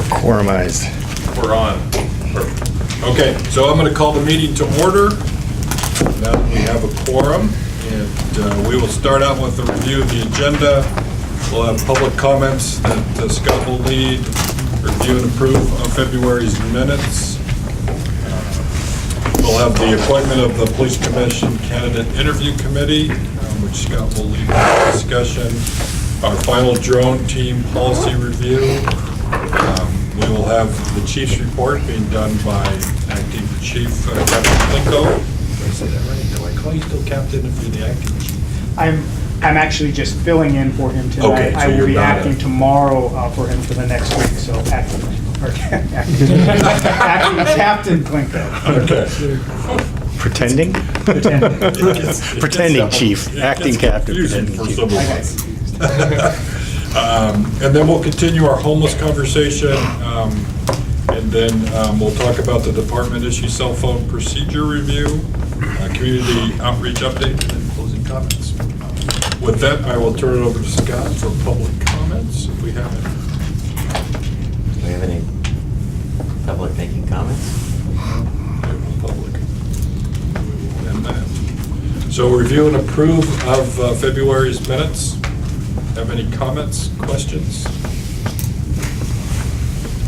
Quorumized. We're on. Perfect. Okay, so I'm going to call the meeting to order. Now that we have a quorum, and we will start out with a review of the agenda. We'll have public comments that Scott will lead, review and approve of February's minutes. We'll have the appointment of the Police Commission Candidate Interview Committee, which Scott will lead the discussion. Our final drone team policy review. We will have the chief's report being done by Acting Chief Captain Plinko. Did I say that right? Do I call you still Captain if you're the Acting Chief? I'm actually just filling in for him tonight. Okay, so I will you're be not acting tomorrow for him for the next week, so acting Captain Plinko. Okay. Pretending? Pretending chief, acting captain. Confusing for some of I got us. confused. And then we'll continue our homeless conversation, and then we'll talk about the department issue cell phone procedure review, community outreach update, and closing comments. With that, I will turn it over to Scott for public comments, if we have any. Do we have any public making comments? Public. We will end that. So review and approve of February's minutes. Have any comments, questions?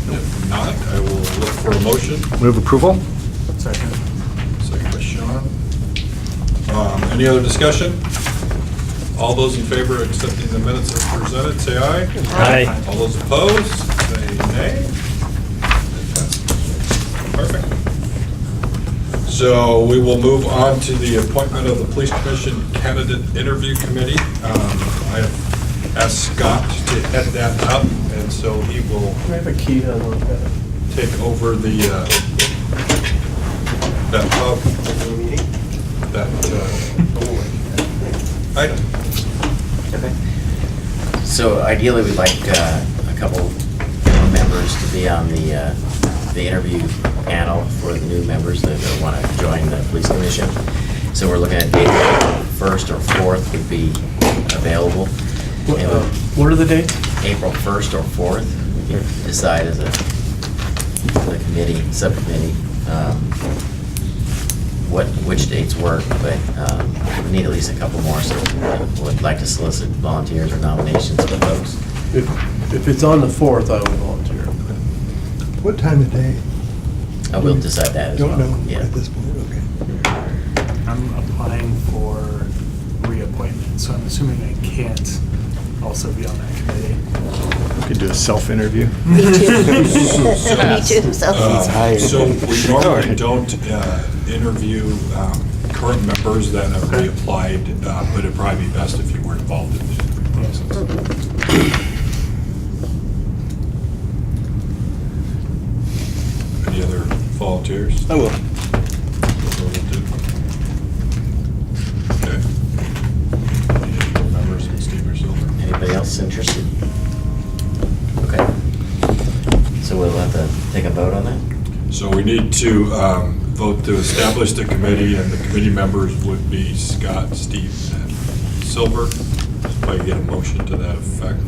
If not, I will look for a motion. Move approval? Second. Second by Sean. Any other discussion? All those in favor of accepting the minutes as presented, say aye. Aye. All those opposed, say nay. Perfect. So we will move on to the appointment of the Police Commission Candidate Interview Committee. I have asked Scott to head that up, and so he will I have a key to look at. take over the, that hub, that item. Okay. So ideally, we'd like a couple members to be on the interview panel for the new members that want to join the police commission. So we're looking at April 1st or 4th would be available. What are the dates? April 1st or 4th, we can decide as a subcommittee, which dates work, but we need at least a couple more, so we'd like to solicit volunteers or nominations for folks. If it's on the 4th, I will volunteer. What time of day? We'll decide that as well. Don't know Yeah. at this point, okay. I'm applying for reappointment, so I'm assuming I can't also be on that committee. We could do a self-interview. Me too. Me too, so. So we normally don't interview current members that have reapplied, but it'd probably be best if you were involved in the interview process. Any other volunteers? I will. Okay. Any other members, Steve or Silver? Anybody else interested? Okay. So we'll have to take a vote on that? So we need to vote to establish the committee, and the committee members would be Scott, Steve, and Silver. If I get a motion to that effect.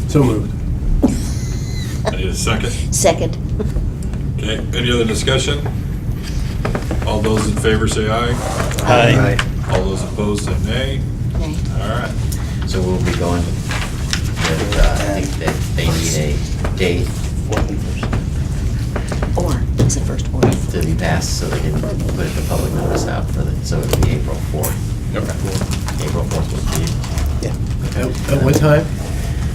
So moved. I need a second. Second. Okay, any other discussion? All those in favor say aye. Aye. All those opposed say nay. Okay. All right. So we'll be going with, I think that they need a date Or, is it first or? to be passed so they can put the public notice out for the, so it'll be April 4th. Okay. April 4th will be. At what time?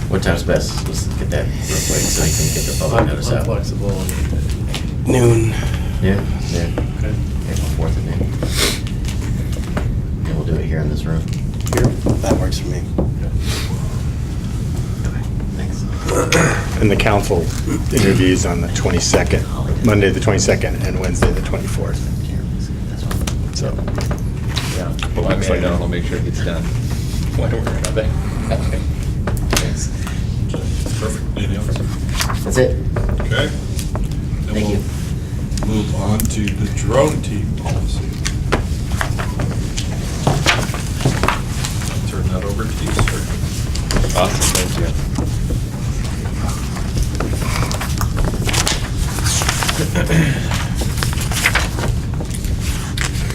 What time's best? Let's get that real quick so we can get the public notice I'm out. flexible. Noon. Noon? Okay. April 4th at noon. And we'll do it here in this room. Here, that works for me. Okay, thanks. And the council interviews on the 22nd, Monday the 22nd, and Wednesday the 24th. So, Yeah, well, I made a note, I'll make sure it gets done when we're on that. Thanks. Perfect. Anything else? That's it. Okay. Then Thank you. we'll move on to the drone team policy. I'll turn that over to you, sir. Awesome, thank you.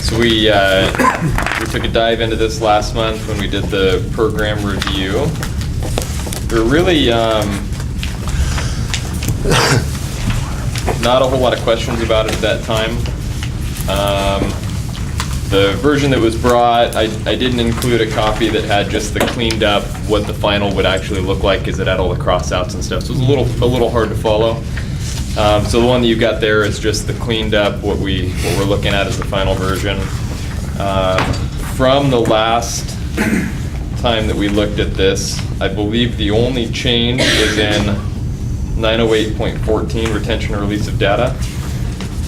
So we took a dive into this last month when we did the program review. There were really not a whole lot of questions about it at that time. The version that was brought, I didn't include a copy that had just the cleaned up what the final would actually look like, because it had all the crossouts and stuff. So it was a little hard to follow. So the one that you've got there is just the cleaned up what we're looking at as the final version. From the last time that we looked at this, I believe the only change is in 908.14, retention or release of data.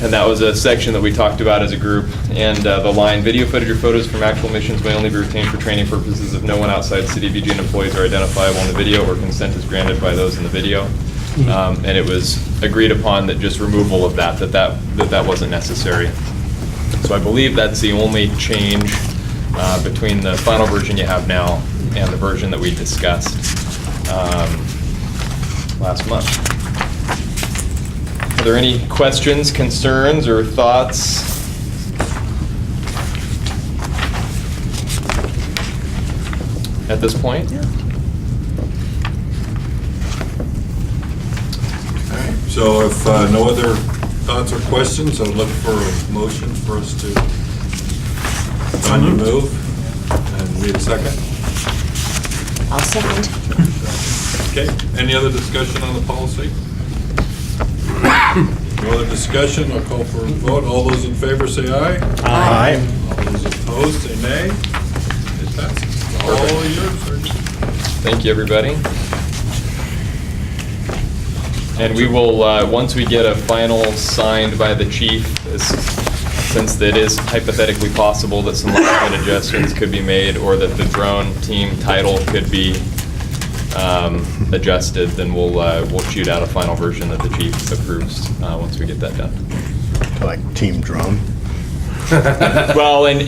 And that was a section that we talked about as a group. And the line, video footage or photos from actual missions may only be retained for training purposes if no one outside City of Eugene employees are identifiable in the video or consent is granted by those in the video. And it was agreed upon that just removal of that wasn't necessary. So I believe that's the only change between the final version you have now and the version that we discussed last month. Are there any questions, concerns, or thoughts? At this point? Yeah. So if no other thoughts or questions, I'll look for a motion for us to move. And we have a second? I'll second. Okay, any other discussion on the policy? No other discussion, I'll call for a vote. All those in favor say aye. Aye. All those opposed say nay. It passes. All yours, Sergeant. Thank you, everybody. And we will, once we get a final signed by the chief, since it is hypothetically possible that some last-minute adjustments could be made or that the drone team title could be adjusted, then we'll shoot out a final version that the chief approves once we get that done. Like Team Drone. Well, and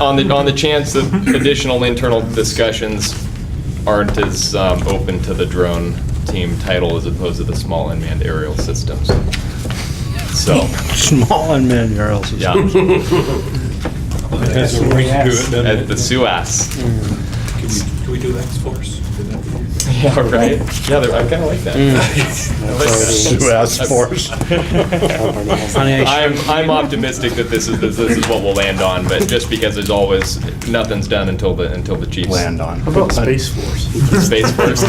on the chance that additional internal discussions aren't as open to the drone team title as opposed to the small unmanned aerial systems. So Small unmanned aerial system. yeah, Has a ring to it, doesn't at it? the SUAS. Can we do X-Force? Yeah, right. Yeah, I kind of like that. SUAS force. I'm optimistic that this is what we'll land on, but just because there's always nothing's done until the chiefs Land on. How about Space Force? Space Force.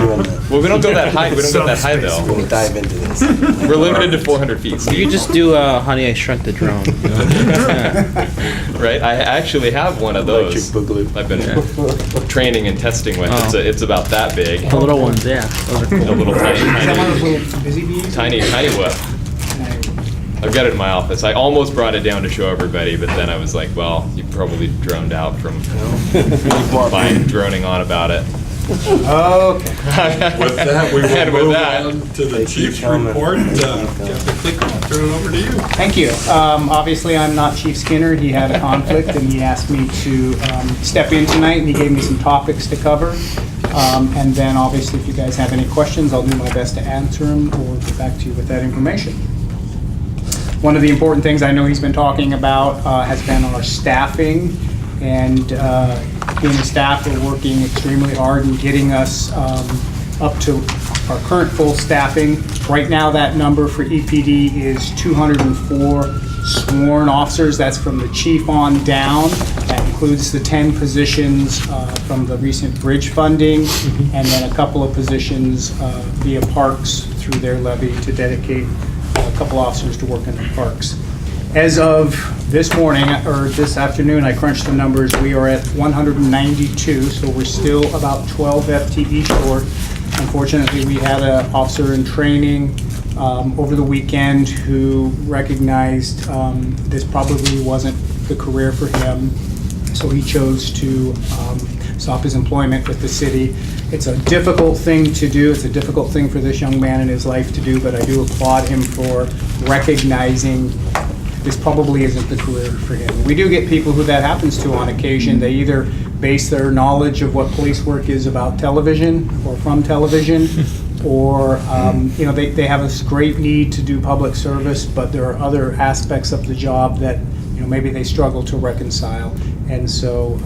Well, we don't go that high. We don't go that high though. When we dive into this. We're limited to 400 feet. You Steve. could just do Honey, I Shrunk the Drone. Right? I actually have one of those. Electric Boogaloo. I've been training and testing with. Oh. It's about that big. The little ones, yeah. Those are A cool. little Is that one of those tiny, little busy bees? tiny whoop. I've got it in my office. I almost brought it down to show everybody, but then I was like, well, you probably droned out from by droning on on it. Okay. With that, we And will with move that- on to the chief's report. Captain Click, I'll turn it over to you. Thank you. Obviously, I'm not Chief Skinner. He had a conflict, and he asked me to step in tonight, and he gave me some topics to cover. And then, obviously, if you guys have any questions, I'll do my best to answer them or get back to you with that information. One of the important things I know he's been talking about has been our staffing. And he and his staff are working extremely hard in getting us up to our current full staffing. Right now, that number for EPD is 204 sworn officers. That's from the chief on down. That includes the 10 positions from the recent bridge funding, and then a couple of positions via parks through their levy to dedicate a couple officers to work in the parks. As of this morning, or this afternoon, I crunched the numbers, we are at 192, so we're still about 12 FTE short. Unfortunately, we had an officer in training over the weekend who recognized this probably wasn't the career for him, so he chose to stop his employment with the city. It's a difficult thing to do. It's a difficult thing for this young man in his life to do, but I do applaud him for recognizing this probably isn't the career for him. We do get people who that happens to on occasion. They either base their knowledge of what police work is about television or from television, or, they have this great need to do public service, but there are other aspects of the job that, maybe they struggle to reconcile. And so,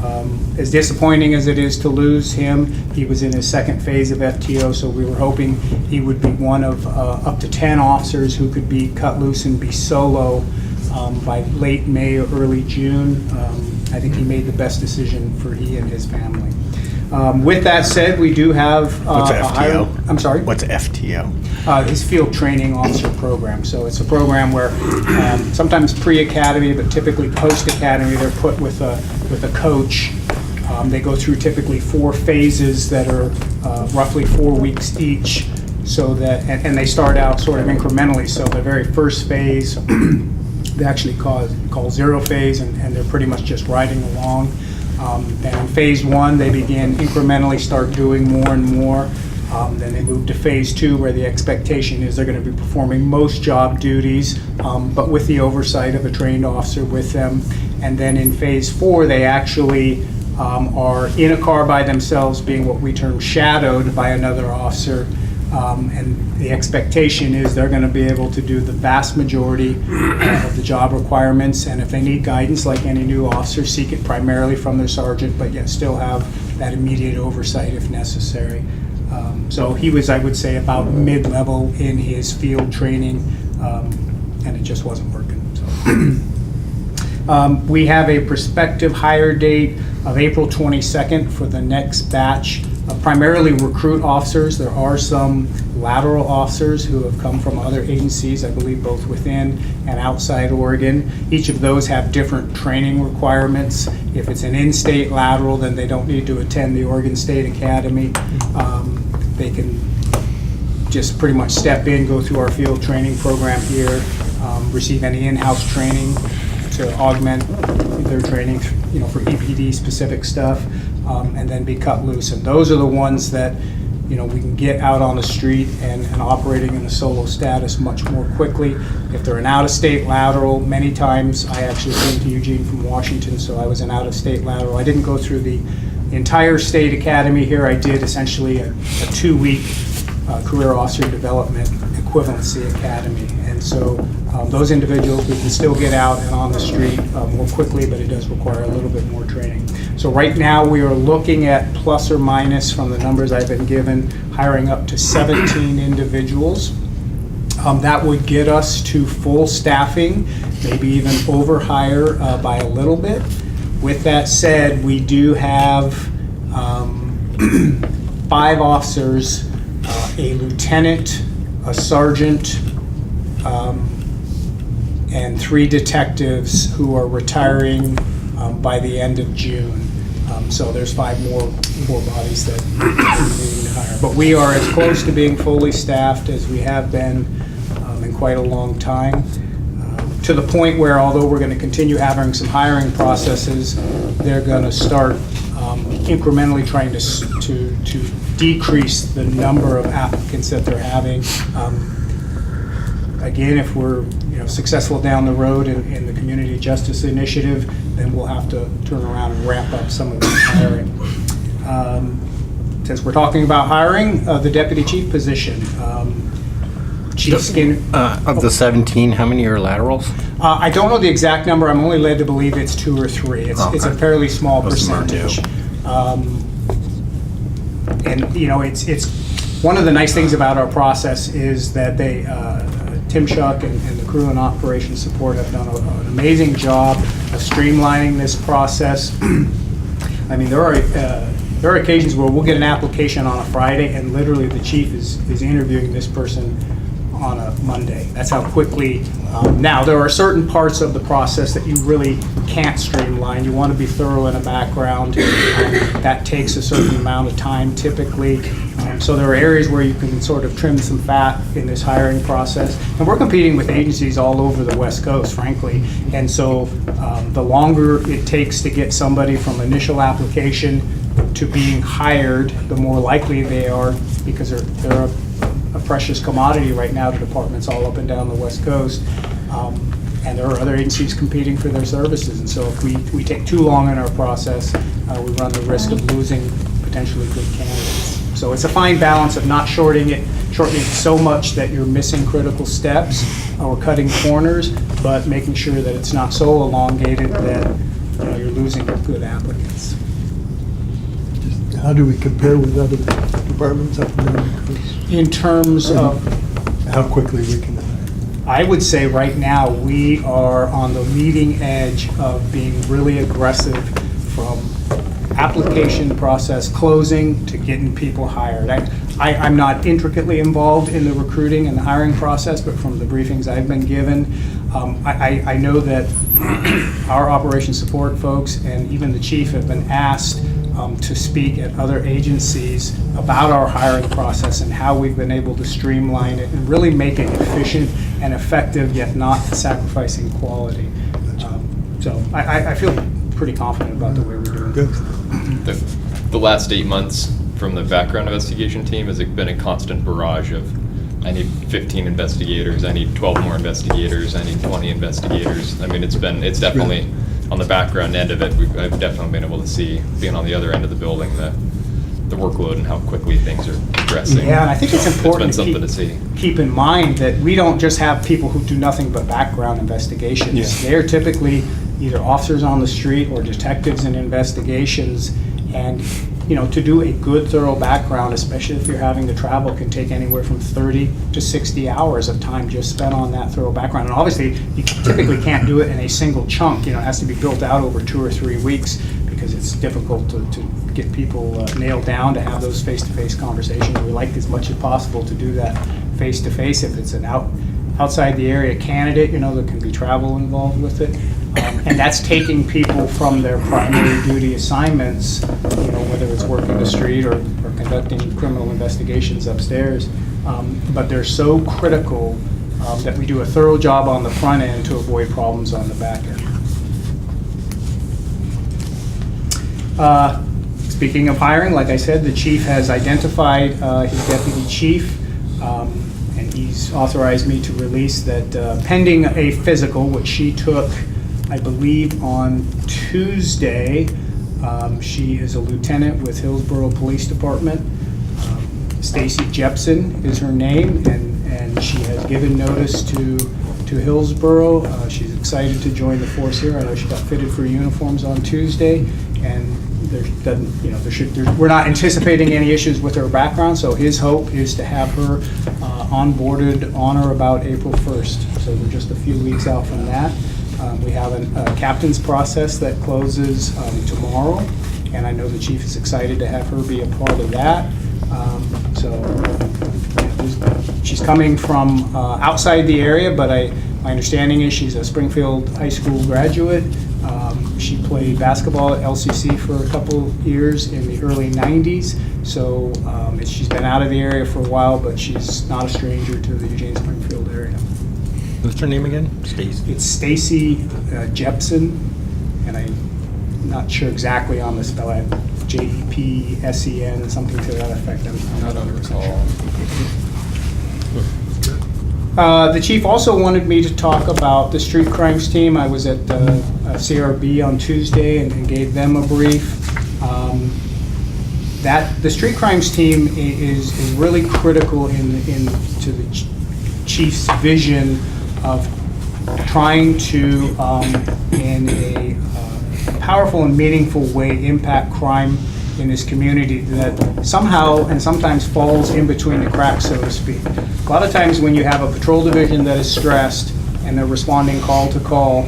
as disappointing as it is to lose him, he was in his second phase of FTO, so we were hoping he would be one of up to 10 officers who could be cut loose and be solo by late May or early June. I think he made the best decision for he and his family. With that said, we do have What's a higher- FTO? I'm sorry? What's FTO? His Field Training Officer Program. So it's a program where sometimes pre-academy, but typically post-academy, they're put with a coach. They go through typically 4 phases that are roughly 4 weeks each. So that, and they start out sort of incrementally. So the very first phase, they actually call 0 phase, and they're pretty much just riding along. Then in phase 1, they begin incrementally start doing more and more. Then they move to phase 2, where the expectation is they're going to be performing most job duties, but with the oversight of a trained officer with them. And then in phase 4, they actually are in a car by themselves, being what we term shadowed by another officer. And the expectation is they're going to be able to do the vast majority of the job requirements, and if they need guidance, like any new officer, seek it primarily from their sergeant, but yet still have that immediate oversight if necessary. So he was, I would say, about mid-level in his field training, and it just wasn't working. So. We have a prospective hire date of April 22nd for the next batch. Primarily recruit officers. There are some lateral officers who have come from other agencies, I believe both within and outside Oregon. Each of those have different training requirements. If it's an in-state lateral, then they don't need to attend the Oregon State Academy. They can just pretty much step in, go through our field training program here, receive any in-house training to augment their training, for EPD specific stuff. And then be cut loose. And those are the ones that, we can get out on the street and operating in a solo status much more quickly. If they're an out-of-state lateral, many times I actually came to Eugene from Washington, so I was an out-of-state lateral. I didn't go through the entire state academy here. I did essentially a 2-week career officer development equivalency academy. And so those individuals, we can still get out and on the street more quickly, but it does require a little bit more training. So right now we are looking at plus or minus, from the numbers I've been given, hiring up to 17 individuals. That would get us to full staffing, maybe even overhire by a little bit. With that said, we do have 5 officers, a lieutenant, a sergeant, and 3 detectives who are retiring by the end of June. So there's 5 more bodies that we're needing to hire. But we are as close to being fully staffed as we have been in quite a long time, to the point where, although we're going to continue having some hiring processes, they're going to start incrementally trying to decrease the number of applicants that they're having. Again, if we're successful down the road in the Community Justice Initiative, then we'll have to turn around and ramp up some of the hiring. Since we're talking about hiring, the deputy chief position, Chief Skinner. Of the 17, how many are laterals? I don't know the exact number. I'm only led to believe it's 2 or 3. It's a fairly small percentage. And it's one of the nice things about our process is that they, Tim Shuck and the crew and operations support have done an amazing job of streamlining this process. I mean, there are occasions where we'll get an application on a Friday and literally the chief is interviewing this person on a Monday. That's how quickly. Now, there are certain parts of the process that you really can't streamline. You want to be thorough in a background. That takes a certain amount of time typically. So there are areas where you can sort of trim some fat in this hiring process. And we're competing with agencies all over the West Coast, frankly. And so the longer it takes to get somebody from initial application to being hired, the more likely they are, because they're a precious commodity right now to departments all up and down the West Coast. And there are other agencies competing for their services. And so if we take too long in our process, we run the risk of losing potentially good candidates. So it's a fine balance of not shortening it so much that you're missing critical steps or cutting corners, but making sure that it's not so elongated that you're losing good applicants. How do we compare with other departments up and down the coast? In terms of, How quickly we can hire? I would say right now, we are on the leading edge of being really aggressive from application process closing to getting people hired. I'm not intricately involved in the recruiting and the hiring process, but from the briefings I've been given, I know that our operations support folks and even the chief have been asked to speak at other agencies about our hiring process and how we've been able to streamline it and really make it efficient and effective, yet not sacrificing quality. So I feel pretty confident about the way we're doing. Good. The last 8 months from the background investigation team has been a constant barrage of, I need 15 investigators, I need 12 more investigators, I need 20 investigators. I mean, it's definitely, on the background end of it, I've definitely been able to see, being on the other end of the building, the workload and how quickly things are progressing. Yeah, and I think it's important It's been something to see. keep in mind that we don't just have people who do nothing but background investigations. Yeah. They're typically either officers on the street or detectives in investigations. And, to do a good, thorough background, especially if you're having to travel, can take anywhere from 30 to 60 hours of time just spent on that thorough background. And obviously, you typically can't do it in a single chunk. It has to be built out over 2 or 3 weeks because it's difficult to get people nailed down to have those face-to-face conversations. We like as much as possible to do that face-to-face. If it's an outside the area candidate, there can be travel involved with it. And that's taking people from their primary duty assignments, whether it's working the street or conducting criminal investigations upstairs. But they're so critical that we do a thorough job on the front end to avoid problems on the back end. Speaking of hiring, like I said, the chief has identified his deputy chief, and he's authorized me to release that pending a physical, which she took, I believe, on Tuesday. She is a lieutenant with Hillsborough Police Department. Stacy Jepson is her name, and she has given notice to Hillsborough. She's excited to join the force here. I know she got fitted for uniforms on Tuesday, and we're not anticipating any issues with her background, so his hope is to have her onboarded on or about April 1st. So we're just a few weeks out from that. We have a captain's process that closes tomorrow, and I know the chief is excited to have her be a part of that. She's coming from outside the area, but my understanding is she's a Springfield High School graduate. She played basketball at LCC for a couple years in the early 90s, so she's been out of the area for a while, but she's not a stranger to the Eugene Springfield area. What's her name again? Stacy. It's Stacy Jepson, and I'm not sure exactly on the spell. I have Jepsen, something to that effect. I don't recall. The chief also wanted me to talk about the street crimes team. I was at CRB on Tuesday and gave them a brief. The street crimes team is really critical to the chief's vision of trying to, in a powerful and meaningful way, impact crime in this community that somehow and sometimes falls in between the cracks, so to speak. A lot of times when you have a patrol division that is stressed and they're responding call to call,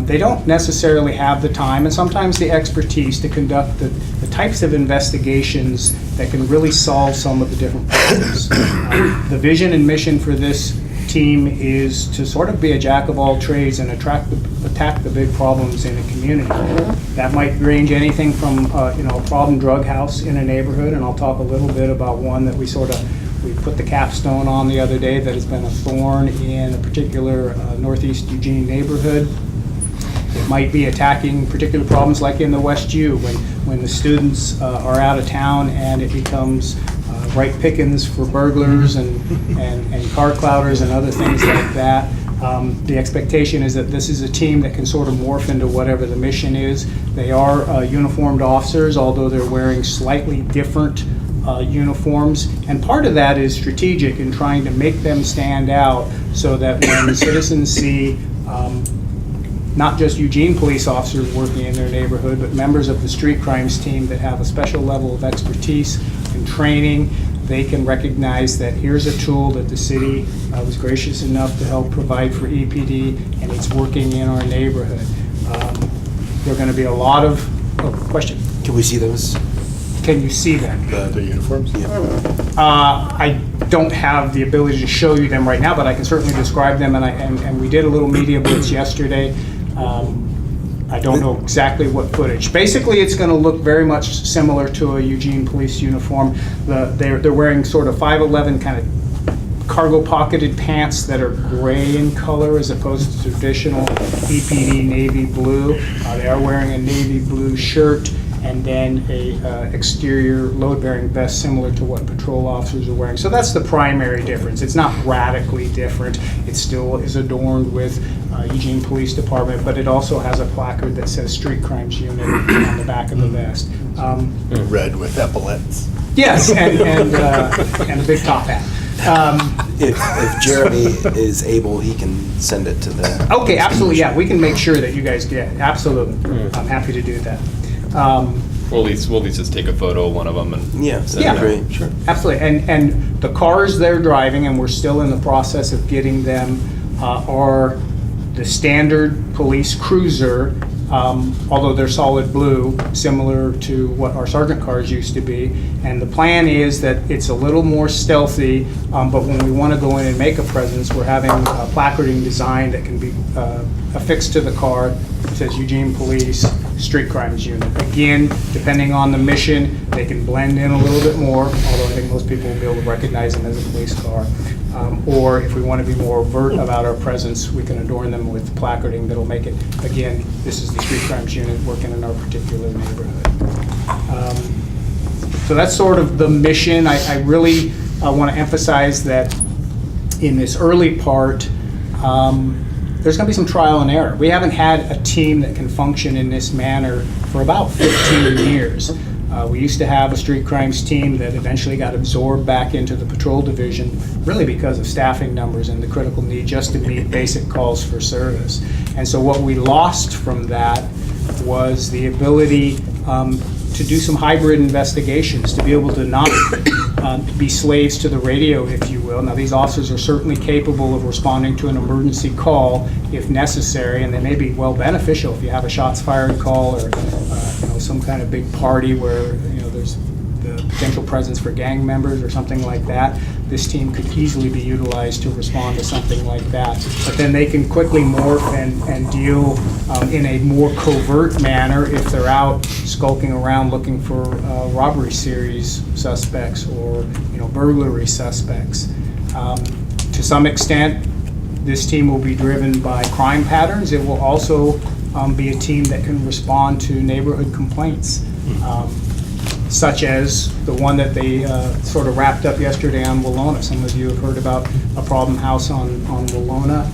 they don't necessarily have the time and sometimes the expertise to conduct the types of investigations that can really solve some of the different problems. The vision and mission for this team is to sort of be a jack of all trades and attack the big problems in a community. That might range anything from a problem drug house in a neighborhood, and I'll talk a little bit about one that we put the capstone on the other day that has been a thorn in a particular Northeast Eugene neighborhood. It might be attacking particular problems like in the West U when the students are out of town and it becomes right pickings for burglars and car clouders and other things like that. The expectation is that this is a team that can sort of morph into whatever the mission is. They are uniformed officers, although they're wearing slightly different uniforms, and part of that is strategic in trying to make them stand out so that when citizens see not just Eugene police officers working in their neighborhood, but members of the street crimes team that have a special level of expertise and training, they can recognize that here's a tool that the city was gracious enough to help provide for EPD, and it's working in our neighborhood. There are going to be a lot of, question. Can we see those? Can you see them? The uniforms? I don't have the ability to show you them right now, but I can certainly describe them, and we did a little media blitz yesterday. I don't know exactly what footage. Basically, it's going to look very much similar to a Eugene police uniform. They're wearing sort of 5'11" kind of cargo pocketed pants that are gray in color as opposed to traditional EPD navy blue. They are wearing a navy blue shirt and then a exterior load-bearing vest similar to what patrol officers are wearing. So that's the primary difference. It's not radically different. It still is adorned with Eugene Police Department, but it also has a placard that says Street Crimes Unit on the back of the vest. Red with epaulets. Yes, and a big top hat. If Jeremy is able, he can send it to the... Okay, absolutely, yeah, we can make sure that you guys get it. Absolutely. I'm happy to do that. We'll at least just take a photo of one of them and. Yeah, Yeah. that'd be great. Sure. Absolutely, and the cars they're driving, and we're still in the process of getting them, are the standard police cruiser, although they're solid blue, similar to what our sergeant cars used to be. And the plan is that it's a little more stealthy, but when we want to go in and make a presence, we're having a placarding design that can be affixed to the car. It says Eugene Police Street Crimes Unit. Again, depending on the mission, they can blend in a little bit more, although I think most people will be able to recognize them as a police car. Or if we want to be more overt about our presence, we can adorn them with placarding that'll make it, again, this is the Street Crimes Unit working in our particular neighborhood. So that's sort of the mission. I really want to emphasize that in this early part, there's going to be some trial and error. We haven't had a team that can function in this manner for about 15 years. We used to have a street crimes team that eventually got absorbed back into the patrol division, really because of staffing numbers and the critical need just to meet basic calls for service. And so what we lost from that was the ability to do some hybrid investigations, to be able to not be slaves to the radio, if you will. Now, these officers are certainly capable of responding to an emergency call if necessary, and they may be well beneficial if you have a shots fired call or some kind of big party where there's the potential presence for gang members or something like that. This team could easily be utilized to respond to something like that. But then they can quickly morph and deal in a more covert manner if they're out skulking around looking for robbery series suspects or burglary suspects. To some extent, this team will be driven by crime patterns. It will also be a team that can respond to neighborhood complaints, such as the one that they sort of wrapped up yesterday on Willona. Some of you have heard about a problem house on Willona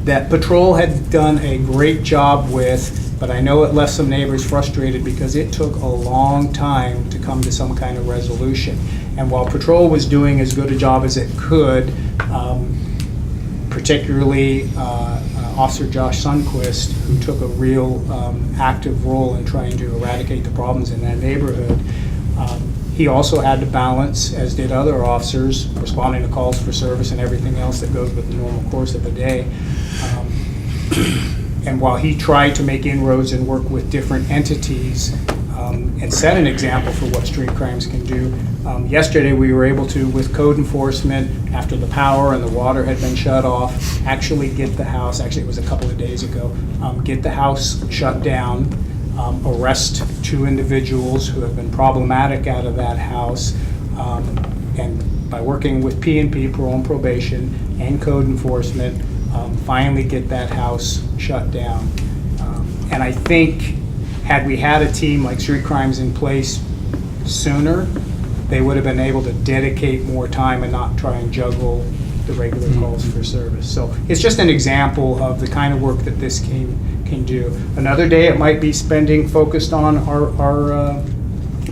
that Patrol had done a great job with, but I know it left some neighbors frustrated because it took a long time to come to some kind of resolution. And while Patrol was doing as good a job as it could, particularly Officer Josh Sundquist, who took a real active role in trying to eradicate the problems in that neighborhood. He also had to balance, as did other officers, responding to calls for service and everything else that goes with the normal course of a day. And while he tried to make inroads and work with different entities and set an example for what street crimes can do, yesterday we were able to, with code enforcement, after the power and the water had been shut off, actually get the house, actually it was a couple of days ago, get the house shut down, arrest 2 individuals who have been problematic out of that house, and by working with P&P, parole and probation, and code enforcement, finally get that house shut down. And I think had we had a team like Street Crimes in place sooner, they would have been able to dedicate more time and not try and juggle the regular calls for service. So it's just an example of the kind of work that this team can do. Another day it might be spending focused on our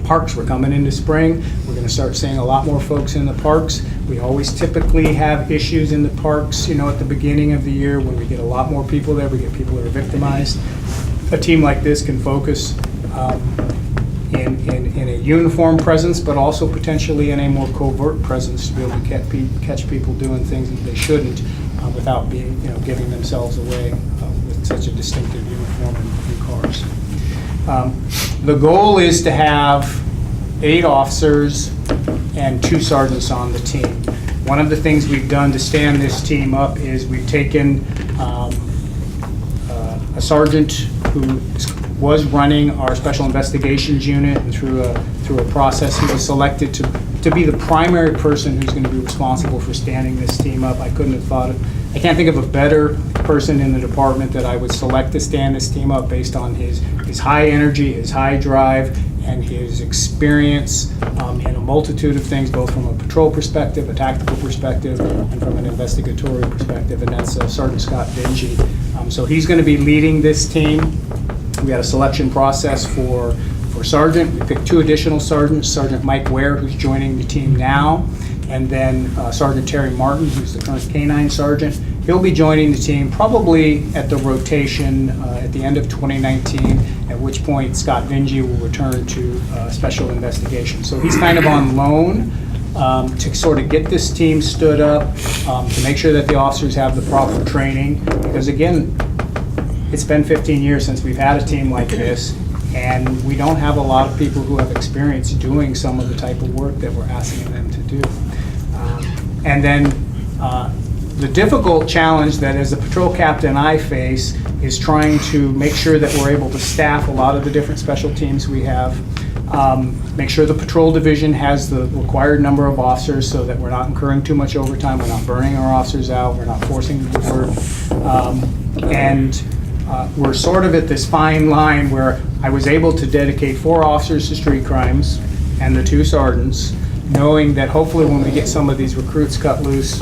parks. We're coming into spring. We're going to start seeing a lot more folks in the parks. We always typically have issues in the parks, at the beginning of the year when we get a lot more people there. We get people that are victimized. A team like this can focus in a uniform presence, but also potentially in a more covert presence to be able to catch people doing things that they shouldn't without being, giving themselves away with such a distinctive uniform and cars. The goal is to have 8 officers and 2 sergeants on the team. One of the things we've done to stand this team up is we've taken a sergeant who was running our special investigations unit, and through a process he was selected to be the primary person who's going to be responsible for standing this team up. I can't think of a better person in the department that I would select to stand this team up based on his high energy, his high drive, and his experience in a multitude of things, both from a patrol perspective, a tactical perspective, and from an investigatory perspective, and that's Sergeant Scott Vingy. So he's going to be leading this team. We had a selection process for sergeant. We picked 2 additional sergeants, Sergeant Mike Ware, who's joining the team now, and then Sergeant Terry Martin, who's the current K-9 sergeant. He'll be joining the team probably at the rotation at the end of 2019, at which point Scott Vingy will return to special investigation. So he's kind of on loan to sort of get this team stood up, to make sure that the officers have the proper training, because again, it's been 15 years since we've had a team like this, and we don't have a lot of people who have experience doing some of the type of work that we're asking them to do. And then the difficult challenge that as a patrol captain I face is trying to make sure that we're able to staff a lot of the different special teams we have, make sure the patrol division has the required number of officers so that we're not incurring too much overtime, we're not burning our officers out, we're not forcing them to work, and we're sort of at this fine line where I was able to dedicate 4 officers to street crimes and the 2 sergeants, knowing that hopefully when we get some of these recruits cut loose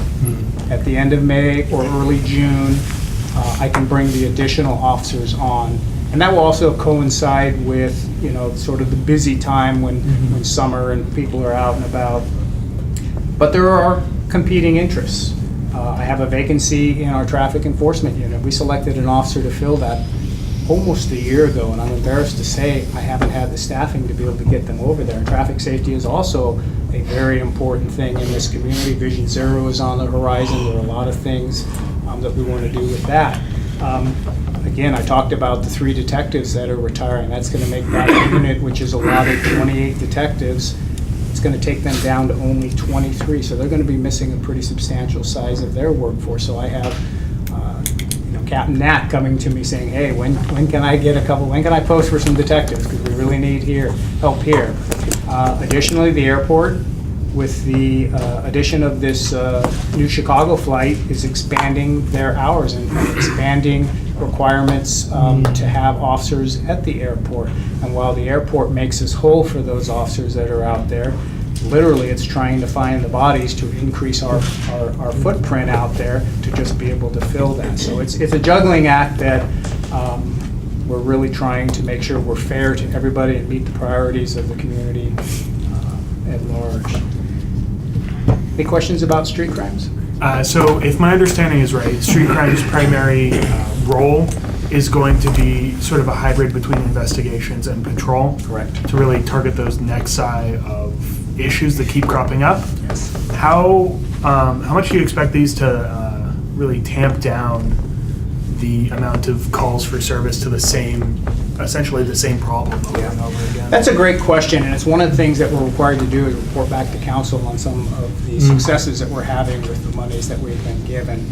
at the end of May or early June, I can bring the additional officers on. And that will also coincide with, sort of the busy time when summer and people are out and about. But there are competing interests. I have a vacancy in our traffic enforcement unit. We selected an officer to fill that almost a year ago, and I'm embarrassed to say I haven't had the staffing to be able to get them over there. And traffic safety is also a very important thing in this community. Vision Zero is on the horizon. There are a lot of things that we want to do with that. Again, I talked about the 3 detectives that are retiring. That's going to make that unit, which is allotted 28 detectives, it's going to take them down to only 23. So they're going to be missing a pretty substantial size of their workforce. So I have Captain Nat coming to me saying, hey, when can I get when can I post for some detectives? Because we really need help here. Additionally, the airport, with the addition of this new Chicago flight, is expanding their hours and expanding requirements to have officers at the airport. And while the airport makes us whole for those officers that are out there, literally it's trying to find the bodies to increase our footprint out there to just be able to fill that. So it's a juggling act that we're really trying to make sure we're fair to everybody and meet the priorities of the community at large. Any questions about street crimes? So if my understanding is right, street crime's primary role is going to be sort of a hybrid between investigations and patrol. Correct. To really target those nexi of issues that keep cropping up. Yes. How much do you expect these to really tamp down the amount of calls for service to essentially the same problem over and over again? That's a great question, and it's one of the things that we're required to do is report back to council on some of the successes that we're having with the monies that we've been given.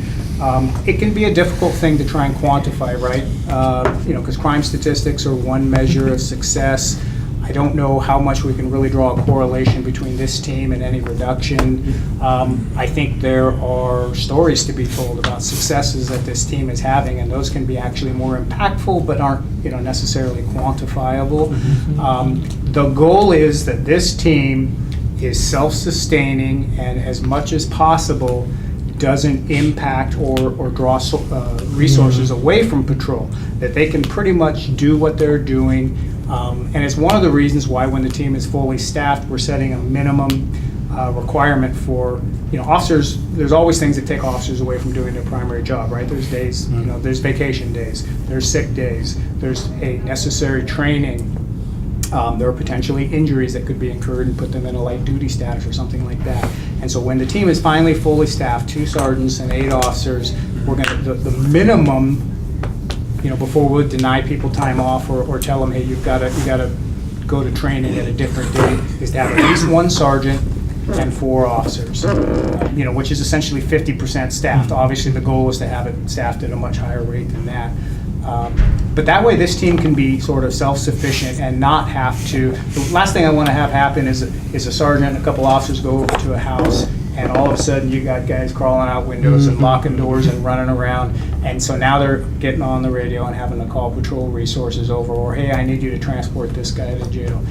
It can be a difficult thing to try and quantify, right? Because crime statistics are one measure of success. I don't know how much we can really draw a correlation between this team and any reduction. I think there are stories to be told about successes that this team is having, and those can be actually more impactful but aren't necessarily quantifiable. The goal is that this team is self-sustaining and as much as possible doesn't impact or draw resources away from patrol, that they can pretty much do what they're doing And it's one of the reasons why when the team is fully staffed, we're setting a minimum requirement for, officers. There's always things that take officers away from doing their primary job, right? There's days, there's vacation days, there's sick days, there's a necessary training. There are potentially injuries that could be incurred and put them in a light duty status or something like that. And so when the team is finally fully staffed, 2 sergeants and 8 officers, we're going to, the minimum, before we would deny people time off or tell them, hey, you got to go to training at a different date, is to have at least 1 sergeant and 4 officers, which is essentially 50% staffed. Obviously, the goal is to have it staffed at a much higher rate than that. But that way, this team can be sort of self-sufficient and not have to. The last thing I want to have happen is a sergeant and a couple officers go over to a house, and all of a sudden you got guys crawling out windows and locking doors and running around. And so now they're getting on the radio and having to call patrol resources over, or hey, I need you to transport this guy to jail.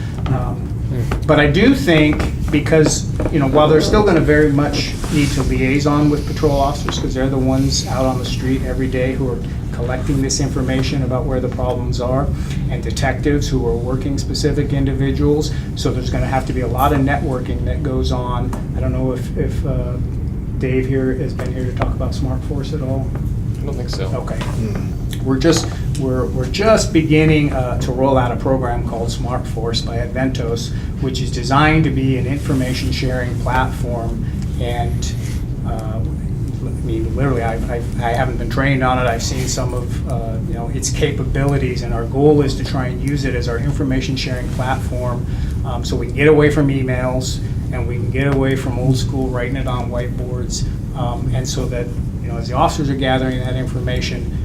But I do think, because while they're still going to very much need to liaison with patrol officers, because they're the ones out on the street every day who are collecting this information about where the problems are, and detectives who are working specific individuals. So there's going to have to be a lot of networking that goes on. I don't know if Dave here has been here to talk about Smart Force at all. I don't think so. Okay. We're just beginning to roll out a program called Smart Force by Adventos, which is designed to be an information sharing platform. And literally, I haven't been trained on it. I've seen some of its capabilities, and our goal is to try and use it as our information sharing platform, so we can get away from emails and we can get away from old school writing it on whiteboards, and so that as the officers are gathering that information,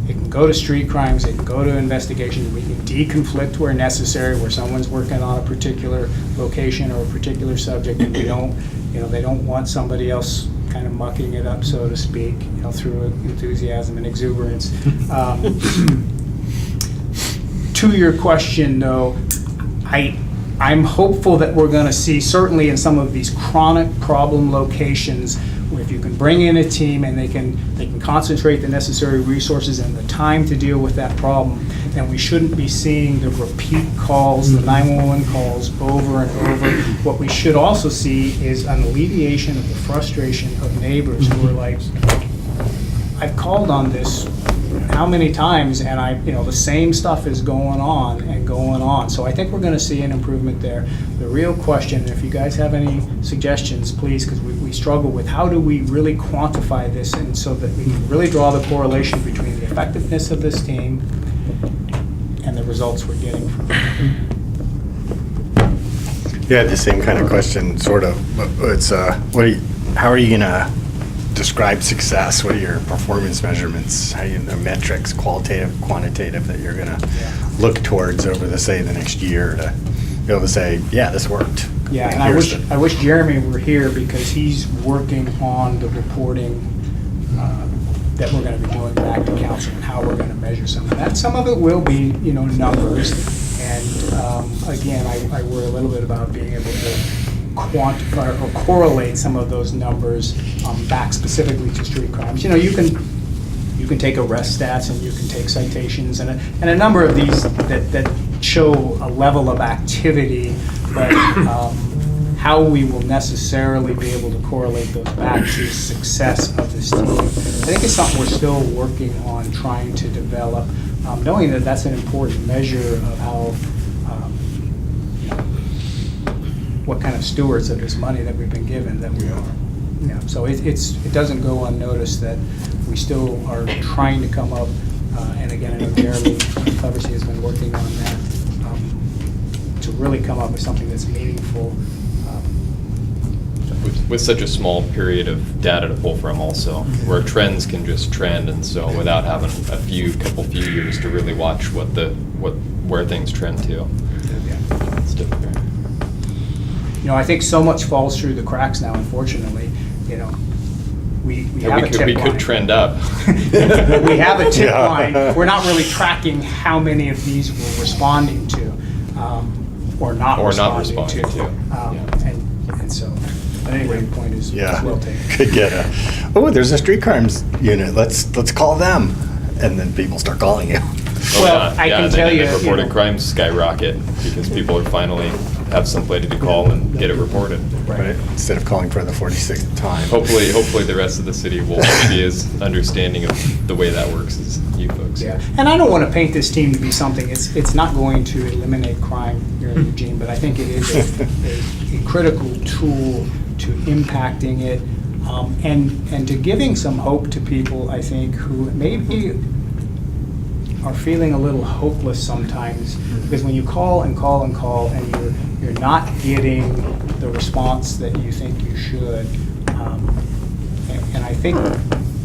it can go to street crimes, it can go to investigations, we can deconflict where necessary, where someone's working on a particular location or a particular subject, and we don't, they don't want somebody else kind of mucking it up, so to speak, through enthusiasm and exuberance. To your question, though, I'm hopeful that we're going to see, certainly in some of these chronic problem locations, where if you can bring in a team and they can concentrate the necessary resources and the time to deal with that problem, then we shouldn't be seeing the repeat calls, the 911 calls over and over. What we should also see is an alleviation of the frustration of neighbors who are like, I've called on this how many times, and the same stuff is going on and going on. So I think we're going to see an improvement there. The real question, and if you guys have any suggestions, please, because we struggle with how do we really quantify this, and so that we can really draw the correlation between the effectiveness of this team and the results we're getting from it. Yeah, the same kind of question, sort of. It's how are you gonna describe success? What are your performance measurements? How metrics, qualitative, quantitative, that you're gonna look towards over the next year to be able to say, yeah, this worked. Yeah, and I wish Jeremy were here, because he's working on the reporting that we're going to be doing back to council and how we're going to measure some of that. Some of it will be, numbers. And again, I worry a little bit about being able to quantify or correlate some of those numbers back specifically to street crimes. You can take arrest stats and you can take citations and a number of these that show a level of activity, but how we will necessarily be able to correlate those back to success of this team, I think it's something we're still working on trying to develop, knowing that that's an important measure of how, what kind of stewards of this money that we've been given that we are. Yeah, so it doesn't go unnoticed that we still are trying to come up, and again, I know Jeremy Cleversey has been working on that, to really come up with something that's meaningful. With such a small period of data to pull from also, where trends can just trend, and so without having a couple years to really watch where things trend to. Yeah. It's difficult. I think so much falls through the cracks now, unfortunately. We have a tip line. We could trend up. We have a tip line. We're not really tracking how many of these we're responding to, or not responding to. And so, but anyway, the point is well taken. Could get there's a street crimes unit. Let's call them, and then people start calling you. Oh, Well, yeah, I yeah, can and tell then you, reported you know- crimes skyrocket because people are finally have somebody to call and get it reported. Right, instead of calling for the 46th time. Hopefully the rest of the city will be as understanding of the way that works as you folks. Yeah, and I don't want to paint this team to be something, it's not going to eliminate crime here in Eugene, but I think it is a critical tool to impacting it, and to giving some hope to people, I think, who maybe are feeling a little hopeless sometimes, because when you call and call and call and you're not getting the response that you think you should, and I think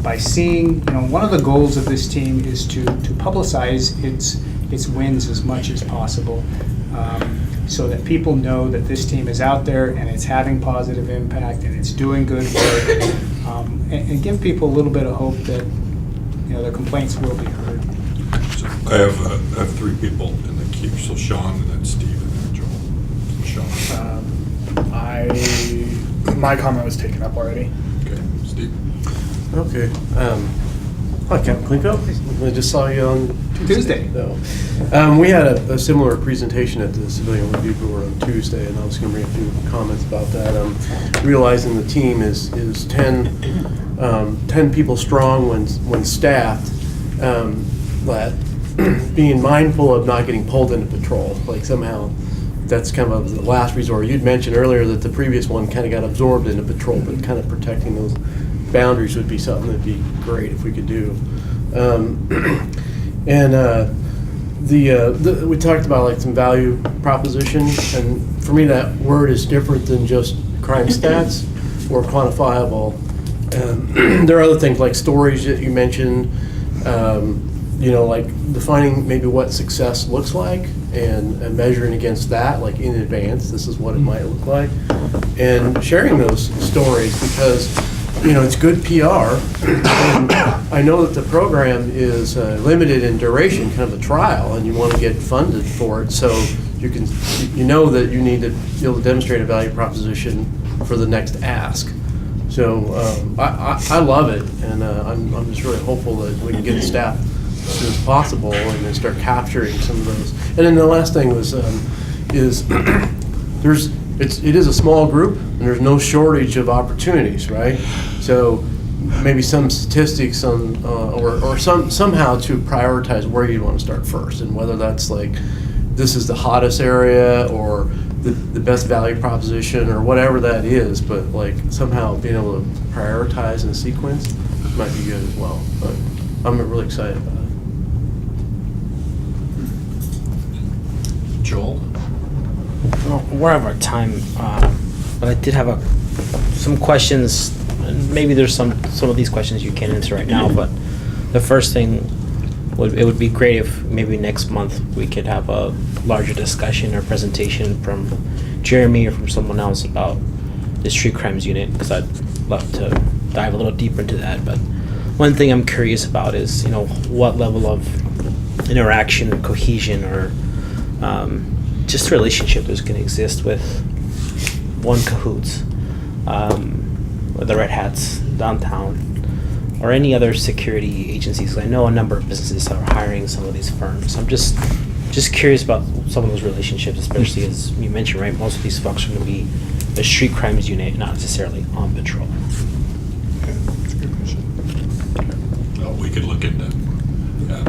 by seeing, one of the goals of this team is to publicize its wins as much as possible, so that people know that this team is out there and it's having positive impact and it's doing good work, and give people a little bit of hope that their complaints will be heard. So I have three people in the queue, so Sean, and then Steve, and then Joel. Sean. My comment was taken up already. Okay, Steve? Okay. Hi, Captain Klinko. I just saw you on Tuesday. No. We had a similar presentation at the Civilian Review Board on Tuesday, and I was going to bring a few comments about that. Realizing the team is 10 people strong when staffed, but being mindful of not getting pulled into patrol. Like somehow that's kind of the last resort. You'd mentioned earlier that the previous one kind of got absorbed into patrol, but kind of protecting those boundaries would be something that'd be great if we could do. We talked about like some value proposition, and for me that word is different than just crime stats or quantifiable. There are other things like stories that you mentioned, like defining maybe what success looks like and measuring against that, like in advance, this is what it might look like, and sharing those stories because it's good PR. And I know that the program is limited in duration, kind of a trial, and you want to get funded for it, so you that you need to be able to demonstrate a value proposition for the next ask. So I love it, and I'm just really hopeful that we can get staff as soon as possible and then start capturing some of those. And then the last thing was it is a small group, and there's no shortage of opportunities, right? So maybe some statistics on, or somehow to prioritize where you want to start first, and whether that's like this is the hottest area or the best value proposition or whatever that is, but like somehow being able to prioritize and sequence might be good as well. But I'm really excited about it. Joel? Well, we're out of our time, but I did have some questions. And maybe there's some of these questions you can't answer right now, but the first thing it would be great if maybe next month we could have a larger discussion or presentation from Jeremy or from someone else about the street crimes unit, because I'd love to dive a little deeper into that. But one thing I'm curious about is what level of interaction or cohesion or just relationship is going to exist with one Cahoots, or the Red Hats downtown, or any other security agencies. I know a number of businesses are hiring some of these firms. I'm just curious about some of those relationships, especially as you mentioned, right? Most of these folks are going to be a street crimes unit, not necessarily on patrol. That's a good question. Well, we could look into.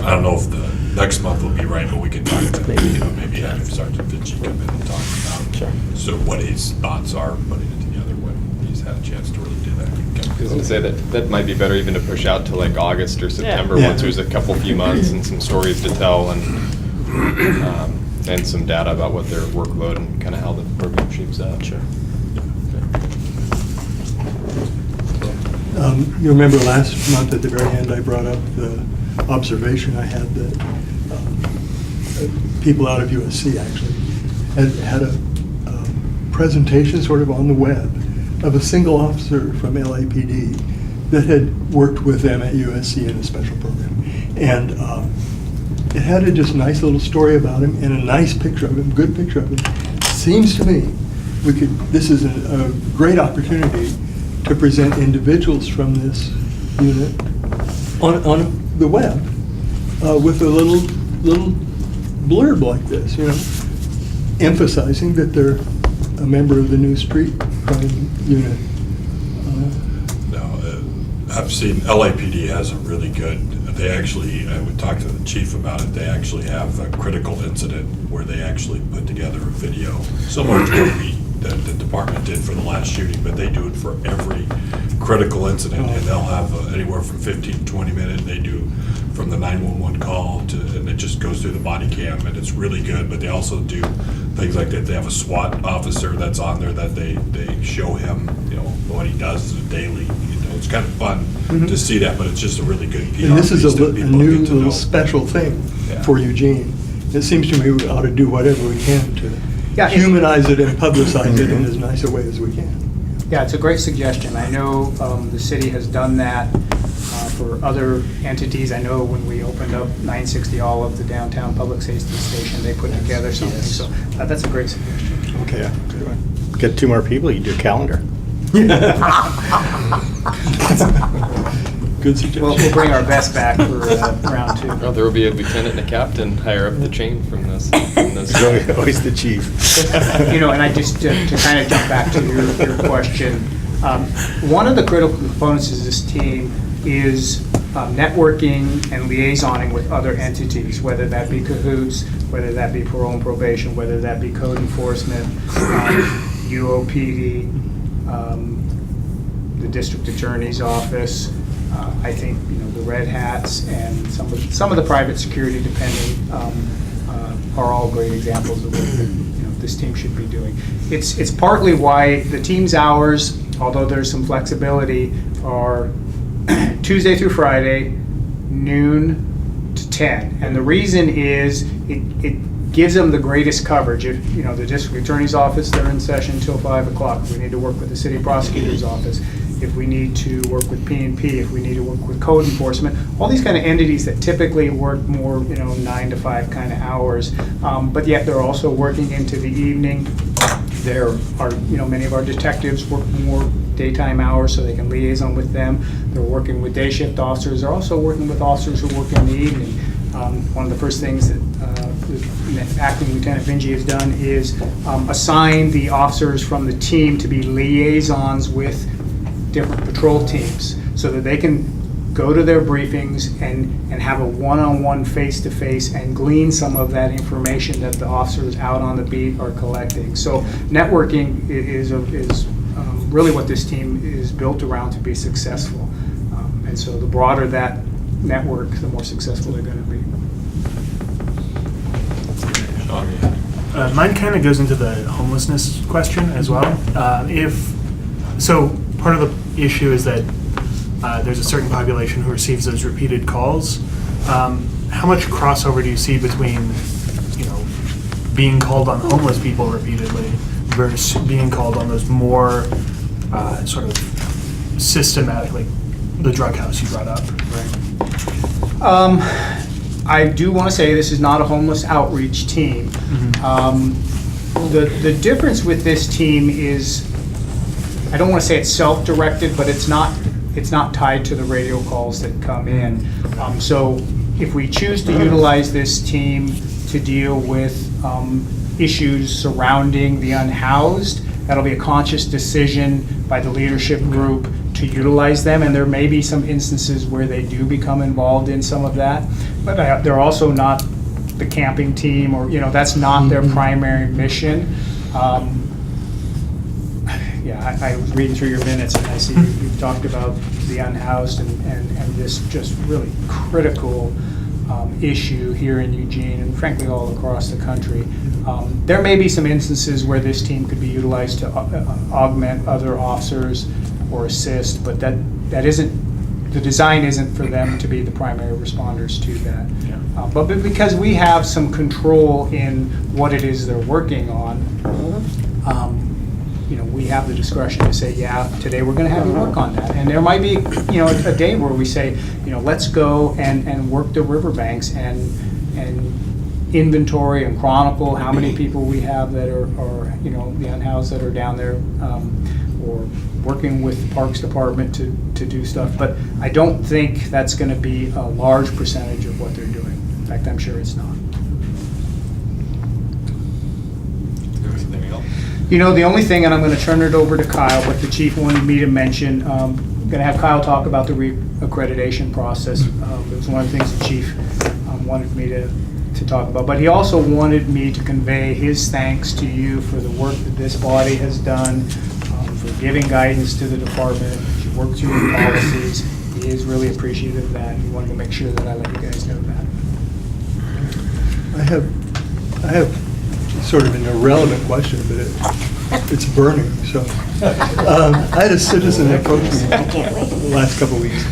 I don't know if the next month will be right, but we can talk to maybe have Sergeant Vinci come in and talk about so what his thoughts are putting it together when he's had a chance to really do that. I was going to say that might be better even to push out to like August or September Yeah. once there's a few months and some stories to tell and some data about what their workload and kind of how the program shapes out. Sure. You remember last month at the very end, I brought up the observation I had that people out of USC actually had a presentation sort of on the web of a single officer from LAPD that had worked with them at USC in a special program. And it had a just nice little story about him and a nice picture of him, good picture of him. Seems to me this is a great opportunity to present individuals from this unit on the web with a little little blurb like this, you know, emphasizing that they're a member of the new street crime unit. No, I've seen LAPD has a really good, they actually, I would talk to the chief about it, they actually have a critical incident where they actually put together a video, similar to what the department did for the last shooting, but they do it for every critical incident, and they'll have anywhere from 15 to 20 minutes. They do from the 911 call to, and it just goes through the body cam, and it's really good. But they also do things like that. They have a SWAT officer that's on there that they show him, you know, what he does daily. You know, it's kind of fun to see that, but it's just a really good PR. And this is piece a that people new get to little know. special thing Yeah. for Eugene. It seems to me we ought to do whatever we can to Yeah, humanize it and publicize it in as nice a way as we can. Yeah, it's a great suggestion. I know the city has done that for other entities. I know when we opened up 960 all of the downtown public safety station, they put together something. So that's a great suggestion. Okay, good one. Get 2 more people, you do a calendar. Good suggestion. We'll bring our best back for round 2. Well, there will be a lieutenant and a captain higher up the chain from this. It's always the chief. You know, and I just, to kind of jump back to your question, one of the critical components of this team is networking and liaisoning with other entities, whether that be Cahoots, whether that be parole and probation, whether that be code enforcement, UOPD, the district attorney's office. I think, you know, the Red Hats and some of the private security, depending, are all great examples of what this team should be doing. It's partly why the team's hours, although there's some flexibility, are Tuesday through Friday, noon to 10. And the reason is it gives them the greatest coverage. If, you know, the district attorney's office, they're in session till 5 o'clock. If we need to work with the city prosecutor's office, if we need to work with P&P, if we need to work with code enforcement, all these kind of entities that typically work more, you know, 9 to 5 kind of hours, but yet they're also working into the evening. There are, you know, many of our detectives work more daytime hours so they can liaison with them. They're working with day shift officers. They're also working with officers who work in the evening. One of the first things that Acting Lieutenant Vinci has done is assign the officers from the team to be liaisons with different patrol teams so that they can go to their briefings and have a one-on-one, face-to-face, and glean some of that information that the officers out on the beat are collecting. So networking is really what this team is built around to be successful. And so the broader that network, the more successful they're going to be. Mine kind of goes into the homelessness question as well. So part of the issue is that there's a certain population who receives those repeated calls. How much crossover do you see between, you know, being called on homeless people repeatedly versus being called on those more sort of systematic, like the drug house you brought up? Right. I do want to say this is not a homeless outreach team. The difference with this team is, I don't want to say it's self-directed, but it's not tied to the radio calls that come in. So if we choose to utilize this team to deal with issues surrounding the unhoused, that'll be a conscious decision by the leadership group to utilize them, and there may be some instances where they do become involved in some of that, but they're also not the camping team, or, you know, that's not their primary mission. Yeah, I was reading through your minutes, and I see you've talked about the unhoused and this just really critical issue here in Eugene, and frankly all across the country. There may be some instances where this team could be utilized to augment other officers or assist, but that isn't, the design isn't for them to be the primary responders to that. Yeah. But because we have some control in what it is they're working on, you know, we have the discretion to say, yeah, today we're going to have you work on that. And there might be, you know, a day where we say, you know, let's go and work the riverbanks and inventory and chronicle how many people we have that are you know, the unhoused that are down there, or working with the Parks Department to do stuff. But I don't think that's going to be a large percentage of what they're doing. In fact, I'm sure it's not. Anything else? You know, the only thing, and I'm going to turn it over to Kyle, but the chief wanted me to mention, going to have Kyle talk about the re-accreditation process. It was one of the things the chief wanted me to talk about. But he also wanted me to convey his thanks to you for the work that this body has done, for giving guidance to the department. You worked through the policies. He is really appreciative of that. He wanted to make sure that I let you guys know that. I have sort of an irrelevant question, but it's burning, so. I had a citizen approach me the last couple of weeks,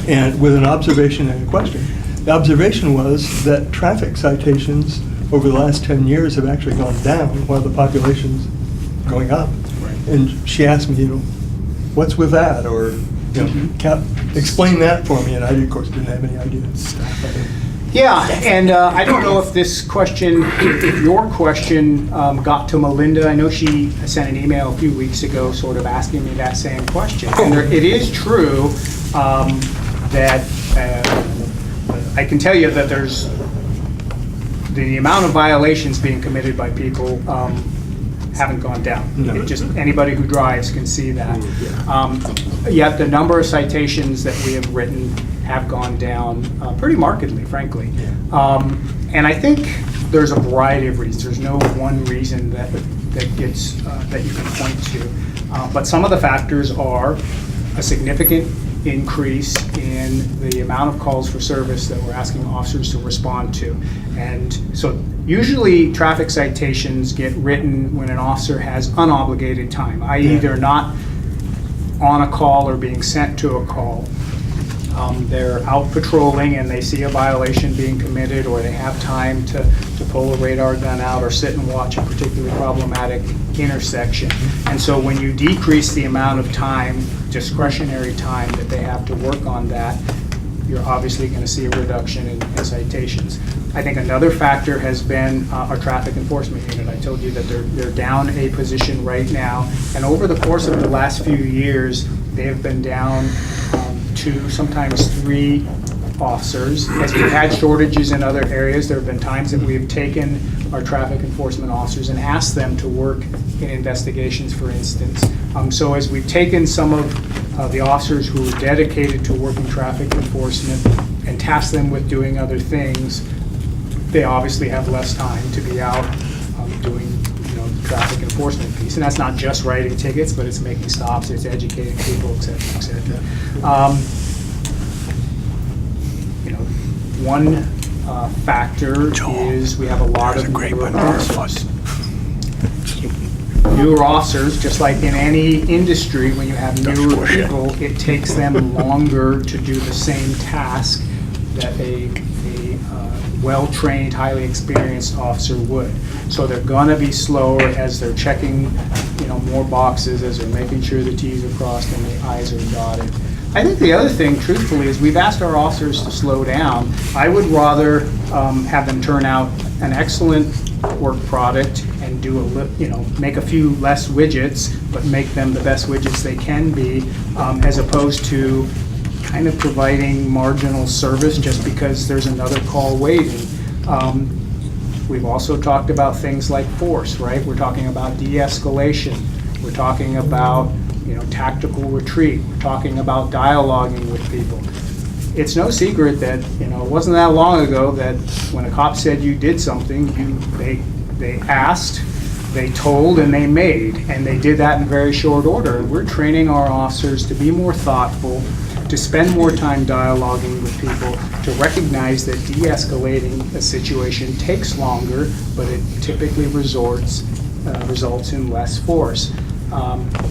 and with an observation and a question. The observation was that traffic citations over the last 10 years have actually gone down while the population's going up. And she asked me, what's with that? Or, explain that for me, and I, of course, didn't have any idea. Yeah, and I don't know if this question, if your question got to Melinda. I know she sent an email a few weeks ago sort of asking me that same question. And it is true that I can tell you that there's the amount of violations being committed by people haven't gone down. No. It just, anybody who drives can see that. Yet the number of citations that we have written have gone down pretty markedly, frankly. And I think there's a variety of reasons. There's no one reason that gets that you can point to. But some of the factors are a significant increase in the amount of calls for service that we're asking officers to respond to. And so usually traffic citations get written when an officer has unobligated time, i.e. they're not on a call or being sent to a call. They're out patrolling and they see a violation being committed, or they have time to pull a radar gun out or sit and watch a particularly problematic intersection. And so when you decrease the amount of time, discretionary time that they have to work on that, you're obviously going to see a reduction in citations. I think another factor has been our traffic enforcement unit. I told you that they're down a position right now, and over the course of the last few years, they have been down 2, sometimes 3 officers. As we've had shortages in other areas, there have been times that we've taken our traffic enforcement officers and asked them to work in investigations, for instance. So as we've taken some of the officers who are dedicated to working traffic enforcement and tasked them with doing other things, they obviously have less time to be out doing the traffic enforcement piece. And that's not just writing tickets, but it's making stops, it's educating people, et cetera, et cetera. One factor is we have a lot of newer officers. Newer officers, just like in any industry, when you have newer people, it takes them longer to do the same task that a well-trained, highly experienced officer would. So they're gonna be slower as they're checking, more boxes, as they're making sure the T's are crossed and the I's are dotted. I think the other thing, truthfully, is we've asked our officers to slow down. I would rather have them turn out an excellent work product and do make a few less widgets, but make them the best widgets they can be, as opposed to kind of providing marginal service just because there's another call waiting. We've also talked about things like force, right? We're talking about de-escalation. We're talking about tactical retreat. We're talking about dialoguing with people. It's no secret that, it wasn't that long ago that when a cop said you did something, they asked, they told, and they made, and they did that in very short order. We're training our officers to be more thoughtful, to spend more time dialoguing with people, to recognize that de-escalating a situation takes longer, but it typically results in less force.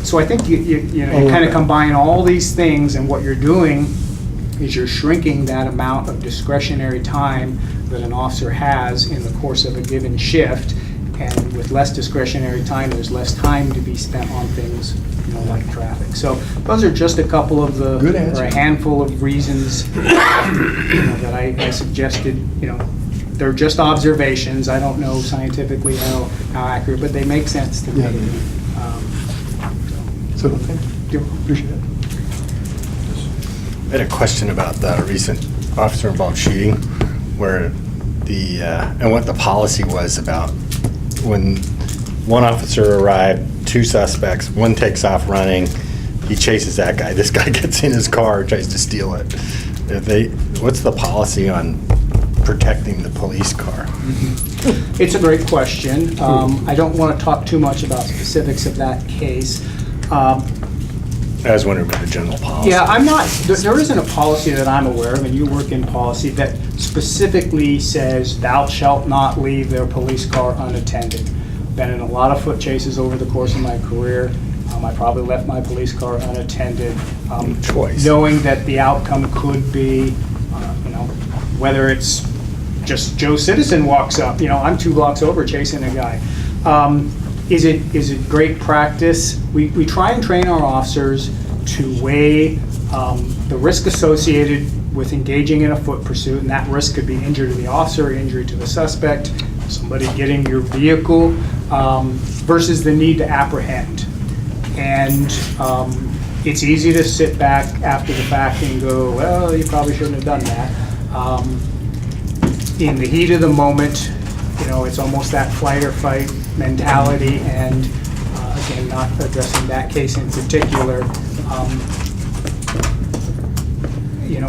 So I think you kind of combine all these things, and what you're doing is you're shrinking that amount of discretionary time that an officer has in the course of a given shift. And with less discretionary time, there's less time to be spent on things like traffic. So those are just a couple of or a handful of reasons that I suggested. They're just observations. I don't know scientifically how accurate, but they make sense to me. So thank you. Appreciate it. I had a question about the recent officer-involved shooting, where and what the policy was about when one officer arrived, 2 suspects, one takes off running, he chases that guy, this guy gets in his car and tries to steal it. What's the policy on protecting the police car? It's a great question. I don't want to talk too much about specifics of that case. I was wondering about the general policy. Yeah, I'm not, there isn't a policy that I'm aware of, and you work in policy, that specifically says thou shalt not leave their police car unattended. Been in a lot of foot chases over the course of my career. I probably left my police car unattended. Choice. Knowing that the outcome could be, whether it's just Joe Citizen walks up, I'm 2 blocks over chasing a guy. Is it great practice? We try and train our officers to weigh the risk associated with engaging in a foot pursuit, and that risk could be injury to the officer, injury to the suspect, somebody getting your vehicle, versus the need to apprehend. And it's easy to sit back after the fact and go, well, you probably shouldn't have done that. In the heat of the moment, it's almost that flight or fight mentality, and again, not addressing that case in particular,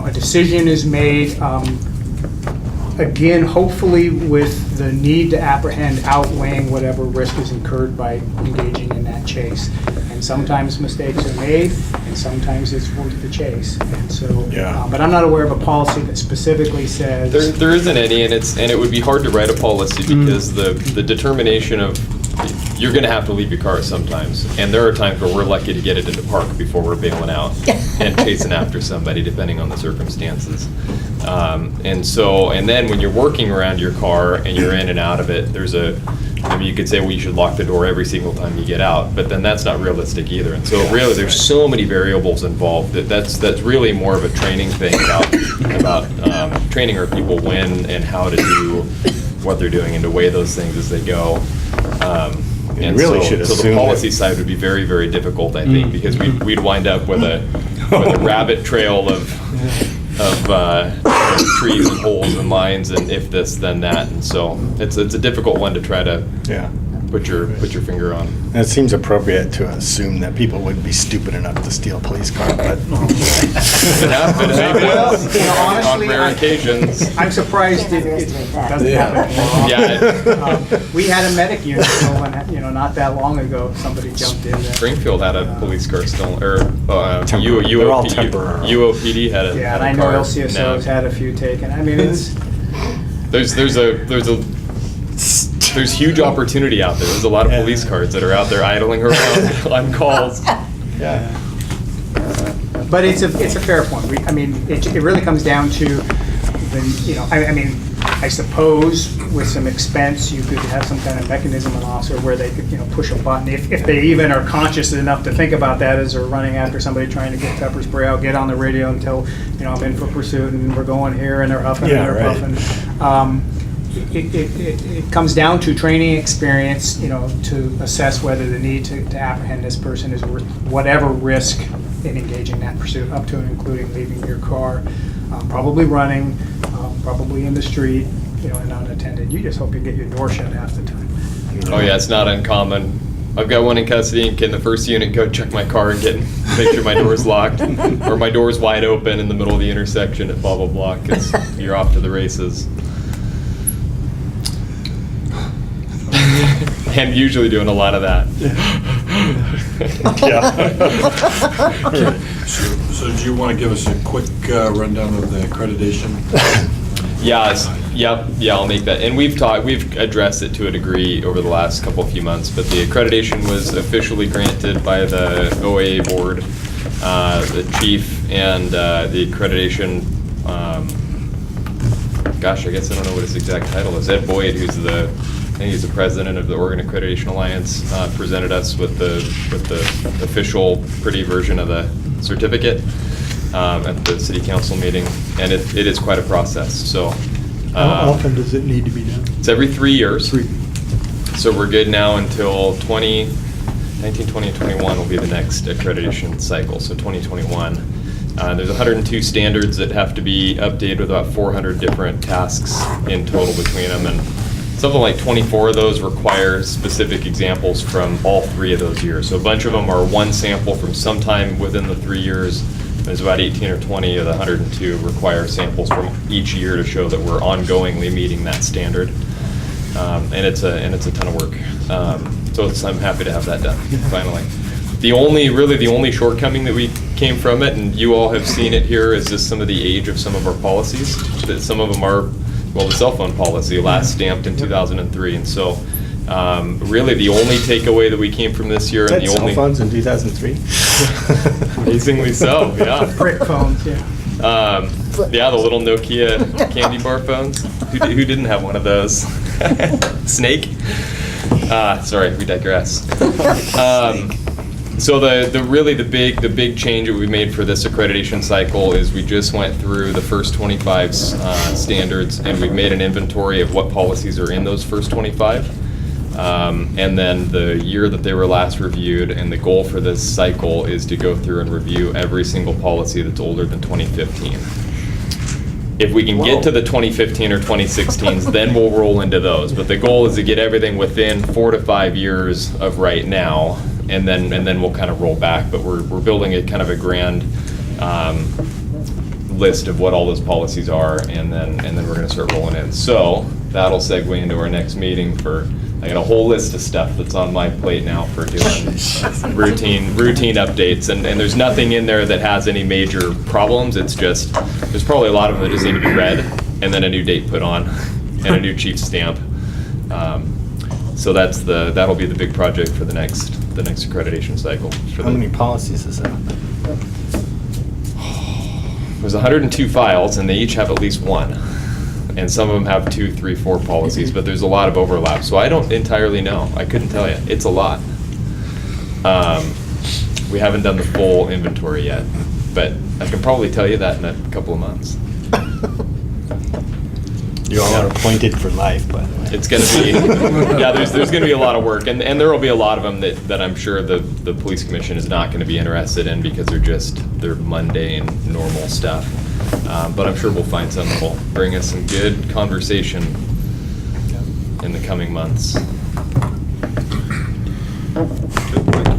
a decision is made, again, hopefully with the need to apprehend outweighing whatever risk is incurred by engaging in that chase. And sometimes mistakes are made, and sometimes it's worth the chase. And so, Yeah. But I'm not aware of a policy that specifically says. There isn't any, and it would be hard to write a policy because the determination of, you're gonna have to leave your car sometimes, and there are times where we're lucky to get it into park before we're bailing out and chasing after somebody, depending on the circumstances. And then when you're working around your car and you're in and out of it, you could say, well, you should lock the door every single time you get out, but then that's not realistic either. And so really, there's so many variables involved that's really more of a training thing about training our people when and how to do what they're doing and to weigh those things as they go. And really so, should so the assume policy that- side would be very, very difficult, I think, because we'd wind up with a rabbit trail of trees and holes and lines and if this, then that. And so it's a difficult one to try to Yeah. put your finger on. And it seems appropriate to assume that people wouldn't be stupid enough to steal a police car, but. It happens Well, on honestly, rare occasions. I'm surprised it doesn't happen anymore. Yeah, We had a medic unit stolen, not that long ago. Somebody jumped in there. Springfield had a police car stolen, or They're all temporary. UOPD had a. Yeah, and had a I know car LCSO's nabbed. had a few taken. I mean, it's, There's huge opportunity out there. There's a lot of police cars that are out there idling around on calls. Yeah. but it's a fair point. It really comes down to, I suppose with some expense, you could have some kind of mechanism in officer where they could, push a button. If they even are conscious enough to think about that as they're running after somebody trying to get pepper spray out, get on the radio and tell, I'm in for pursuit and we're going here, and they're huffing and they're puffing. It comes down to training experience, to assess whether the need to apprehend this person is worth whatever risk in engaging that pursuit, up to and including leaving your car, probably running, probably in the street, and unattended. You just hope you get your door shut half the time. Oh yeah, it's not uncommon. I've got one in custody, and can the first unit go check my car and make sure my door's locked, or my door's wide open in the middle of the intersection at blah blah blah, because you're off to the races. And usually doing a lot of that. So do you want to give us a quick rundown of the accreditation? Yeah, I'll make that. And we've addressed it to a degree over the last few months, but the accreditation was officially granted by the OAA board, the chief, and the accreditation, I guess I don't know what his exact title is. Ed Boyd, I think he's the president of the Oregon Accreditation Alliance, presented us with the official pretty version of the certificate at the city council meeting, and it is quite a process. So How often does it need to be done? it's every 3 years. 3. So we're good now until 19, 20, and 21 will be the next accreditation cycle. So 2021 There's 102 standards that have to be updated with about 400 different tasks in total between them, and something like 24 of those require specific examples from all 3 of those years. So a bunch of them are one sample from sometime within the 3 years. There's about 18 or 20 of the 102 require samples from each year to show that we're ongoingly meeting that standard. And it's a ton of work. So I'm happy to have that done, finally. The only shortcoming that we came from it, and you all have seen it here, is just some of the age of some of our policies. That some of them are, well, the cell phone policy last stamped in 2003, and so really the only takeaway that we came from this year, and the Cell only phones in 2003? amazingly so, yeah. Brick phones, yeah. Yeah, the little Nokia candy bar phones. Who didn't have one of those? Snake? Sorry, we digress. So the big change that we made for this accreditation cycle is we just went through the first 25 standards, and we've made an inventory of what policies are in those first 25. And then the year that they were last reviewed, and the goal for this cycle is to go through and review every single policy that's older than 2015. If we can get to the 2015 or 2016s, then we'll roll into those. But the goal is to get everything within 4 to 5 years of right now, and then we'll kind of roll back. But we're building a kind of a grand list of what all those policies are, and then we're going to start rolling in. So that'll segue into our next meeting for. I got a whole list of stuff that's on my plate now for doing routine updates, and there's nothing in there that has any major problems. It's just, there's probably a lot of them that just need to be read, and then a new date put on, and a new chief stamp. So that'll be the big project for the next accreditation cycle. How many policies is that? There's 102 files, and they each have at least one. And some of them have 2, 3, 4 policies, but there's a lot of overlap. So I don't entirely know. I couldn't tell you. It's a lot. We haven't done the full inventory yet, but I can probably tell you that in a couple of months. You all are appointed for life, by the way. It's going to be, yeah, there's going to be a lot of work, and there will be a lot of them that I'm sure the police commission is not going to be interested in because they're mundane, normal stuff. But I'm sure we'll find some that will bring us some good conversation in the coming months.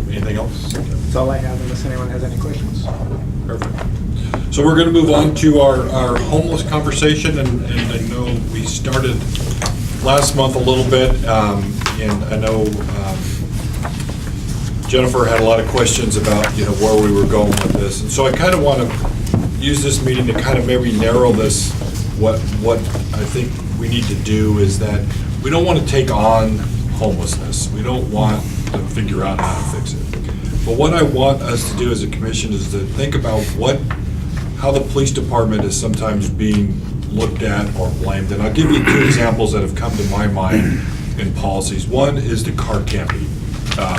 Anything else? That's all I have, unless anyone has any questions. Perfect. So we're going to move on to our homeless conversation, and I know we started last month a little bit, and I know Jennifer had a lot of questions about, where we were going with this, and so I kind of want to use this meeting to kind of maybe narrow this. What I think we need to do is that we don't want to take on homelessness. We don't want to figure out how to fix it. But what I want us to do as a commission is to think about how the police department is sometimes being looked at or blamed. And I'll give you 2 examples that have come to my mind in policies. One is the car camping.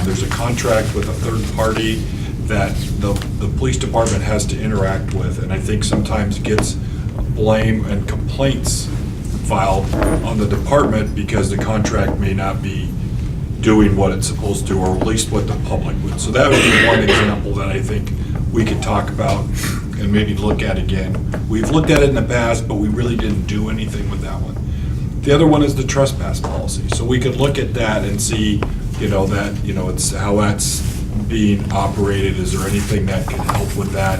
There's a contract with a third party that the police department has to interact with, and I think sometimes gets blame and complaints filed on the department because the contract may not be doing what it's supposed to, or at least what the public would. So that would be one example that I think we could talk about and maybe look at again. We've looked at it in the past, but we really didn't do anything with that one. The other one is the trespass policy. So we could look at that and see, it's how that's being operated. Is there anything that can help with that?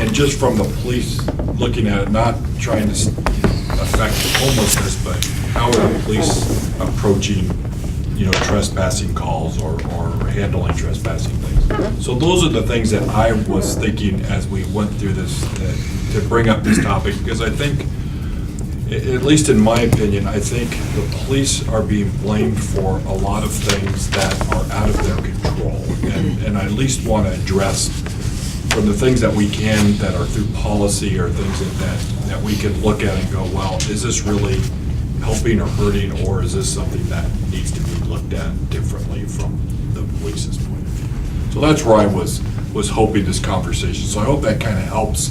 And just from the police looking at it, not trying to affect homelessness, but how are the police approaching, trespassing calls or handling trespassing things? So those are the things that I was thinking as we went through this, to bring up this topic, because I think, at least in my opinion, I think the police are being blamed for a lot of things that are out of their control. And I at least want to address from the things that we can, that are through policy or things that we can look at and go, well, is this really helping or hurting, or is this something that needs to be looked at differently from the police's point of view? So that's where I was hoping this conversation. So I hope that kind of helps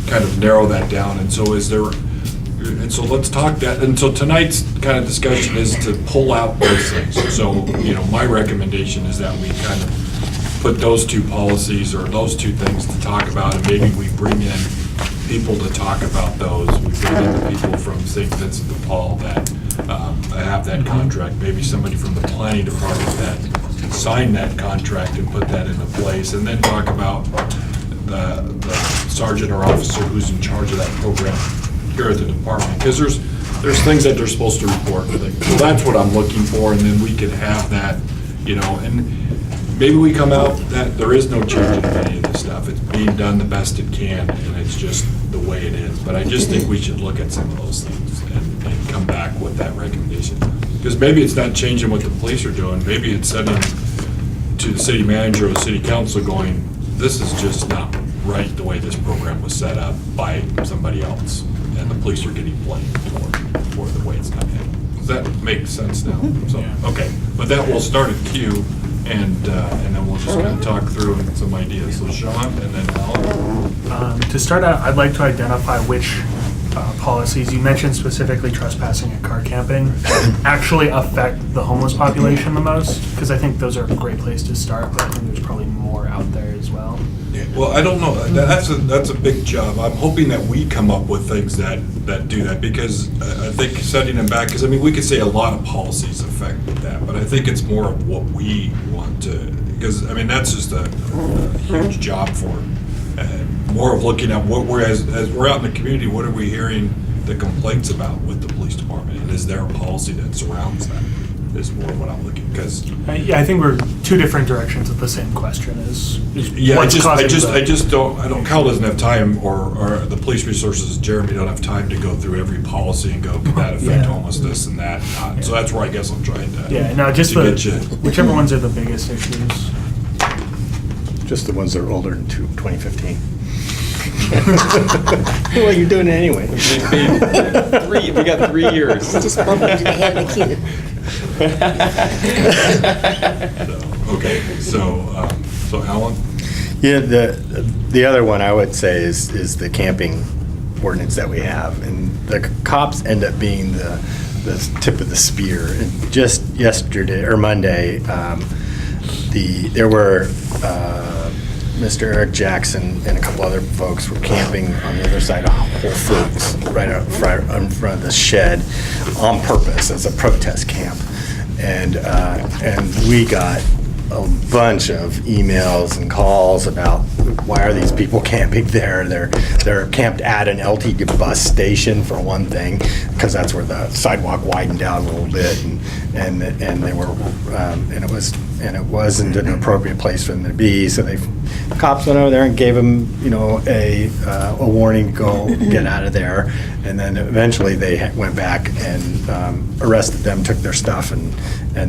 kind of narrow that down. And so so let's talk that. And so tonight's kind of discussion is to pull out those things. So, my recommendation is that we kind of put those two policies or those two things to talk about, and maybe we bring in people to talk about those. We bring in the people from St. Vincent de Paul that have that contract, maybe somebody from the planning department that signed that contract and put that into place, and then talk about the sergeant or officer who's in charge of that program here at the department. Because there's things that they're supposed to report. So that's what I'm looking for, and then we could have that, and maybe we come out that there is no change in any of this stuff. It's being done the best it can, and it's just the way it is. But I just think we should look at some of those things and come back with that recommendation. Because maybe it's not changing what the police are doing. Maybe it's sending to the city manager or the city council going, this is just not right the way this program was set up by somebody else. And the police are getting blamed for the way it's done. Does that make sense now? So, okay, but that will start at Q, and then we'll just kind of talk through some ideas. So Sean, and then Alan. To start out, I'd like to identify which policies, you mentioned specifically trespassing and car camping, actually affect the homeless population the most, because I think those are a great place to start, but I think there's probably more out there as well. Yeah, well, I don't know. That's a big job. I'm hoping that we come up with things that do that, because I think setting them back, because I mean, we could say a lot of policies affect that, but I think it's more of what we want to, because I mean, that's just a huge job for them. And more of looking at what as we're out in the community, what are we hearing the complaints about with the police department, and is there a policy that surrounds that? Is more what I'm looking, because Yeah, I think we're two different directions of the same question is yeah, what's causing I don't, Cal doesn't have time, or the police resources, Jeremy don't have time to go through every policy and go, could that affect homelessness and that, not. So that's where I guess I'm trying to. Yeah, no, just to get you. whichever ones are the biggest issues. Just the ones that are older than 2015. Well, you're doing it anyway. We got 3 years. Just bump into the head of the cute. So Alan? Yeah, the other one I would say is the camping ordinance that we have, and the cops end up being the tip of the spear. And just yesterday or Monday, there were Mr. Eric Jackson and a couple other folks were camping on the other side of Whole Foods, right out in front of the shed, on purpose as a protest camp. And we got a bunch of emails and calls about why are these people camping there? They're camped at an LT bus station for one thing, because that's where the sidewalk widened out a little bit, and they were and it wasn't an appropriate place for them to be. So cops went over there and gave them a warning to go get out of there, and then eventually they went back and arrested them, took their stuff, and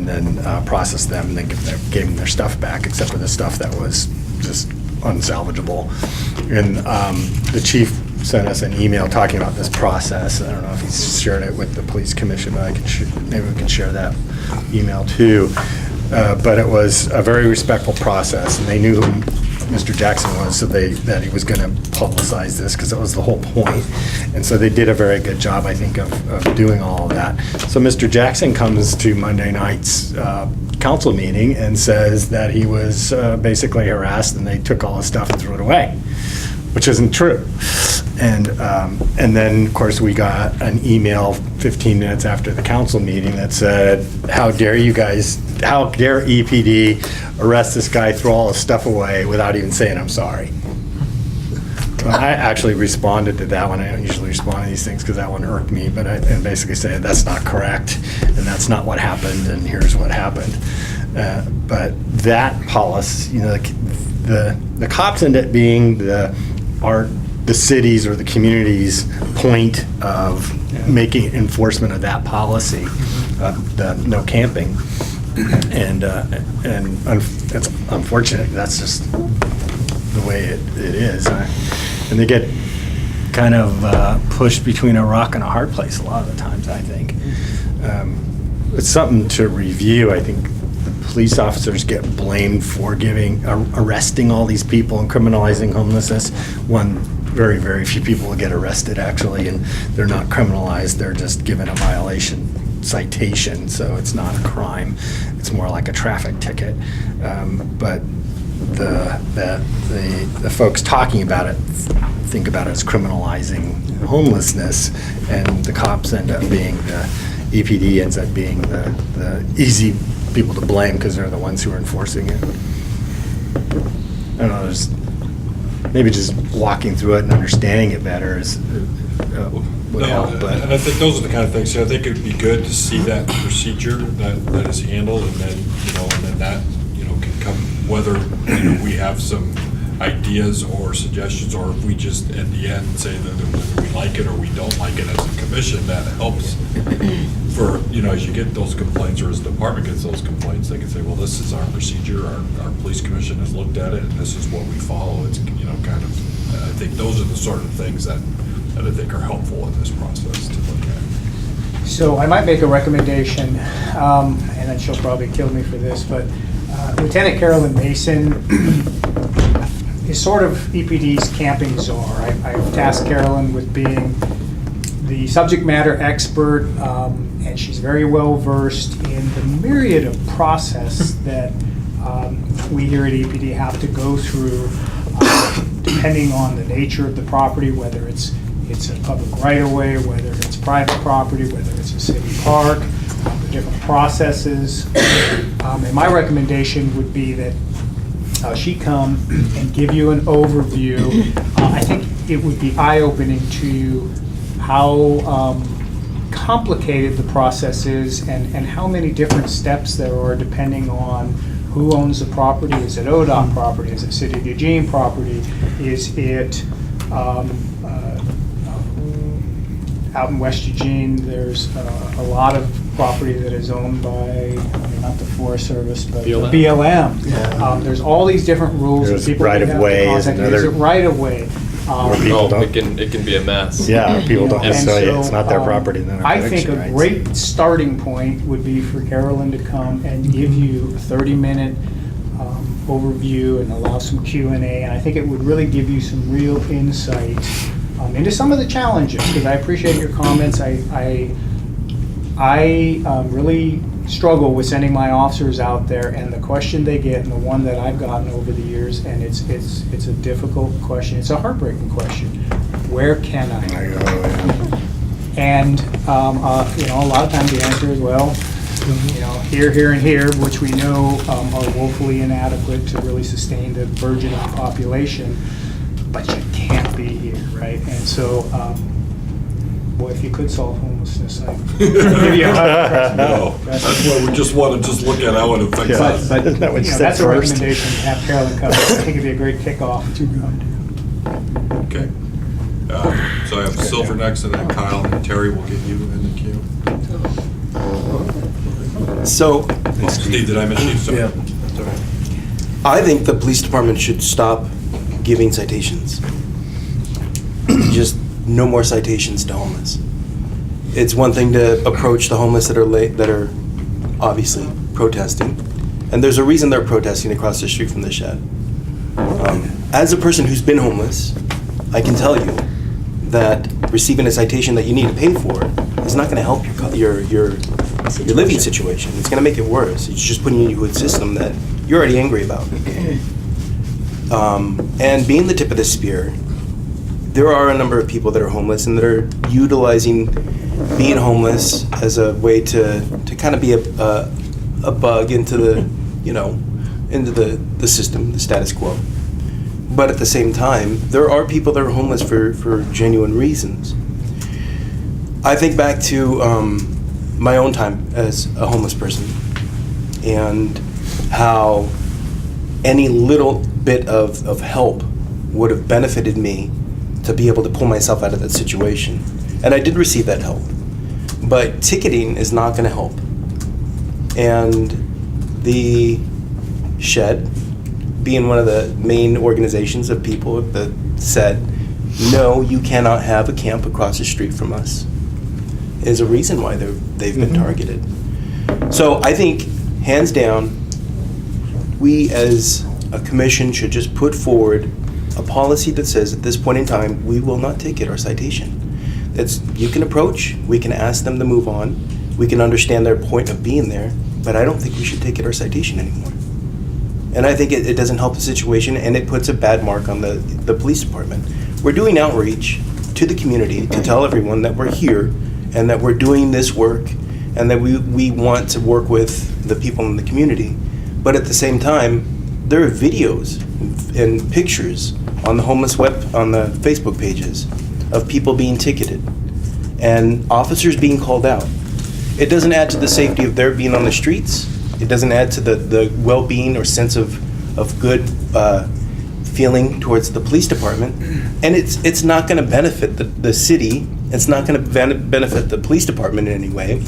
then processed them, and then gave them their stuff back, except for the stuff that was just unsalvageable. And the chief sent us an email talking about this process. I don't know if he's shared it with the police commission, but maybe we can share that email too. But it was a very respectful process, and they knew who Mr. Jackson was, so that he was going to publicize this, because that was the whole point. And so they did a very good job, I think, of doing all of that. So Mr. Jackson comes to Monday night's council meeting and says that he was basically harassed, and they took all his stuff and threw it away, which isn't true. And then, of course, we got an email 15 minutes after the council meeting that said, how dare EPD arrest this guy, throw all his stuff away without even saying I'm sorry. Well, I actually responded to that one. I don't usually respond to these things because that one irked me, but I basically said that's not correct, and that's not what happened, and here's what happened. But that policy, the cops end up being the city's or the community's point of making enforcement of that policy, the no camping. And it's unfortunate. That's just the way it is. And they get kind of pushed between a rock and a hard place a lot of the times, I think. It's something to review. I think the police officers get blamed for arresting all these people and criminalizing homelessness. Very, very few people will get arrested, actually, and they're not criminalized. They're just given a violation citation, so it's not a crime. It's more like a traffic ticket. But the folks talking about it think about it as criminalizing homelessness, and the cops end up being EPD ends up being the easy people to blame because they're the ones who are enforcing it. I don't know, there's maybe just walking through it and understanding it better would help. But And I think those are the kind of things, I think it'd be good to see that procedure that is handled, and then that, can come, whether, we have some ideas or suggestions, or if we just, at the end, say that whether we like it or we don't like it as a commission, that helps for, as you get those complaints, or as the department gets those complaints, they can say, well, this is our procedure, our police commission has looked at it, and this is what we follow. It's, kind of, I think those are the sort of things that I think are helpful in this process to look at. So I might make a recommendation, and then she'll probably kill me for this, but Lieutenant Carolyn Mason is sort of EPD's camping czar. I've tasked Carolyn with being the subject matter expert, and she's very well versed in the myriad of process that we here at EPD have to go through, depending on the nature of the property, whether it's a public right-of-way, whether it's private property, whether it's a city park, the different processes. And my recommendation would be that she come and give you an overview. I think it would be eye-opening to you how complicated the process is, and how many different steps there are depending on who owns the property. Is it ODOT property? Is it City of Eugene property? Is it out in West Eugene, there's a lot of property that is owned by, not the Forest Service, but BLM. the BLM. There's all these different rules. There's that people right of have to way is contact. another- Is it right of way? people don't- It can be a mess. yeah, people don't And necessarily, so, it's not their property, then they're I not think a rights. great starting point would be for Carolyn to come and give you a 30-minute overview and allow some Q&A. And I think it would really give you some real insight into some of the challenges, because I appreciate your comments. I really struggle with sending my officers out there, and the question they get, and the one that I've gotten over the years, and it's a difficult question. It's a heartbreaking question. Where can I? And a lot of times the answer is, well, here, and here, which we know are woefully inadequate to really sustain the burgeoning population. But you can't be here, right? And so, boy, if you could solve homelessness, I'd give you a hug. No, that's why we just want to look at how it affects Yeah. us. But Isn't that what you said that's a first? recommendation to have Carolyn come. I think it'd be a great kickoff. Okay. So I have Silver next, and then Kyle and Terry will get you in the queue. So, Oh, Steve, did I miss you? Sorry. Yeah. That's all right. I think the police department should stop giving citations. Just no more citations to homeless. It's one thing to approach the homeless that are obviously protesting, and there's a reason they're protesting across the street from the shed. As a person who's been homeless, I can tell you that receiving a citation that you need to pay for is not going to help your living situation. It's going to make it worse. It's just putting you into a system that you're already angry about. And being the tip of the spear, there are a number of people that are homeless and that are utilizing being homeless as a way to kind of be a bug into the system, the status quo. But at the same time, there are people that are homeless for genuine reasons. I think back to my own time as a homeless person, and how any little bit of help would have benefited me to be able to pull myself out of that situation. And I did receive that help. But ticketing is not going to help. And the Shed, being one of the main organizations of people that said, no, you cannot have a camp across the street from us, is a reason why they've been targeted. So I think, hands down, we as a commission should just put forward a policy that says, at this point in time, we will not ticket or citation. You can approach, we can ask them to move on, we can understand their point of being there, but I don't think we should ticket or citation anymore. And I think it doesn't help the situation, and it puts a bad mark on the police department. We're doing outreach to the community to tell everyone that we're here and that we're doing this work and that we want to work with the people in the community. But at the same time, there are videos and pictures on the homeless on the Facebook pages of people being ticketed and officers being called out. It doesn't add to the safety of their being on the streets. It doesn't add to the well-being or sense of good feeling towards the police department. And it's not going to benefit the city. It's not going to benefit the police department in any way.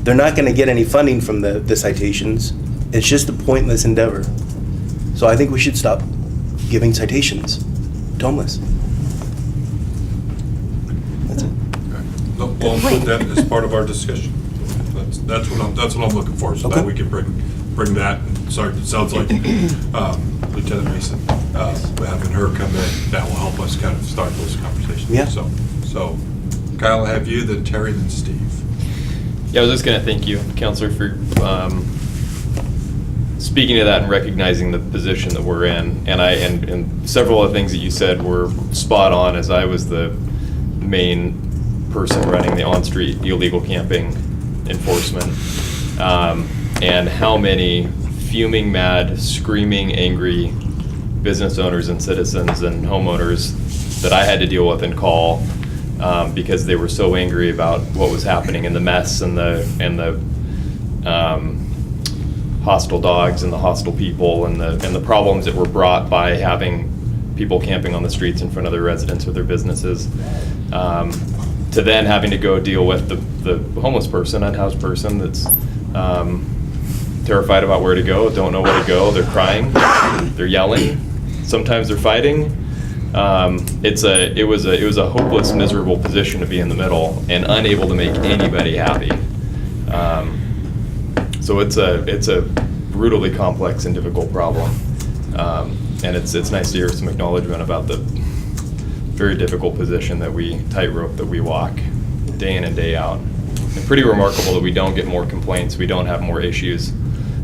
They're not going to get any funding from the citations. It's just a pointless endeavor. So I think we should stop giving citations to homeless. That's it. We'll include that as part of our discussion. That's what I'm looking for, so that Okay. we can bring that. Sorry, it sounds like Lieutenant Mason, having her come in, that will help us kind of start those conversations. Yeah. So Kyle, have you, then Terry, then Steve. Yeah, I was just going to thank you, Counselor, for speaking to that and recognizing the position that we're in. And several of the things that you said were spot on, as I was the main person running the on-street illegal camping enforcement. And how many fuming, mad, screaming, angry business owners and citizens and homeowners that I had to deal with and call because they were so angry about what was happening and the mess and the hostile dogs and the hostile people and the problems that were brought by having people camping on the streets in front of their residents or their businesses, to then having to go deal with the homeless person, unhoused person that's terrified about where to go, don't know where to go, they're crying, they're yelling, sometimes they're fighting. It was a hopeless, miserable position to be in the middle and unable to make anybody happy. So it's a brutally complex and difficult problem, and it's nice to hear some acknowledgement about the very difficult position tightrope that we walk day in and day out. And pretty remarkable that we don't get more complaints, we don't have more issues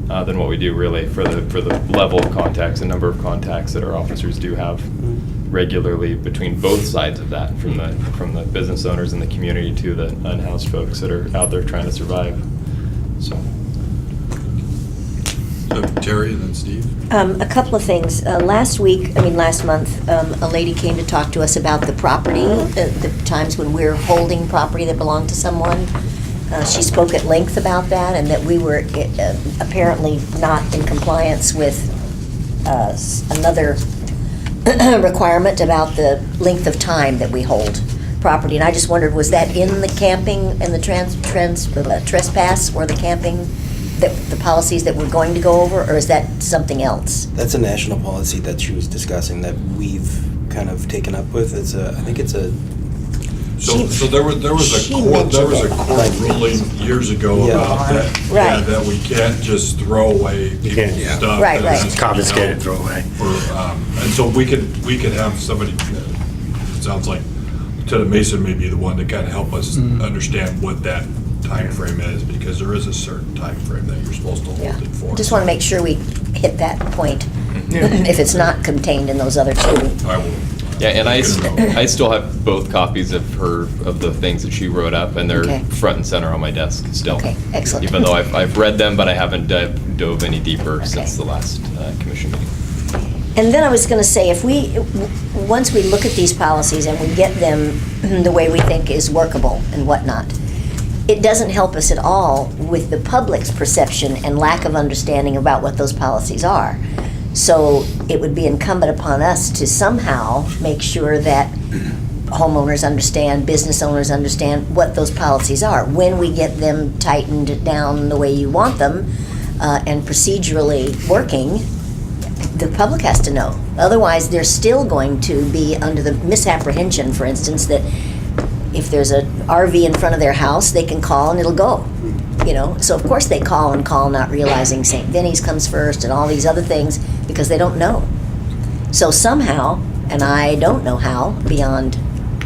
than what we do really for the level of contacts and number of contacts that our officers do have regularly between both sides of that, from the business owners in the community to the unhoused folks that are out there trying to survive. So Terry and then Steve. A couple of things. Last month, a lady came to talk to us about the property, the times when we're holding property that belonged to someone. She spoke at length about that and that we were apparently not in compliance with another requirement about the length of time that we hold property. And I just wondered, was that in the camping and the trespass or the camping, the policies that we're going to go over, or is that something else? That's a national policy that she was discussing that we've kind of taken up with. I think it's a. So there was a court ruling years ago Yeah. about that. Right. Yeah, that we can't just throw away people's Yeah. stuff. Right, that right. is, Confiscate you know, it, throw away. And so we could have somebody, it sounds like Lieutenant Mason may be the one to kind of help us understand what that time frame is, because there is a certain time frame that you're supposed to hold Yeah. it for. Just want to make sure we hit that point, if it's not contained in those other two. I will. yeah, and I Good to know. still have both copies of the things that she wrote up, and they're Okay. front and center on my desk still. Okay, excellent. Even though I've read them, but I haven't dove any deeper Okay. since the last commission meeting. And then I was going to say, once we look at these policies and we get them the way we think is workable and whatnot, it doesn't help us at all with the public's perception and lack of understanding about what those policies are. So it would be incumbent upon us to somehow make sure that homeowners understand, business owners understand what those policies are. When we get them tightened down the way you want them and procedurally working, the public has to know. Otherwise, they're still going to be under the misapprehension, for instance, that if there's an RV in front of their house, they can call and it'll go. You know, so of course they call, not realizing St. Vinny's comes first and all these other things because they don't know. So somehow, and I don't know how, beyond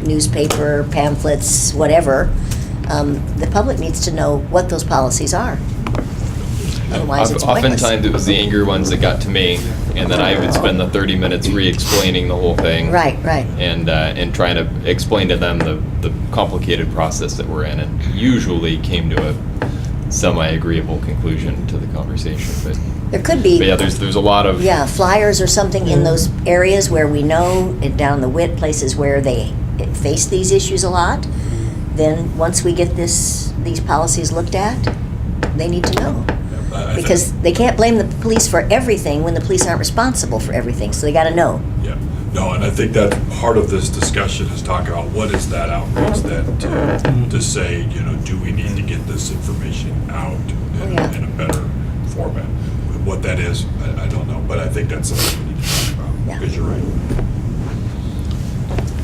newspaper, pamphlets, whatever, the public needs to know what those policies are. Otherwise, it's pointless. Oftentimes, it was the angry ones that got to me, and then I would spend the 30 minutes re-explaining the whole thing. Right. And trying to explain to them the complicated process that we're in, and usually came to a semi-agreeable conclusion to the conversation. But There could be. But yeah, there's a lot of. Yeah, flyers or something in those areas where we know, down the WIT, places where they face these issues a lot. Then, once we get these policies looked at, they need to know. Because they can't blame the police for everything when the police aren't responsible for everything, so they gotta know. Yeah, no, and I think that part of this discussion is talking about what is that outreach that, to say, do we need to get this information out in a better format? What that is, I don't know, but I think that's something we need to talk about, Yeah. because you're right.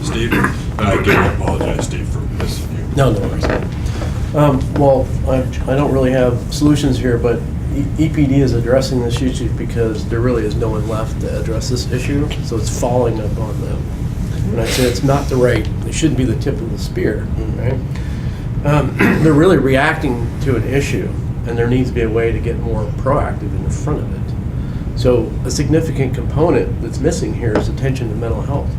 Steve, and I again apologize, Steve, for missing you. No worries. Well, I don't really have solutions here, but EPD is addressing this issue because there really is no one left to address this issue, so it's falling upon them. And I say it's not it shouldn't be the tip of the spear, right? They're really reacting to an issue, and there needs to be a way to get more proactive in the front of it. So a significant component that's missing here is attention to mental health.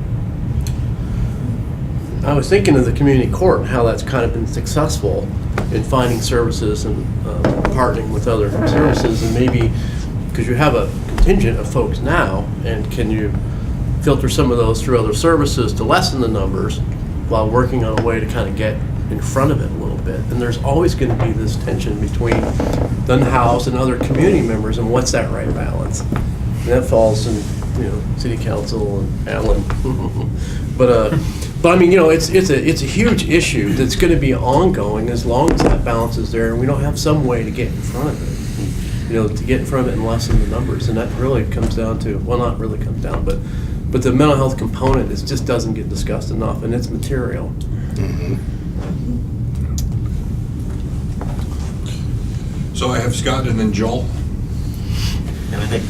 I was thinking of the community court and how that's kind of been successful in finding services and partnering with other services, and maybe because you have a contingent of folks now, and can you filter some of those through other services to lessen the numbers while working on a way to kind of get in front of it a little bit. And there's always going to be this tension between the House and other community members, and what's that right balance? And that falls in City Council and Alan. But I mean, it's a huge issue that's going to be ongoing as long as that balance is there, and we don't have some way to get in front of it. To get in front of it and lessen the numbers, and that really comes down to, well, not really comes down, but the mental health component just doesn't get discussed enough, and it's material. So I have Scott and then Joel. And I think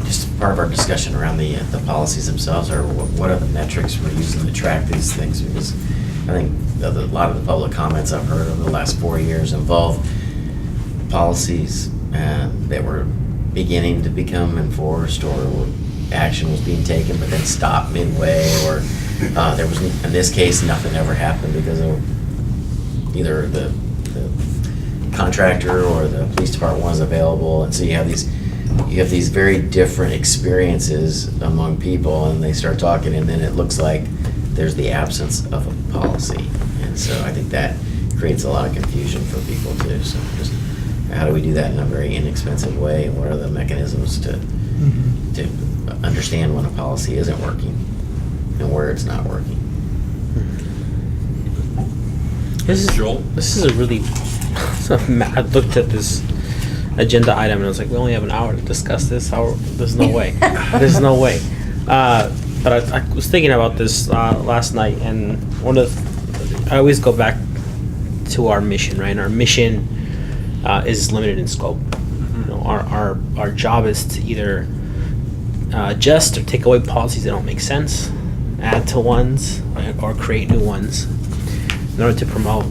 just part of our discussion around the policies themselves are what are the metrics we're using to track these things, because I think a lot of the public comments I've heard over the last 4 years involve policies that were beginning to become enforced, or action was being taken but then stopped midway, or there was, in this case, nothing ever happened because of either the contractor or the police department wasn't available, and so you have these very different experiences among people, and they start talking, and then it looks like there's the absence of a policy, and so I think that creates a lot of confusion for people too. So just how do we do that in a very inexpensive way, and what are the mechanisms to understand when a policy isn't working and where it's not working? Joel? This is a really. I looked at this agenda item and I was like, we only have an hour to discuss this. There's no way. There's no way. But I was thinking about this last night, and I always go back to our mission, right? Our mission is limited in scope. Our job is to either adjust or take away policies that don't make sense, add to ones, right, or create new ones in order to promote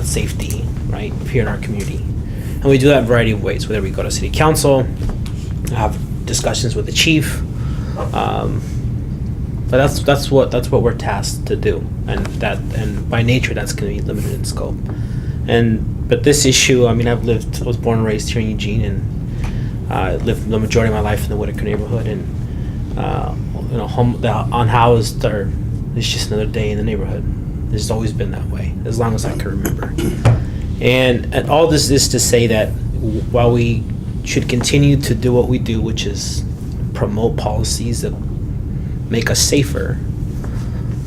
safety, right, here in our community. And we do that in a variety of ways, whether we go to city council, have discussions with the chief, but that's what we're tasked to do, and by nature that's going to be limited in scope. But this issue, I mean, I was born and raised here in Eugene, and I lived the majority of my life in the Whitaker neighborhood, and the unhoused it's just another day in the neighborhood. It's always been that way, as long as I can remember. And all this is to say that while we should continue to do what we do, which is promote policies that make us safer,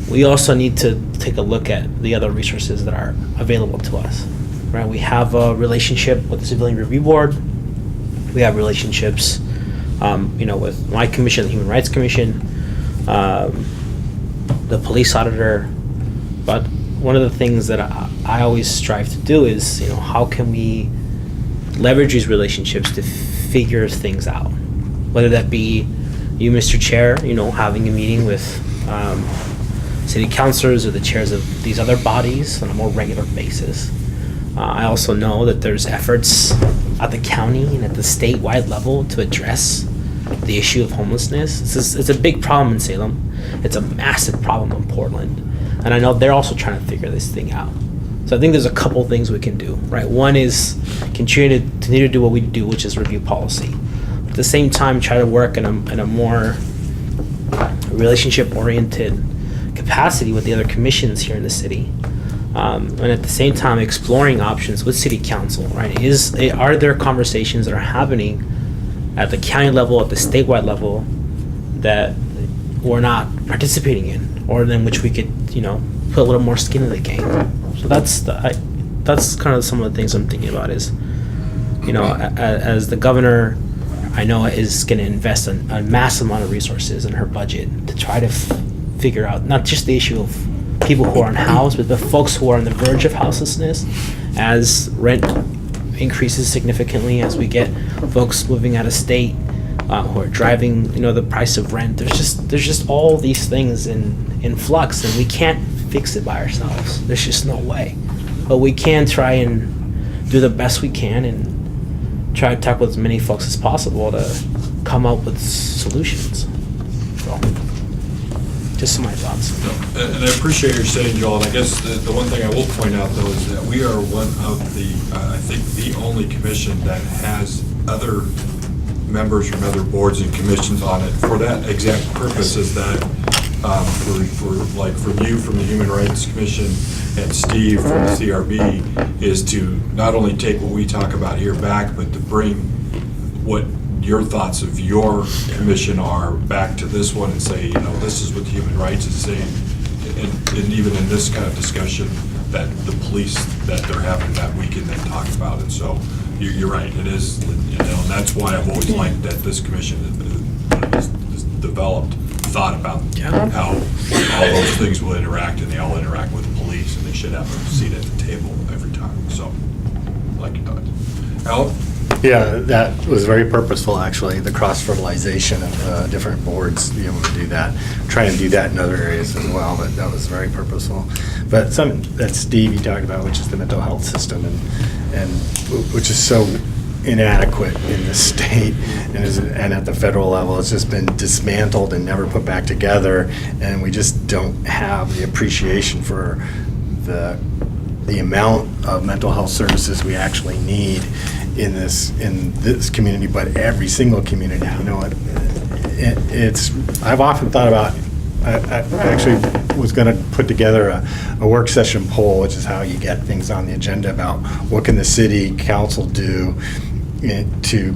we also need to take a look at the other resources that are available to us. Right? We have a relationship with the Civilian Review Board. We have relationships, with my commission, the Human Rights Commission, the police auditor. But one of the things that I always strive to do is, how can we leverage these relationships to figure things out? Whether that be you, Mr. Chair, having a meeting with city councilors or the chairs of these other bodies on a more regular basis. I also know that there's efforts at the county and at the statewide level to address the issue of homelessness. It's a big problem in Salem. It's a massive problem in Portland. And I know they're also trying to figure this thing out. So I think there's a couple things we can do, right? One is continue to do what we do, which is review policy. At the same time, try to work in a more relationship-oriented capacity with the other commissions here in the city. And at the same time, exploring options with city council, right? Are there conversations that are happening at the county level, at the statewide level, that we're not participating in, or in which we could, put a little more skin in the game? So that's kind of some of the things I'm thinking about is, as the governor, I know is going to invest a massive amount of resources in her budget to try to figure out not just the issue of people who are unhoused, but the folks who are on the verge of houselessness as rent increases significantly, as we get folks moving out of state who are driving, the price of rent. There's just all these things in flux, and we can't fix it by ourselves. There's just no way. But we can try and do the best we can and try to talk with as many folks as possible to come up with solutions. So, just some of my thoughts. And I appreciate your saying, Joel, and I guess the one thing I will point out, though, is that we are one of the, I think, the only commission that has other members from other boards and commissions on it for that exact purpose, is that for you from the Human Rights Commission and Steve from the CRB, is to not only take what we talk about here back, but to bring what your thoughts of your commission are back to this one and say, this is what the Human Rights is saying, and even in this kind of discussion, that the police that they're having that we can then talk about. And so you're right, it is, and that's why I've always liked that this commission is developed, thought about how all those things will interact, and they all interact with the police, and they should have a seat at the table every time. So, I like your thoughts. Al? Yeah, that was very purposeful, actually, the cross-fertilization of different boards, to be able to do that. Try and do that in other areas as well, but that was very purposeful. But something that Steve, you talked about, which is the mental health system, and which is so inadequate in the state and at the federal level. It's just been dismantled and never put back together, and we just don't have the appreciation for the amount of mental health services we actually need in this community, but every single community. I've often thought about, I actually was going to put together a work session poll, which is how you get things on the agenda, about what can the city council do to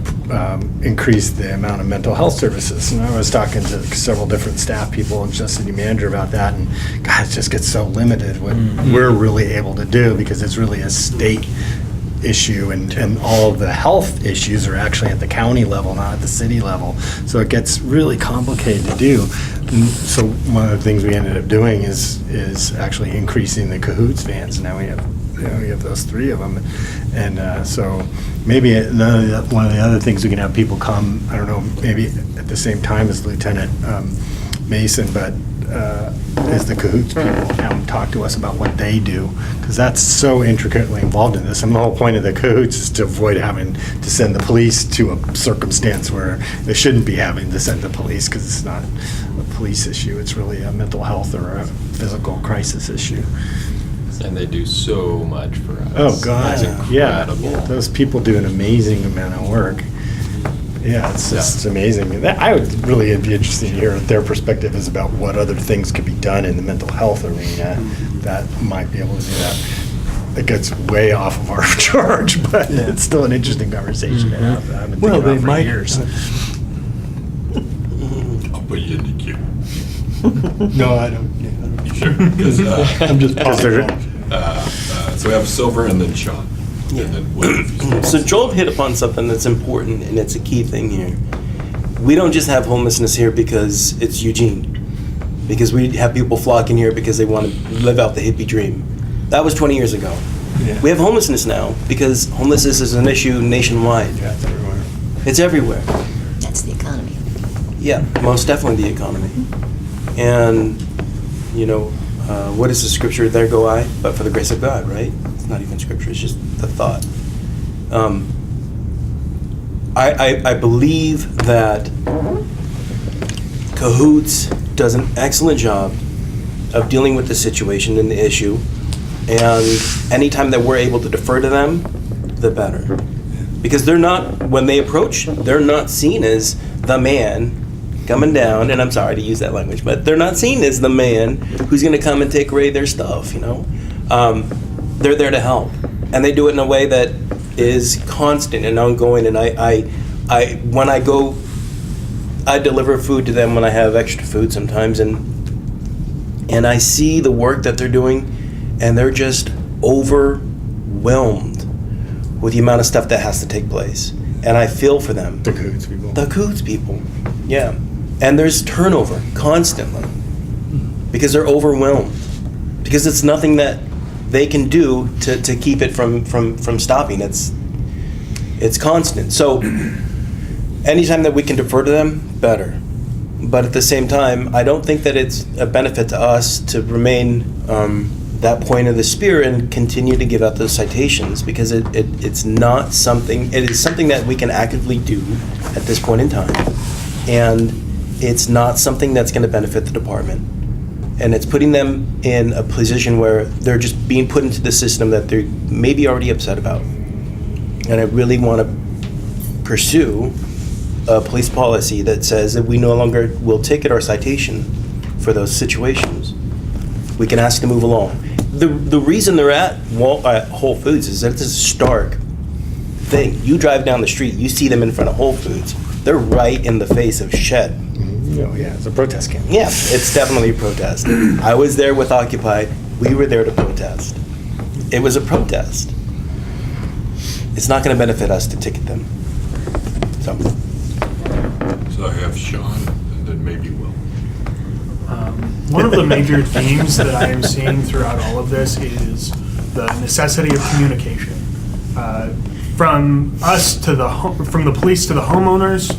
increase the amount of mental health services. And I was talking to several different staff people and just city manager about that, and God, it just gets so limited what we're really able to do, because it's really a state issue, and all of the health issues are actually at the county level, not at the city level. So it gets really complicated to do. And so one of the things we ended up doing is actually increasing the Cahoots vans. Now we have those 3 of them, and so maybe one of the other things we can have people come, I don't know, maybe at the same time as Lieutenant Mason, but is the Cahoots people come talk to us about what they do, because that's so intricately involved in this. And the whole point of the Cahoots is to avoid having to send the police to a circumstance where they shouldn't be having to send the police, because it's not a police issue, it's really a mental health or a physical crisis issue. And they do so much for us. Oh, God, It's yeah. incredible. Those people do an amazing amount of work. Yeah, it's just amazing. I would really be interested to hear what their perspective is about what other things could be done in the mental health arena that might be able to do that. It gets way off of our charge, but it's still an interesting conversation to have. I've been thinking about for years. I'll put you in the queue. No, I don't. You sure? 'Cause, I'm just they're- so we have Silver and then Sean. And then Will. So Joel hit upon something that's important, and it's a key thing here. We don't just have homelessness here because it's Eugene, because we have people flocking here because they want to live out the hippie dream. That was 20 years ago. Yeah. We have homelessness now because homelessness is an issue nationwide. Yeah, it's everywhere. It's everywhere. That's the economy. Yeah, most definitely the economy. And, what is the scripture? There go I, but for the grace of God, right? It's not even scripture, it's just the thought. I believe that Cahoots does an excellent job of dealing with the situation and the issue, and anytime that we're able to defer to them, the better. Because they're not, when they approach, they're not seen as the man coming down, and I'm sorry to use that language, but they're not seen as the man who's going to come and take away their stuff, you know? They're there to help, and they do it in a way that is constant and ongoing, and when I go, I deliver food to them when I have extra food sometimes, and I see the work that they're doing, and they're just overwhelmed with the amount of stuff that has to take place. And I feel for them. The Cahoots people. The Cahoots people, yeah. And there's turnover constantly because they're overwhelmed. Because it's nothing that they can do to keep it from stopping. It's constant. So anytime that we can defer to them, better. But at the same time, I don't think that it's a benefit to us to remain that point of the spear and continue to give out those citations, because it's not something, it is something that we can actively do at this point in time. And it's not something that's going to benefit the department. And it's putting them in a position where they're just being put into the system that they're maybe already upset about. And I really want to pursue a police policy that says that we no longer will ticket or citation for those situations. We can ask to move along. The reason they're at Whole Foods is that it's a stark thing. You drive down the street, you see them in front of Whole Foods. They're right in the face of Shed. Oh, yeah, it's a protest camp. Yeah, it's definitely a protest. I was there with Occupy. We were there to protest. It was a protest. It's not going to benefit us to ticket them. So I have Sean, and then maybe Will. One of the major themes that I am seeing throughout all of this is the necessity of communication. From us to from the police to the homeowners,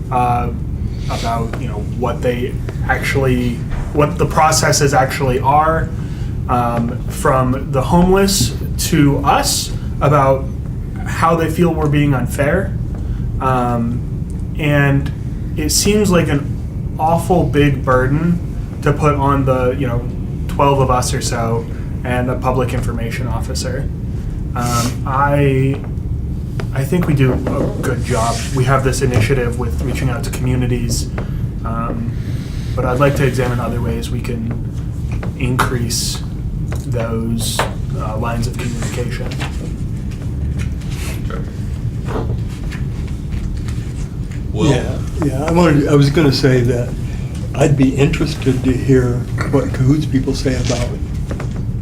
about what the processes actually are, from the homeless to us about how they feel we're being unfair, and it seems like an awful big burden to put on the 12 of us or so and a public information officer. I think we do a good job. We have this initiative with reaching out to communities, but I'd like to examine other ways we can increase those lines of communication. Okay. Will? Yeah. I was going to say that I'd be interested to hear what Cahoots people say about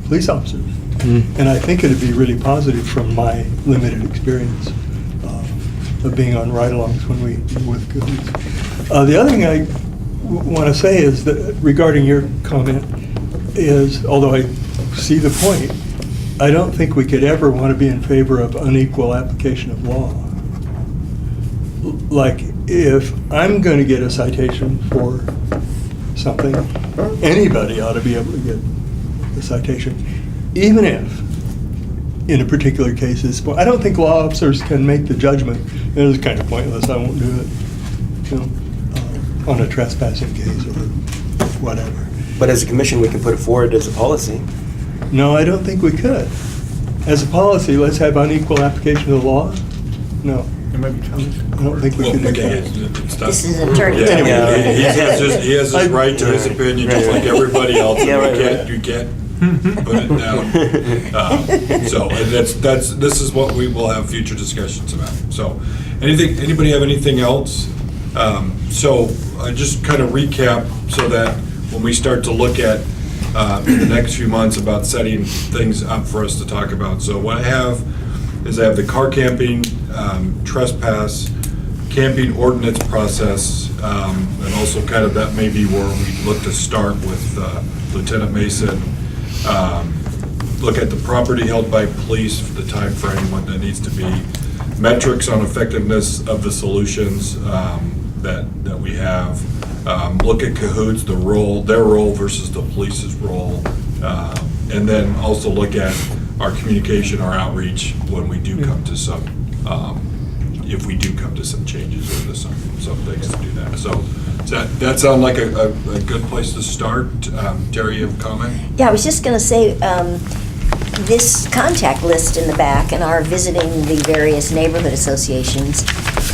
police officers. And I think it'd be really positive from my limited experience of being on ride-alongs when we were with Cahoots. The other thing I want to say is that regarding your comment is, although I see the point, I don't think we could ever want to be in favor of unequal application of law. Like, if I'm going to get a citation for something, anybody ought to be able to get a citation, even if, in a particular case, I don't think law officers can make the judgment, it is kind of pointless, I won't do it, on a trespassing case or whatever. but as a commission, we can put it forward as a policy. No, I don't think we could. As a policy, let's have unequal application of the law? No, It might be challenging. I don't think we Well, could do okay, that. it's not- This is attorney. Yeah, Yeah. he has his right to his opinion, just like everybody else, and Yeah, right, you can't put it down. So, and this is what we will have future discussions about. So, anybody have anything else? So, I just kind of recap so that when we start to look at in the next few months about setting things up for us to talk about. So what I have is I have the car camping, trespass, camping ordinance process, and also kind of that may be where we look to start with Lieutenant Mason. Look at the property held by police, the time frame, what that needs to be, metrics on effectiveness of the solutions that we have. Look at Cahoots, their role versus the police's role, And then also look at our communication, our outreach when we do come to some, if we do come to some changes or to some things to do that. So does that sound like a good place to start? Terry, you have a comment? Yeah, I was just going to say, this contact list in the back and our visiting the various neighborhood associations,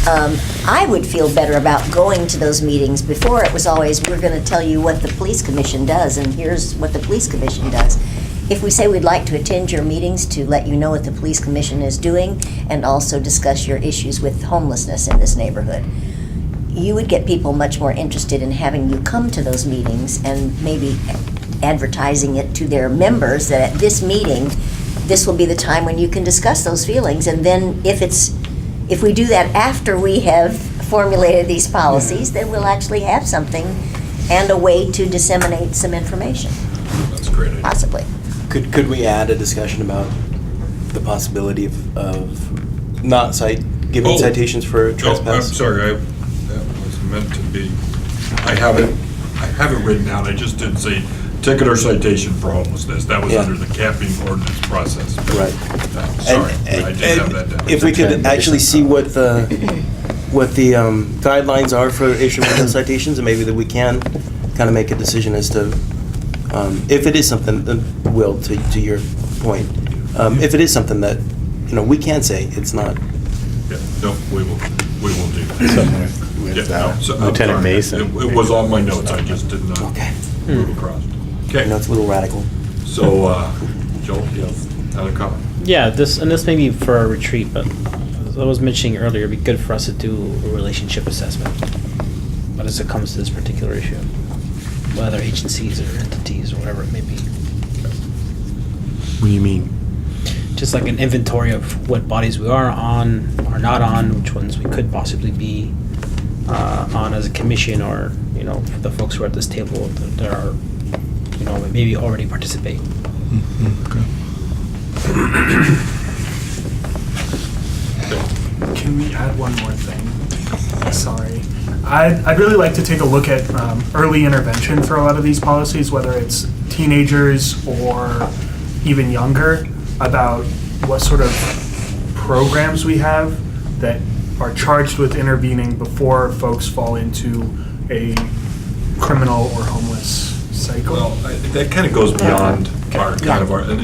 I would feel better about going to those meetings. Before, it was always, we're going to tell you what the police commission does, and here's what the police commission does. If we say we'd like to attend your meetings to let you know what the police commission is doing and also discuss your issues with homelessness in this neighborhood, you would get people much more interested in having you come to those meetings and maybe advertising it to their members that at this meeting, this will be the time when you can discuss those feelings. And then if we do that after we have formulated these policies, then we'll actually have something and a way to disseminate some information, That's a great idea. possibly. Could we add a discussion about the possibility of not giving citations for trespass? Oh, I'm sorry, that was meant to be, I have it written down, I just didn't say ticket or citation for homelessness. That was Yeah. under the camping ordinance process. Right. Sorry, I did have that down. If we could actually see what the guidelines are for issuing those citations, and maybe that we can kind of make a decision as to if it is something, Will, to your point, if it is something that, we can say it's not. Yeah, no, we will do that. Something with Yeah, no, so- I'm Lieutenant sorry. Mason. It was on my notes, I just did not Okay. move across. Okay, It's a little radical. so, Joel, you have another comment? Yeah, this may be for a retreat, but as I was mentioning earlier, it'd be good for us to do a relationship assessment. But as it comes to this particular issue, whether agencies or entities or whatever it may be. What do you mean? Just like an inventory of what bodies we are on, or not on, which ones we could possibly be on as a commission, or, for the folks who are at this table that are, maybe already participate. Can we add one more thing? Sorry. I'd really like to take a look at early intervention for a lot of these policies, whether it's teenagers or even younger, about what sort of programs we have that are charged with intervening before folks fall into a criminal or homeless cycle. Well, that kind of goes beyond our and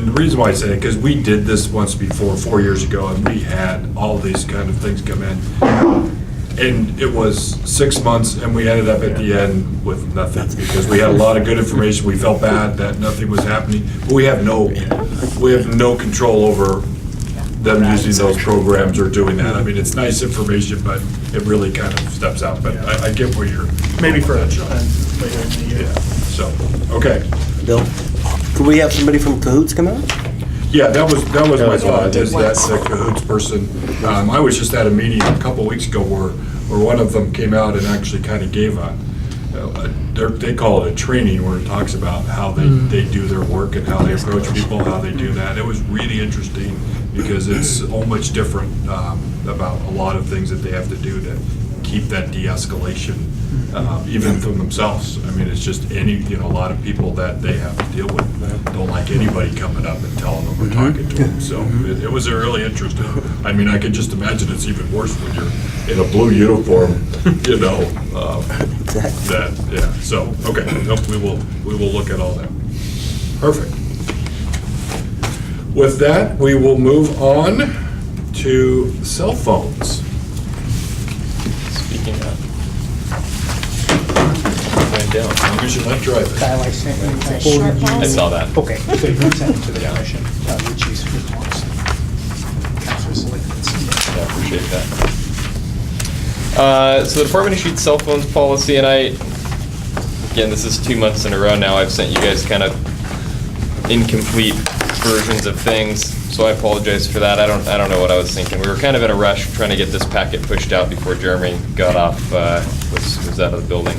the reason why I say it, because we did this once before, 4 years ago, and we had all these kind of things come in. And it was 6 months, and we ended up at the end with nothing, because we had a lot of good information. We felt bad that nothing was happening, but we have no control over them using those programs or doing that. I mean, it's nice information, but it really kind of steps out. But I get where you're. Maybe for that, John. later in the year. Yeah, so, okay. Bill, could we have somebody from Cahoots come out? Yeah, that was my was what I thought, did. is that the Cahoots person, I was just at a meeting a couple weeks ago where one of them came out and actually kind of gave they call it a training, where it talks about how they do their work and how they approach people, how they do that. It was really interesting, because it's so much different about a lot of things that they have to do to keep that de-escalation, even from themselves. I mean, it's just a lot of people that they have to deal with don't like anybody coming up and telling them or talking to them. So it was really interesting. I mean, I could just imagine it's even worse when you're in a blue uniform, Exactly. So, okay, nope, we will look at all that. Perfect. With that, we will move on to cell phones. Speaking of. Going down. As long as you're not driving. Kyle, I sent you It's a that short forwarded you- I saw that. Okay, so you can send it to the Yeah. commission, the chief's response. Council's elected. Yeah, I appreciate that. So the department issued cell phones policy, and again, this is 2 months in a row now, I've sent you guys kind of incomplete versions of things, so I apologize for that. I don't know what I was thinking. We were kind of in a rush trying to get this packet pushed out before Jeremy got off, was out of the building.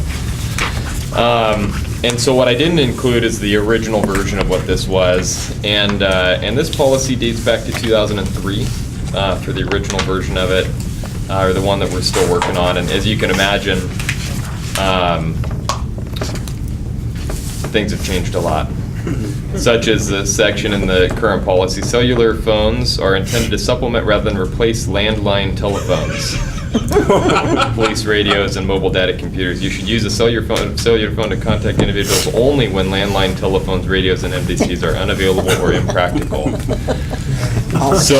And so what I didn't include is the original version of what this was, and this policy dates back to 2003 for the original version of it, or the one that we're still working on. And as you can imagine, things have changed a lot such as the section in the current policy. Cellular phones are intended to supplement rather than replace landline telephones, police radios, and mobile data computers. You should use a cellular phone to contact individuals only when landline telephones, radios, and MDCs are unavailable or impractical. So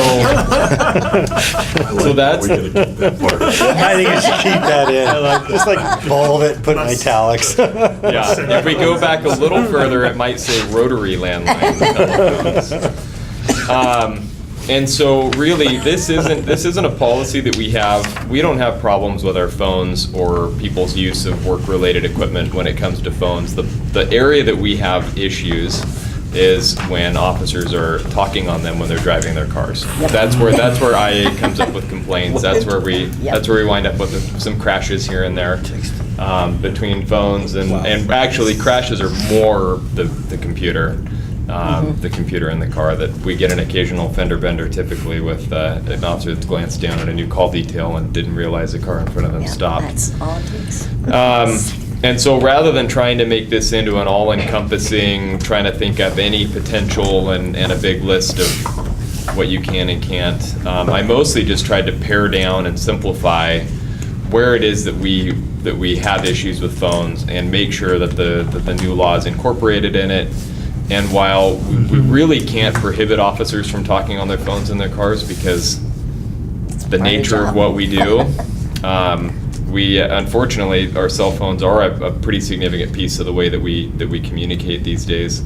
that's. We're gonna keep that part. I think you should keep that in. Just like bold it, put in italics. Yeah, if we go back a little further, it might say rotary landline telephones. And so really, this isn't a policy that we have. We don't have problems with our phones or people's use of work-related equipment when it comes to phones. The area that we have issues is when officers are talking on them when they're driving their cars. That's where IA comes up with complaints. That's where we wind up with some crashes here and there between phones, and actually crashes are more the computer. The computer in the car, that we get an occasional fender bender, typically with an officer that's glanced down at a new call detail and didn't realize the car in front of them stopped. That's all it takes. And so rather than trying to make this into an all-encompassing, trying to think of any potential and a big list of what you can and can't, I mostly just tried to pare down and simplify where it is that we have issues with phones and make sure that the new law is incorporated in it. And while we really can't prohibit officers from talking on their phones in their cars because the nature of what we do, we unfortunately, our cell phones are a pretty significant piece of the way that we communicate these days.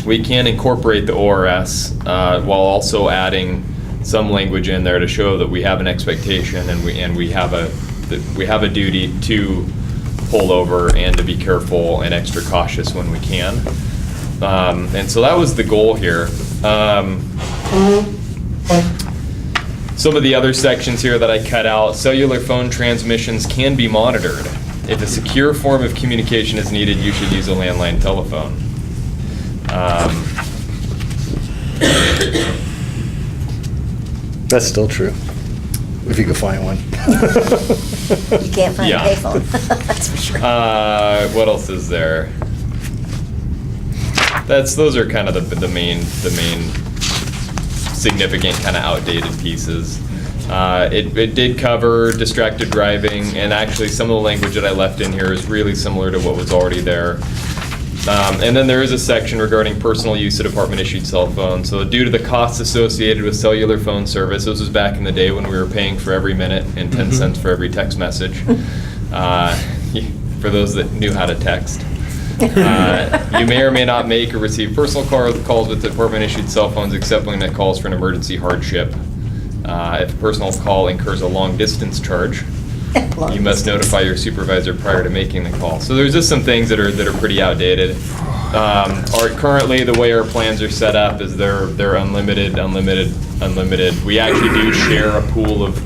We can incorporate the ORS while also adding some language in there to show that we have an expectation and we have a duty to pull over and to be careful and extra cautious when we can. And so that was the goal here. Some of the other sections here that I cut out: cellular phone transmissions can be monitored. If a secure form of communication is needed, you should use a landline telephone. That's still true, if you could find one. You can't find a Yeah. payphone, that's for sure. What else is there? Those are kind of the main significant kind of outdated pieces. It did cover distracted driving, and actually some of the language that I left in here is really similar to what was already there. And then there is a section regarding personal use of department-issued cell phones. So due to the costs associated with cellular phone service, this was back in the day when we were paying for every minute and 10 cents for every text message. For those that knew how to text. You may or may not make or receive personal calls with department-issued cell phones, except when it calls for an emergency hardship. If a personal call incurs a long-distance charge, you must notify your supervisor prior to making the call. So there's just some things that are pretty outdated. Currently, the way our plans are set up is they're unlimited. We actually do share a pool of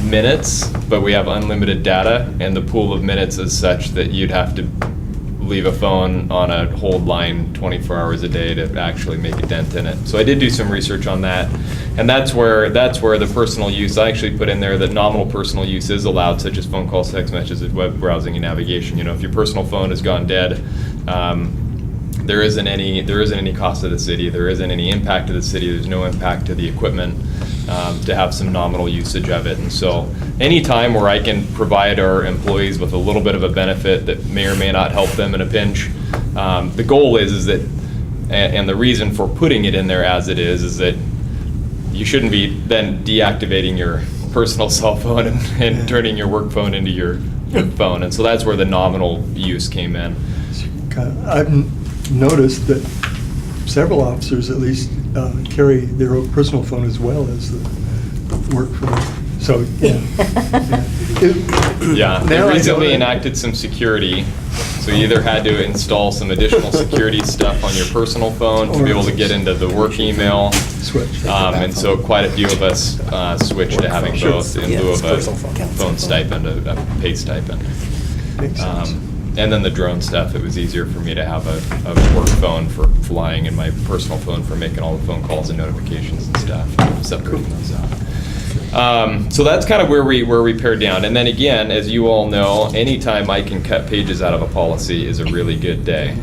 minutes, but we have unlimited data, and the pool of minutes is such that you'd have to leave a phone on a hold line 24 hours a day to actually make a dent in it. So I did do some research on that, and that's where the personal use, I actually put in there that nominal personal use is allowed, such as phone calls, text messages, web browsing, and navigation. You know, if your personal phone has gone dead, there isn't any cost to the city, there isn't any impact to the city, there's no impact to the equipment to have some nominal usage of it. And so any time where I can provide our employees with a little bit of a benefit that may or may not help them in a pinch, the goal is that, and the reason for putting it in there as it is that you shouldn't be then deactivating your personal cell phone and turning your work phone into your phone. And so that's where the nominal use came in. I've noticed that several officers at least carry their own personal phone as well as the work phone. So, yeah. Yeah, they recently enacted some security, so you either had to install some additional security stuff on your personal phone to be able to get into the work email. Switch. And so quite a few of us switched to having both in lieu of a phone stipend, a pay stipend. Makes sense. And then the drone stuff, it was easier for me to have a work phone for flying and my personal phone for making all the phone calls and notifications and stuff, separating those out. So that's kind of where we pared down. And then again, as you all know, anytime I can cut pages out of a policy is a really good day.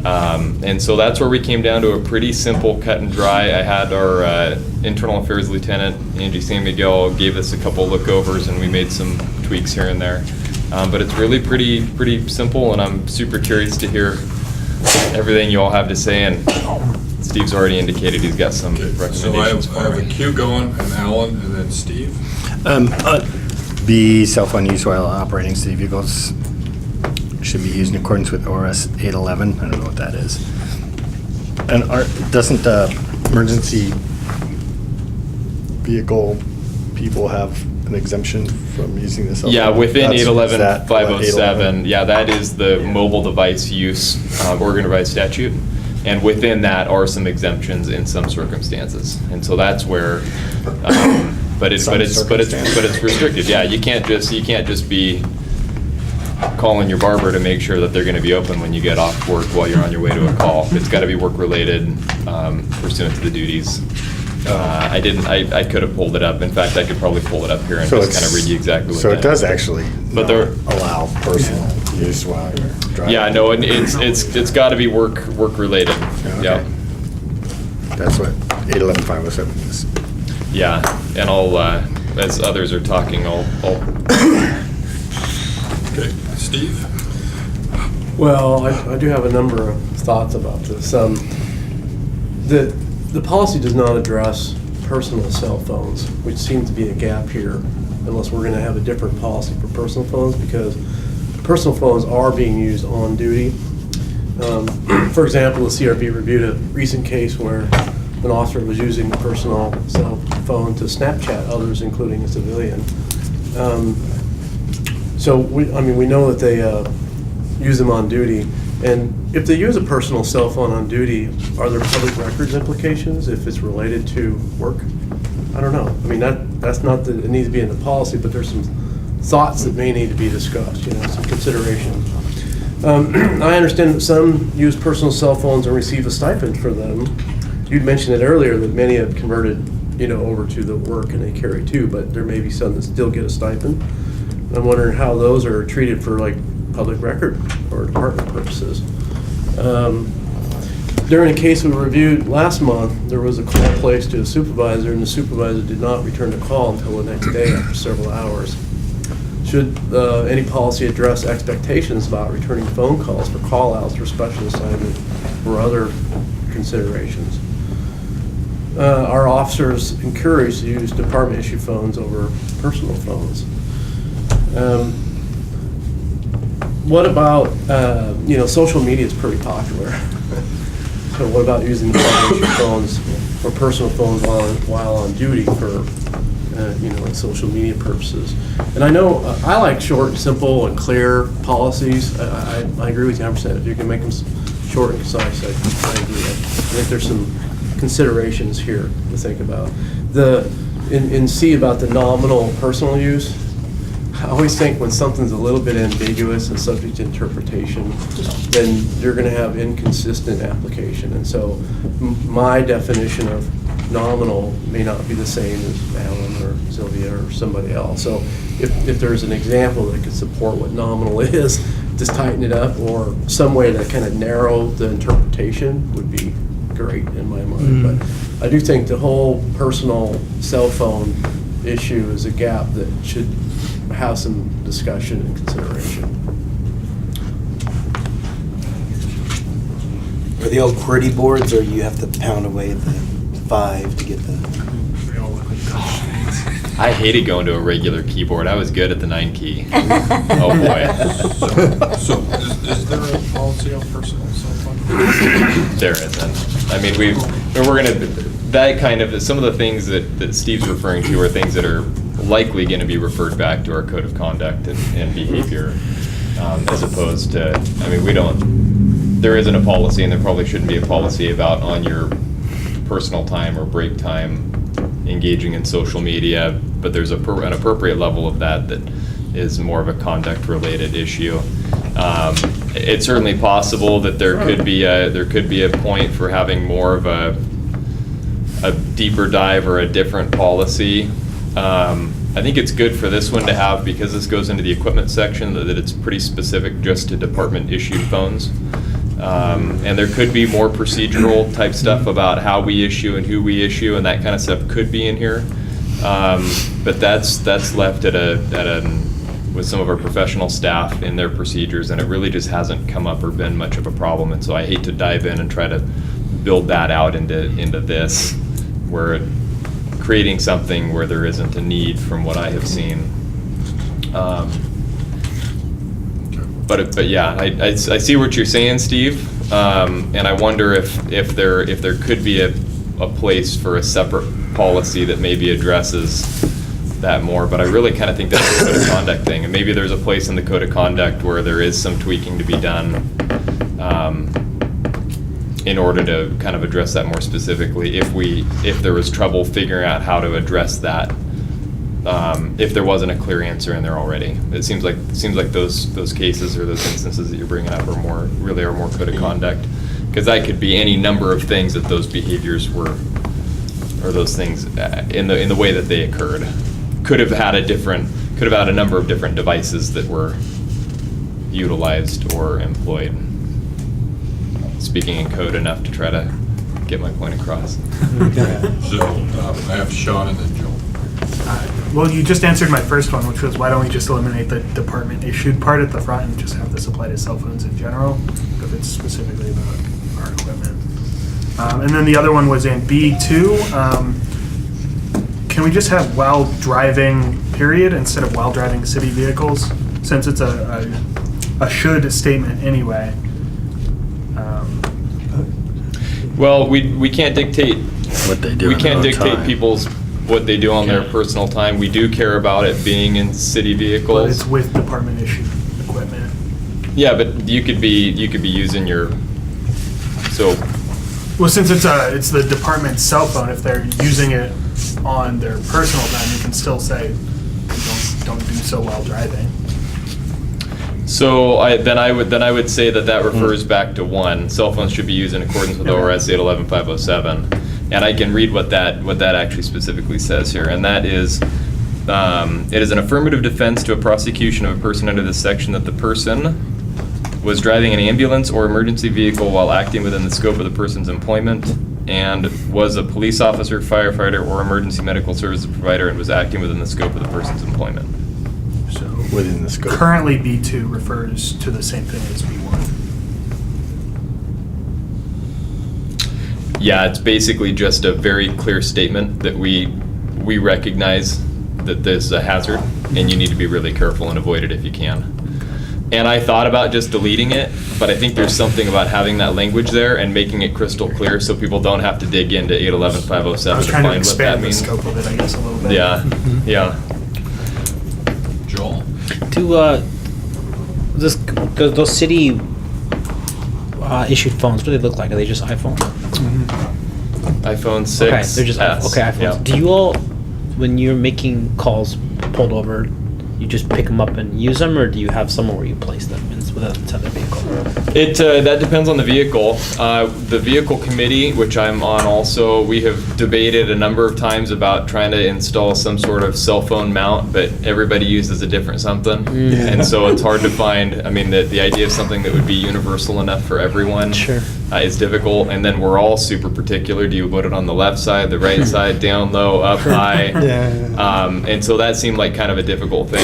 And so that's where we came down to a pretty simple cut and dry. I had our internal affairs lieutenant, Angie San Miguel, gave us a couple lookovers and we made some tweaks here and there. But it's really pretty simple, and I'm super curious to hear everything you all have to say. And Steve's already indicated he's got some recommendations So I for have a me. queue going, and Alan, and then Steve. The cell phone use while operating city vehicles should be used in accordance with ORS 811. I don't know what that is. And doesn't emergency vehicle people have an exemption from using the cell phone? Yeah, within That's- is that what 811-507, yeah, that is the mobile device use Oregon Revised statute. And within that are some exemptions in some circumstances. And so that's where, but it's restricted. Yeah, you can't just be calling your barber to make sure that they're going to be open when you get off work while you're on your way to a call. It's got to be work related, pursuant to the duties. I could have pulled it up. In fact, I could probably pull it up here and So just it's- kind of read you exactly what So that it does is. actually But there- allow personal use while you're driving? Yeah, no, and it's got to be work related. Okay. Yeah. That's what 811-507 is. Yeah, and I'll, as others are talking, I'll Okay, Steve? Well, I do have a number of thoughts about this. The policy does not address personal cell phones, which seems to be a gap here, unless we're going to have a different policy for personal phones, because personal phones are being used on duty. For example, the CRB reviewed a recent case where an officer was using a personal cell phone to Snapchat others, including a civilian. So we know that they use them on duty. And if they use a personal cell phone on duty, are there public records implications if it's related to work? I don't know. I mean, that's not that it needs to be in the policy, but there's some thoughts that may need to be discussed, some consideration. I understand that some use personal cell phones and receive a stipend for them. You'd mentioned it earlier that many have converted, over to the work and they carry two, but there may be some that still get a stipend. I'm wondering how those are treated for like public record or department purposes. During a case we reviewed last month, there was a call placed to a supervisor, and the supervisor did not return the call until the next day after several hours. Should any policy address expectations about returning phone calls for call-outs or special assignment or other considerations? Are officers encouraged to use department-issued phones over personal phones? What about, social media is pretty popular. So what about using department-issued phones or personal phones while on duty for, social media purposes? And I know, I like short, and simple, and clear policies. I agree with you 100%. If you can make them short and concise, I agree. I think there's some considerations here to think about. In C about the nominal personal use, I always think when something's a little bit ambiguous and subject to interpretation, then you're going to have inconsistent application. And so my definition of nominal may not be the same as Alan or Sylvia or somebody else. So if there's an example that could support what nominal is, just tighten it up, or some way to kind of narrow the interpretation would be great in my mind. But I do think the whole personal cell phone issue is a gap that should have some discussion and consideration. Are they all QWERTY boards, or you have to pound away at the 5 to get the? I hated going to a regular keyboard. I was good at the 9 key. Oh, boy. So is there a policy on personal cell phone? There isn't. I mean, we're going to, that kind of, some of the things that Steve's referring to are things that are likely going to be referred back to our code of conduct and behavior, as opposed to, there isn't a policy, and there probably shouldn't be a policy about on your personal time or break time engaging in social media, but there's an appropriate level of that is more of a conduct-related issue. It's certainly possible that there could be a point for having more of a deeper dive or a different policy. I think it's good for this one to have, because this goes into the equipment section, that it's pretty specific just to department-issued phones. And there could be more procedural type stuff about how we issue and who we issue, and that kind of stuff could be in here. But that's left with some of our professional staff in their procedures, and it really just hasn't come up or been much of a problem. And so I hate to dive in and try to build that out into this, where creating something where there isn't a need from what I have seen. But yeah, I see what you're saying, Steve, and I wonder if there could be a place for a separate policy that maybe addresses that more. But I really kind of think that's a code of conduct thing, and maybe there's a place in the code of conduct where there is some tweaking to be done in order to kind of address that more specifically. If there was trouble figuring out how to address that. If there wasn't a clear answer in there already. It seems like those cases or those instances that you're bringing up are more code of conduct, because that could be any number of things that those behaviors were, or those things in the way that they occurred. Could have had a number of different devices that were utilized or employed. Speaking in code enough to try to get my point across. So I have Sean and then Joel. Well, you just answered my first one, which was why don't we just eliminate the department issued part at the front and just have this apply to cell phones in general, if it's specifically about our equipment. And then the other one was in B2. Can we just have while driving period instead of while driving city vehicles, since it's a should statement anyway? Well, we can't dictate What they do. we in can't their dictate time. people's what they do on their personal time. We do care about it being in city But vehicles. it's with department issued equipment. Yeah, but you could be using your, so, Well, since it's the department's cell phone, if they're using it on their personal time, you can still say, don't do so while driving. so I would say that refers back to 1. Cell phones should be used in accordance with ORS 811-507. And I can read what that actually specifically says here, and that is, it is an affirmative defense to a prosecution of a person under this section that the person was driving an ambulance or emergency vehicle while acting within the scope of the person's employment, and was a police officer, firefighter, or emergency medical services provider, and was acting within the scope of the person's employment. So Within the scope. currently B2 refers to the same thing as B1. Yeah, it's basically just a very clear statement that we recognize that there's a hazard, and you need to be really careful and avoid it if you can. And I thought about just deleting it, but I think there's something about having that language there and making it crystal clear so people don't have to dig into 811-507 I was to trying to find what that expand the means. scope of it, I guess, a little bit. Yeah, yeah. Joel? Those city issued phones, what do they look like? Are they just iPhone? iPhone 6. Okay, they're just S, okay iPhones. yeah. Do you all, when you're making calls pulled over, you just pick them up and use them, or do you have somewhere where you place them inside the vehicle? That depends on the vehicle. The vehicle committee, which I'm on also, we have debated a number of times about trying to install some sort of cell phone mount, but everybody uses a different something. And so it's hard to find, I mean, the idea of something that would be universal enough for everyone Sure. Is difficult. And then we're all super particular. Do you put it on the left side, the right side, down low, up high? And so that seemed like kind of a difficult thing.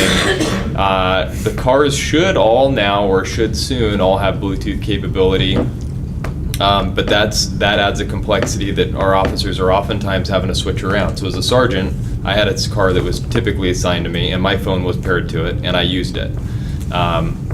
The cars should all now, or should soon, all have Bluetooth capability. But that adds a complexity that our officers are oftentimes having to switch around. So as a sergeant, I had a car that was typically assigned to me, and my phone was paired to it, and I used it.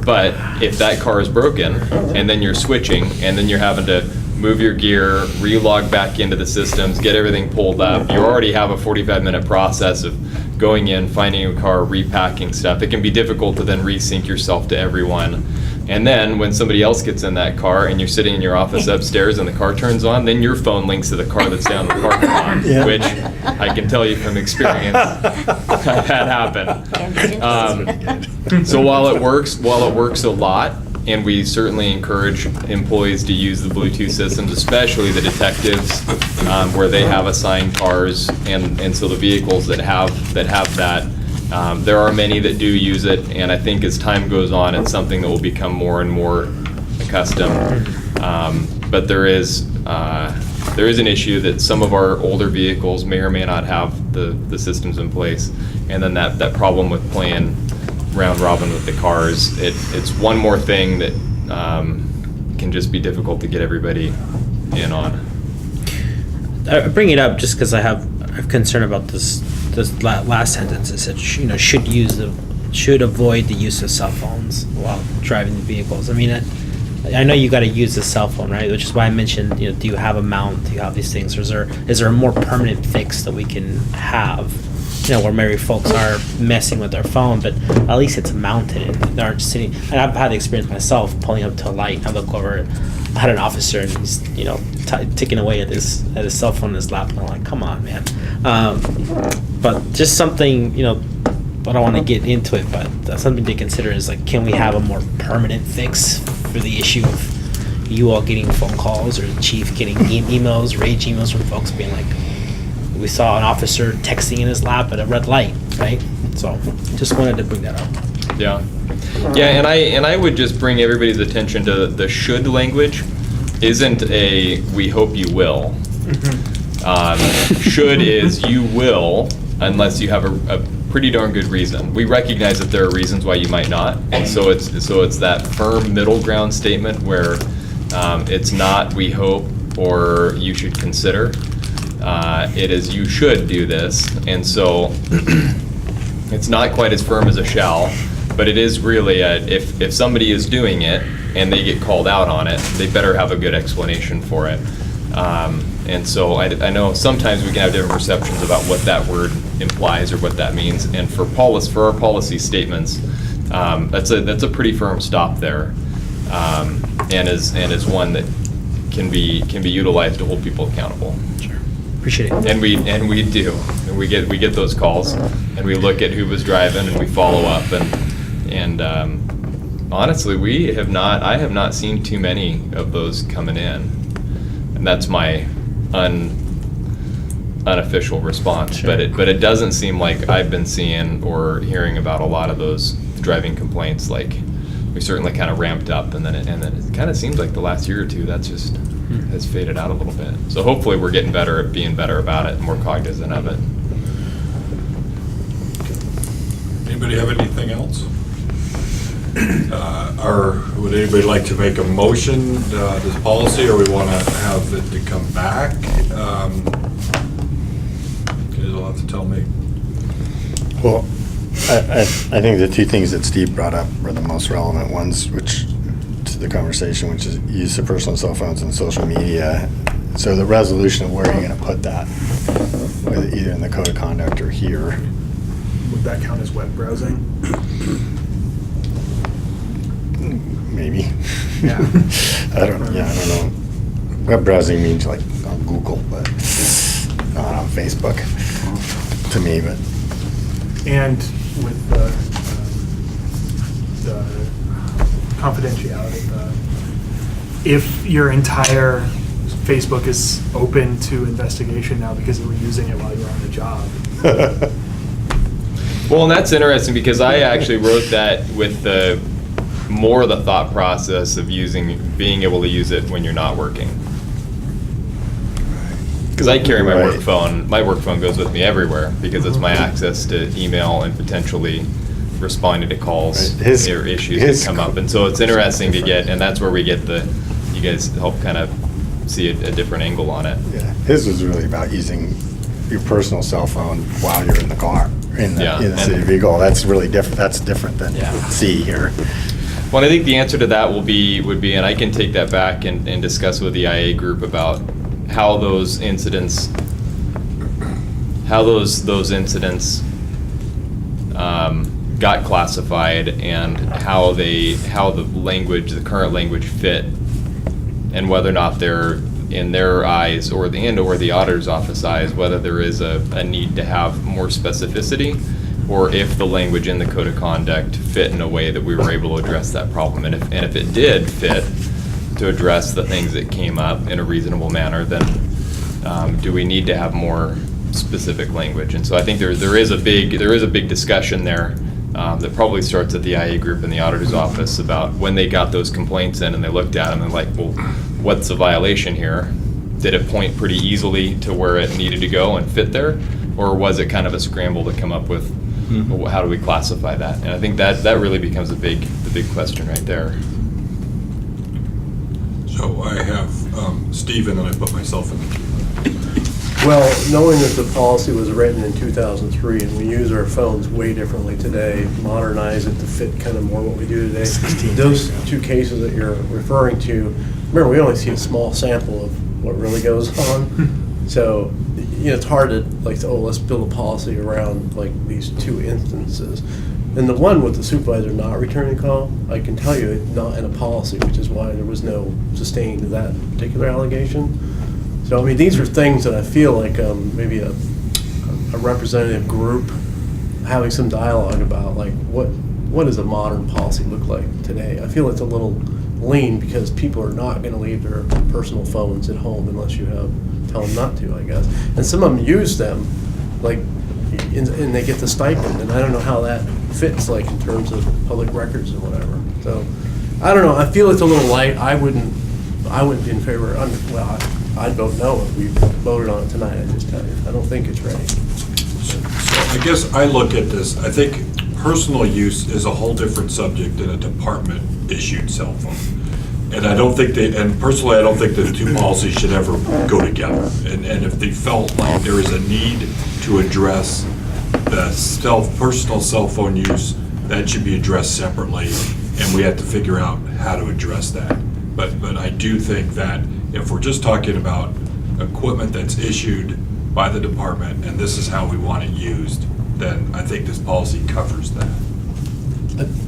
But if that car is broken, and then you're switching, and then you're having to move your gear, relog back into the systems, get everything pulled up, you already have a 45-minute process of going in, finding a car, repacking stuff. It can be difficult to then resync yourself to everyone. And then when somebody else gets in that car and you're sitting in your office upstairs and the car turns on, then your phone links to the car that's down the parking lot, which I can tell you from experience, I've had happen. So while it works a lot, and we certainly encourage employees to use the Bluetooth systems, especially the detectives, where they have assigned cars, and so the vehicles that have that. There are many that do use it, and I think as time goes on, it's something that will become more and more accustomed. But there is an issue that some of our older vehicles may or may not have the systems in place. And then that problem with playing round robin with the cars, it's one more thing that can just be difficult to get everybody in on. I bring it up just because I have concern about this last sentence. It said, should avoid the use of cell phones while driving the vehicles. I mean, I know you got to use the cell phone, right? Which is why I mentioned, do you have a mount? Do you have these things? Or is there a more permanent fix that we can have? Where maybe folks are messing with their phone, but at least it's mounted and they aren't sitting. And I've had the experience myself pulling up to a light. I look over, I had an officer and he's, ticking away at his cell phone in his lap. And I'm like, come on, man. But just something, I don't want to get into it, but that's something to consider is like, can we have a more permanent fix for the issue of you all getting phone calls or the chief getting emails, rage emails from folks being like, we saw an officer texting in his lap at a red light, right? So just wanted to bring that up. Yeah. Yeah, and I would just bring everybody's attention to the should language isn't a we hope you will. Should is you will unless you have a pretty darn good reason. We recognize that there are reasons why you might not, and so it's that firm middle ground statement where it's not we hope or you should consider. It is you should do this, and so it's not quite as firm as a shall, but it is really if somebody is doing it and they get called out on it, they better have a good explanation for it. And so I know sometimes we can have different perceptions about what that word implies or what that means. And for our policy statements, that's a pretty firm stop there, and is one that can be utilized to hold people accountable. Sure, appreciate it. And we do. And we get those calls, and we look at who was driving, and we follow up, and honestly, I have not seen too many of those coming in, and that's my unofficial response. Sure. But it doesn't seem like I've been seeing or hearing about a lot of those driving complaints. Like we certainly kind of ramped up, and then it kind of seems like the last year or two that's just has faded out a little bit. So hopefully we're getting better at being better about it, more cognizant of it. Anybody have anything else? Or would anybody like to make a motion, this policy, or we want to have it to come back? You guys will have to tell me. Well, I think the two things that Steve brought up were the most relevant ones, which to the conversation, which is use of personal cell phones and social media. So the resolution of where you're going to put that, whether either in the code of conduct or here. Would that count as web browsing? Maybe. Yeah. I don't know. Web browsing means like on Google, but not on Facebook to me, but. And with the confidentiality, if your entire Facebook is open to investigation now because you were using it while you were on the job. Well, and that's interesting because I actually wrote that with the thought process of being able to use it when you're not working. Because I carry my work phone. My work phone goes with me everywhere because it's my access to email and potentially responding to calls or issues that come up. And so it's interesting to get, and that's where we get you guys help kind of see a different angle on it. Yeah, his was really about using your personal cell phone while you're in the car, in the city vehicle. That's really different. That's different than C here. Well, I think the answer to that would be, and I can take that back and discuss with the IA group about how those incidents got classified and how the current language fit, and whether or not they're in their eyes or the auditor's office eyes, whether there is a need to have more specificity, or if the language in the code of conduct fit in a way that we were able to address that problem. And if it did fit to address the things that came up in a reasonable manner, then do we need to have more specific language? And so I think there is a big discussion there that probably starts at the IA group in the auditor's office about when they got those complaints in and they looked at them and like, well, what's the violation here? Did it point pretty easily to where it needed to go and fit there? Or was it kind of a scramble to come up with, well, how do we classify that? And I think that really becomes the big question right there. So I have Stephen, and I put myself in the queue. Well, knowing that the policy was written in 2003 and we use our phones way differently today, modernize it to fit kind of more what we do today, those two cases that you're referring to, remember, we only see a small sample of what really goes on. So, it's hard to let's build a policy around like these two instances. And the one with the supervisor not returning call, I can tell you it's not in a policy, which is why there was no sustaining to that particular allegation. So, I mean, these are things that I feel like maybe a representative group having some dialogue about, like, what does a modern policy look like today? I feel it's a little lean because people are not going to leave their personal phones at home unless you tell them not to, I guess. And some of them use them, like, and they get the stipend, and I don't know how that fits, like, in terms of public records or whatever. So, I don't know. I feel it's a little light. I wouldn't be in favor. I'd vote no if we voted on it tonight, I just tell you. I don't think it's ready. So I guess I look at this, I think personal use is a whole different subject than a department-issued cell phone. And personally, I don't think the two policies should ever go together. And if they felt like there is a need to address the personal cell phone use, that should be addressed separately, and we have to figure out how to address that. But I do think that if we're just talking about equipment that's issued by the department and this is how we want it used, then I think this policy covers that.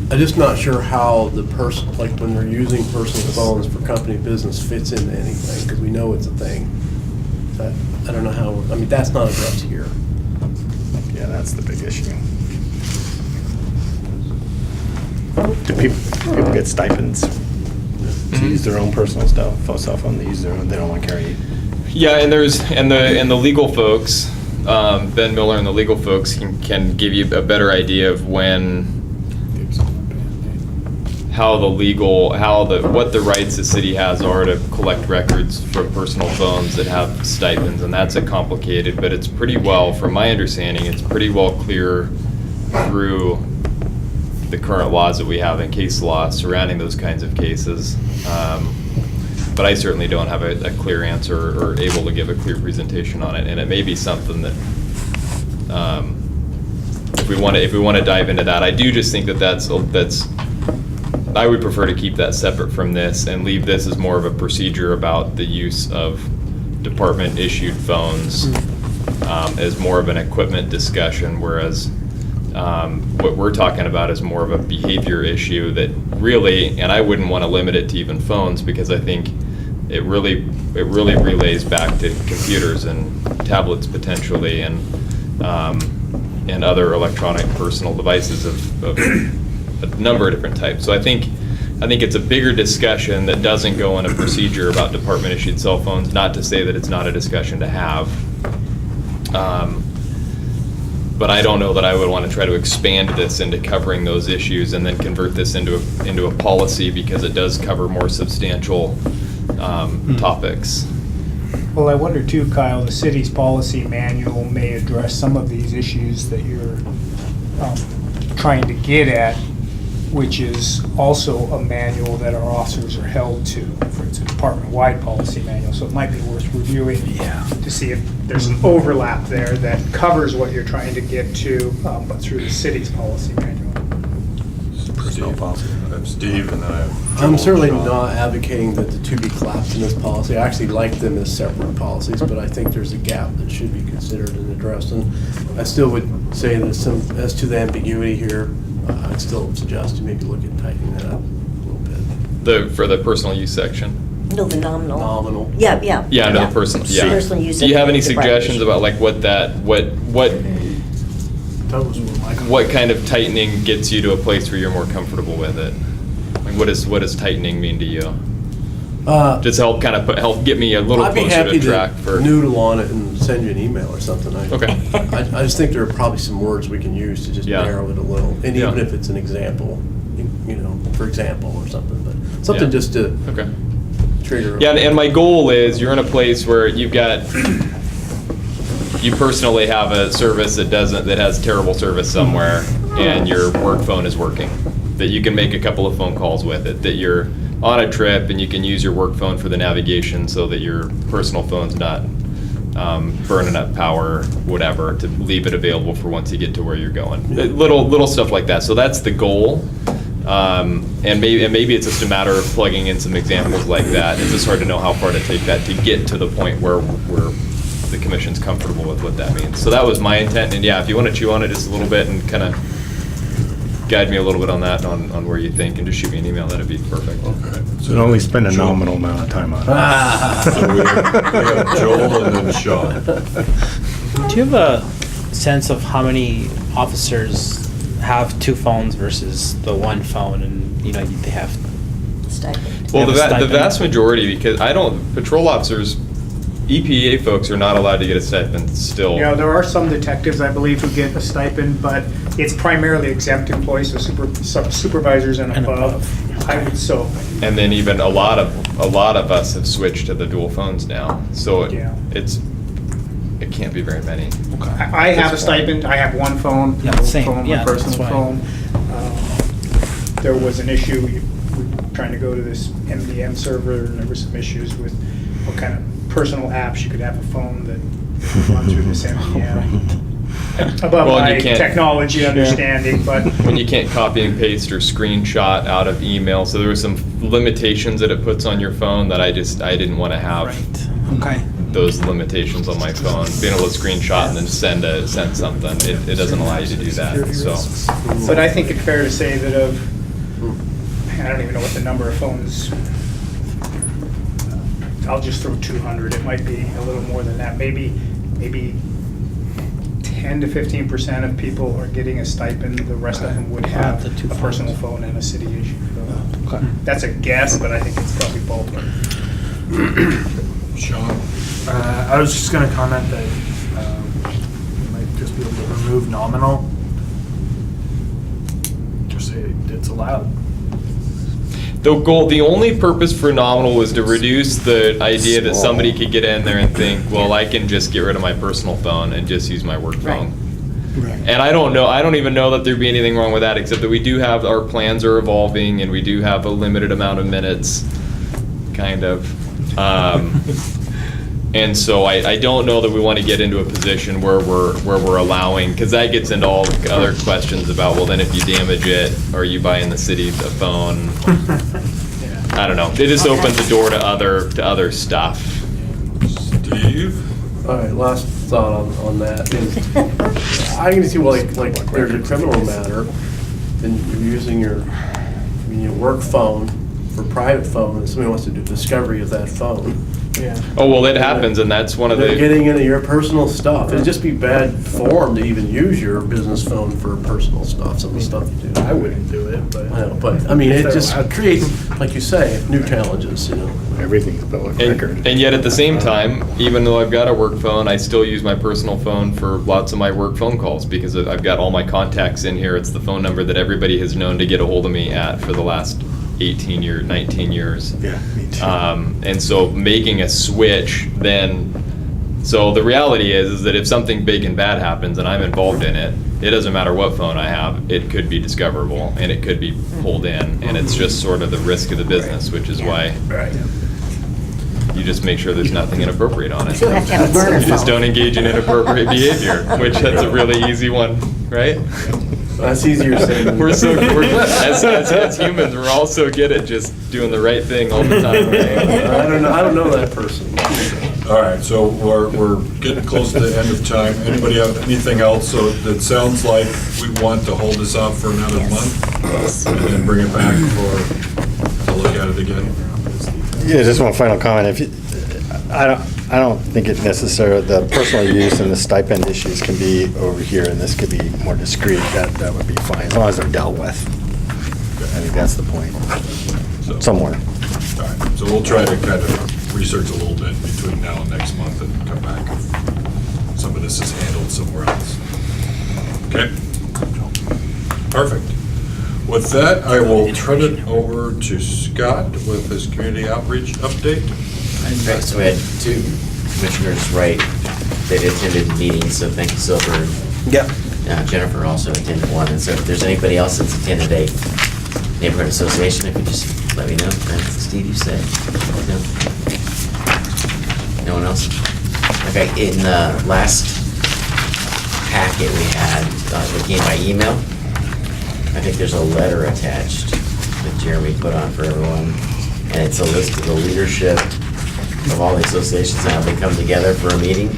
I'm just not sure how the person, like when they're using personal phones for company business, fits into anything, because we know it's a thing. I don't know how, I mean, that's not addressed here. Yeah, that's the big issue. Do people get stipends to use their own personal cell phone? They use their own, they don't want to carry. Yeah, and the legal folks, Ben Miller and the legal folks can give you a better idea of what the rights the city has are to collect records from personal phones that have stipends, and that's a complicated, but it's pretty well, from my understanding, it's pretty well clear through the current laws that we have in case law surrounding those kinds of cases. But I certainly don't have a clear answer or able to give a clear presentation on it, and it may be something that if we want to dive into that, I do just think that's I would prefer to keep that separate from this and leave this as more of a procedure about the use of department issued phones as more of an equipment discussion, whereas what we're talking about is more of a behavior issue that really, and I wouldn't want to limit it to even phones, because I think it really relays back to computers and tablets potentially, and other electronic personal devices of a number of different types. So I think it's a bigger discussion that doesn't go in a procedure about department issued cell phones. Not to say that it's not a discussion to have. But I don't know that I would want to try to expand this into covering those issues and then convert this into a policy, because it does cover more substantial topics. Well, I wonder too, Kyle, the city's policy manual may address some of these issues that you're trying to get at, which is also a manual that our officers are held to. It's a department-wide policy manual, so it might be worth reviewing to see if there's an overlap there that covers what you're trying to get to, but through the city's policy manual. Steve, and then I have I'm Joel, certainly Sean. not advocating that the two be collapsed in this policy. I actually like them as separate policies, but I think there's a gap that should be considered and addressed. And I still would say that as to the ambiguity here, I'd still suggest you maybe look at tightening that up a little bit. For the personal use section. No, the nominal. Nominal. Yeah. Yeah, under the personal. Yeah. Personal use. Do you have any of department suggestions issue. about like what That was my what kind of tightening gets you to a place where you're more comfortable with it? Like what does tightening mean to you? Just help kind of help get me a little I'd be closer happy to track to for. noodle on it and send you an email or something. Okay. I just think there are probably some words we can use to just Yeah. narrow it a little, and even Yeah. if it's an example, for example or something, but something Yeah. just to Okay. trigger. Yeah, and my goal is you're in a place where you personally have a service that has terrible service somewhere, and your work phone is working, that you can make a couple of phone calls with it, that you're on a trip and you can use your work phone for the navigation so that your personal phone's not burning up power, whatever, to leave it available for once you get to where you're going. Little stuff like that. So that's the goal. And maybe it's just a matter of plugging in some examples like that. It's just hard to know how far to take that to get to the point where the commission's comfortable with what that means. So that was my intent. And yeah, if you want to chew on it just a little bit and kind of guide me a little bit on that, on where you think, and just shoot me an email, that'd be perfect. Okay. So only spend a nominal amount of time on it. So we have Joel and then Sean. Do you have a sense of how many officers have two phones versus the one phone, and they have? Stipend. Well, They the have a stipend? vast majority, because patrol officers, EPA folks are not allowed to get a stipend still. You know, there are some detectives, I believe, who get a stipend, but it's primarily exempt employees, so supervisors and And above. I would so. And then even a lot of us have switched to the dual phones now. So Yeah. it can't be very many. I have a stipend, I have one phone, Yeah, my same. phone, Yeah, my that's personal why. phone. There was an issue, we were trying to go to this MDM server, and there were some issues with what kind of personal apps you could have a phone that would run through this MDM. Above Well, and my you can't- technology understanding, but When you can't copy and paste or screenshot out of email, so there were some limitations that it puts on your phone that I didn't want to have. Okay. Those limitations on my phone, being able to screenshot and then send something, it doesn't allow you to do that, so. But I think it's fair to say that I don't even know what the number of phones, I'll just throw 200, it might be a little more than that, maybe 10 to 15% of people are getting a stipend, the rest of them would have The two a personal phones. phone and a city issue phone. Okay. That's a guess, but I think it's probably ballpark. Sean? I was just going to comment that we might just be able to remove nominal. Just say it's allowed. The only purpose for nominal was to reduce the idea that somebody could get in there and think, well, I can just get rid of my personal phone and just use my work phone. And I don't even know that there'd be anything wrong with that, except that we do have, our plans are evolving, and we do have a limited amount of minutes, kind of. And so I don't know that we want to get into a position where we're allowing, because that gets into all other questions about, well, then if you damage it, are you buying the city a phone? I don't know. It just opens the door to other stuff. Steve? All right, last thought on that is, I can see, like there's a criminal matter, and you're using your work phone for private phone, and somebody wants to do discovery of that phone. Yeah. Oh, well, it happens, and that's one of They're the, getting into your personal stuff. It'd just be bad form to even use your business phone for personal stuff, some of the stuff you do. I wouldn't do it, but. I know, but, I mean, it If they're just allowed. creates, like you say, new challenges, Everything's a public record. and yet at the same time, even though I've got a work phone, I still use my personal phone for lots of my work phone calls, because I've got all my contacts in here. It's the phone number that everybody has known to get a hold of me at for the last 19 years. Yeah, me too. And so making a switch then, so the reality is that if something big and bad happens and I'm involved in it, it doesn't matter what phone I have, it could be discoverable and it could be pulled in, and it's just sort of the risk of the business, which is why you just make sure there's nothing inappropriate on it. You have to have a burner You just phone. don't engage in inappropriate behavior, which that's a really easy one, right? That's easier said than. We're so good, as humans, we're all so good at just doing the right thing all the time. I don't know that person. All right, so we're getting close to the end of time. Anybody have anything else? So it sounds like we want to hold this off for another month and then bring it back to look at it again. Yeah, just one final comment. I don't think it necessarily, the personal use and the stipend issues can be over here, and this could be more discreet. That would be fine, as long as they're dealt with. I think that's the point, So somewhere. All right, so we'll try to kind of research a little bit between now and next month and come back if some of this is handled somewhere else. Okay? Perfect. With that, I will turn it over to Scott with his community outreach update. Right, so we had two commissioners, right, that attended meetings, so thank you, Silver. Yeah. Jennifer also attended one, and so if there's anybody else that's attended a neighborhood association, if you just let me know. And Steve, you said? No? No one else? Okay, in the last packet we had, that came by email, I think there's a letter attached that Jeremy put on for everyone, and it's a list of the leadership of all the associations and how they come together for a meeting.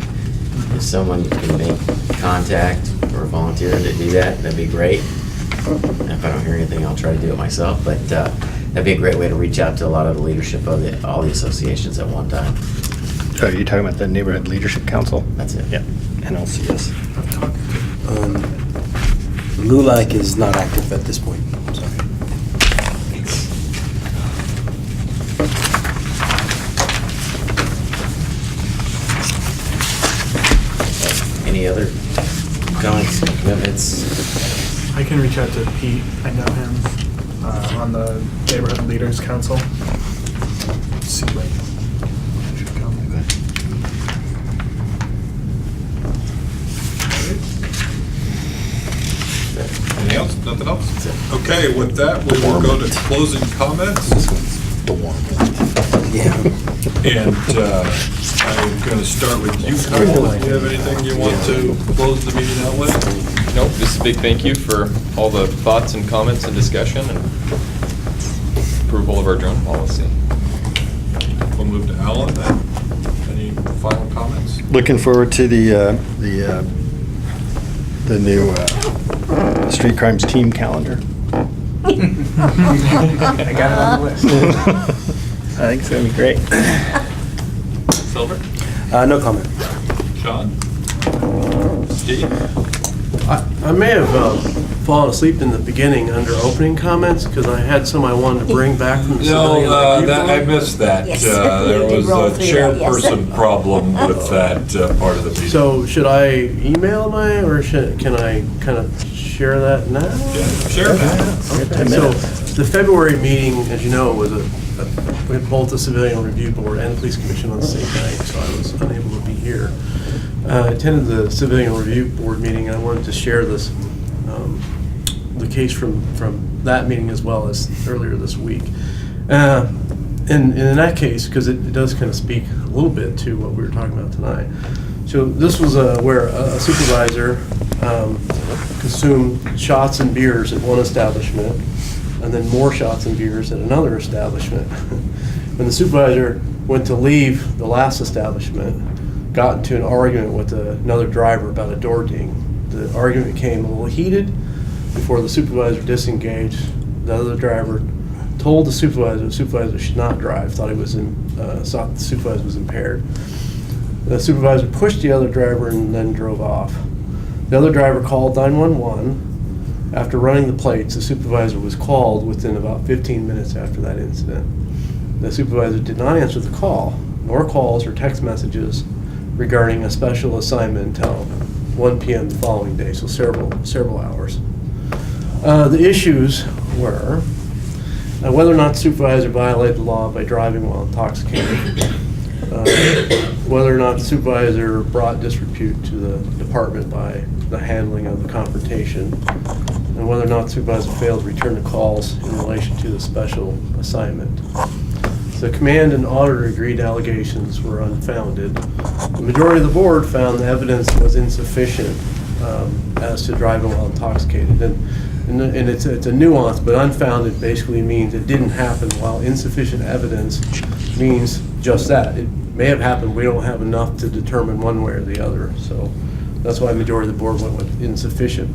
If someone can make contact or volunteer to do that, that'd be great. And if I don't hear anything, I'll try to do it myself, but that'd be a great way to reach out to a lot of the leadership of all the associations at one time. Oh, are you talking about the Neighborhood Leadership Council? That's it. Yeah, NLCS. LULAC is not active at this point. I'm sorry. Any other comments, commitments? I can reach out to Pete, I know him, on the Neighborhood Leaders Council. See what should come. Anything else? Nothing else? Okay, with that, we will go to closing comments. The warm one. Yeah. And I'm going to start with you, Kyle. Do you have anything you want to close the meeting out with? Nope, just a big thank you for all the thoughts and comments and discussion and approval of our drone policy. We'll move to Alan then. Any final comments? Looking forward to the new street crimes team calendar. I got it on the list. I think it's gonna be great. Silver? No comment. Sean? Steve? I may have fallen asleep in the beginning under opening comments because I had some I wanted to bring back from the civilian review I board. missed that. Yes. There You did was roll a through that, yes. chairperson problem with that part of the meeting. So should I email my, or can I kind of share that now? Yeah, share that. Okay, so the February meeting, as you know, was we had both the Civilian Review Board and the Police Commission on the same night, so I was unable to be here. I attended the Civilian Review Board meeting, and I wanted to share this, the case from that meeting as well as earlier this week. In that case, because it does kind of speak a little bit to what we were talking about tonight. So this was where a supervisor consumed shots and beers at one establishment, and then more shots and beers at another establishment. When the supervisor went to leave the last establishment, got into an argument with another driver about a door ding. The argument became a little heated before the supervisor disengaged. The other driver told the supervisor should not drive, thought the supervisor was impaired. The supervisor pushed the other driver and then drove off. The other driver called 911. After running the plates, the supervisor was called within about 15 minutes after that incident. The supervisor did not answer the call, nor calls or text messages regarding a special assignment until 1 p.m. the following day, so several hours. The issues were whether or not the supervisor violated the law by driving while intoxicated, whether or not the supervisor brought disrepute to the department by the handling of the confrontation, and whether or not the supervisor failed to return the calls in relation to the special assignment. The command and auditor agreed allegations were unfounded. The majority of the board found the evidence was insufficient as to driving while intoxicated. And it's a nuance, but unfounded basically means it didn't happen, while insufficient evidence means just that. It may have happened, we don't have enough to determine one way or the other. So that's why the majority of the board went with insufficient.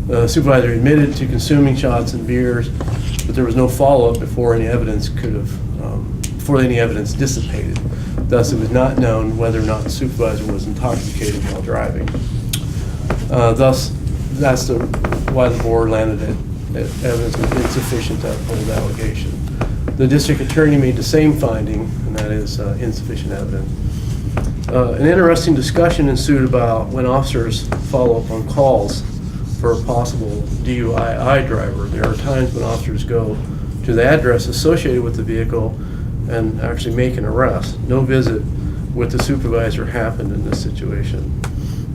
The supervisor admitted to consuming shots and beers, but there was no follow-up before any evidence dissipated. Thus, it was not known whether or not the supervisor was intoxicated while driving. Thus, that's why the board landed at evidence was insufficient to uphold the allegation. The district attorney made the same finding, and that is insufficient evidence. An interesting discussion ensued about when officers follow up on calls for a possible DUI driver. There are times when officers go to the address associated with the vehicle and actually make an arrest. No visit with the supervisor happened in this situation.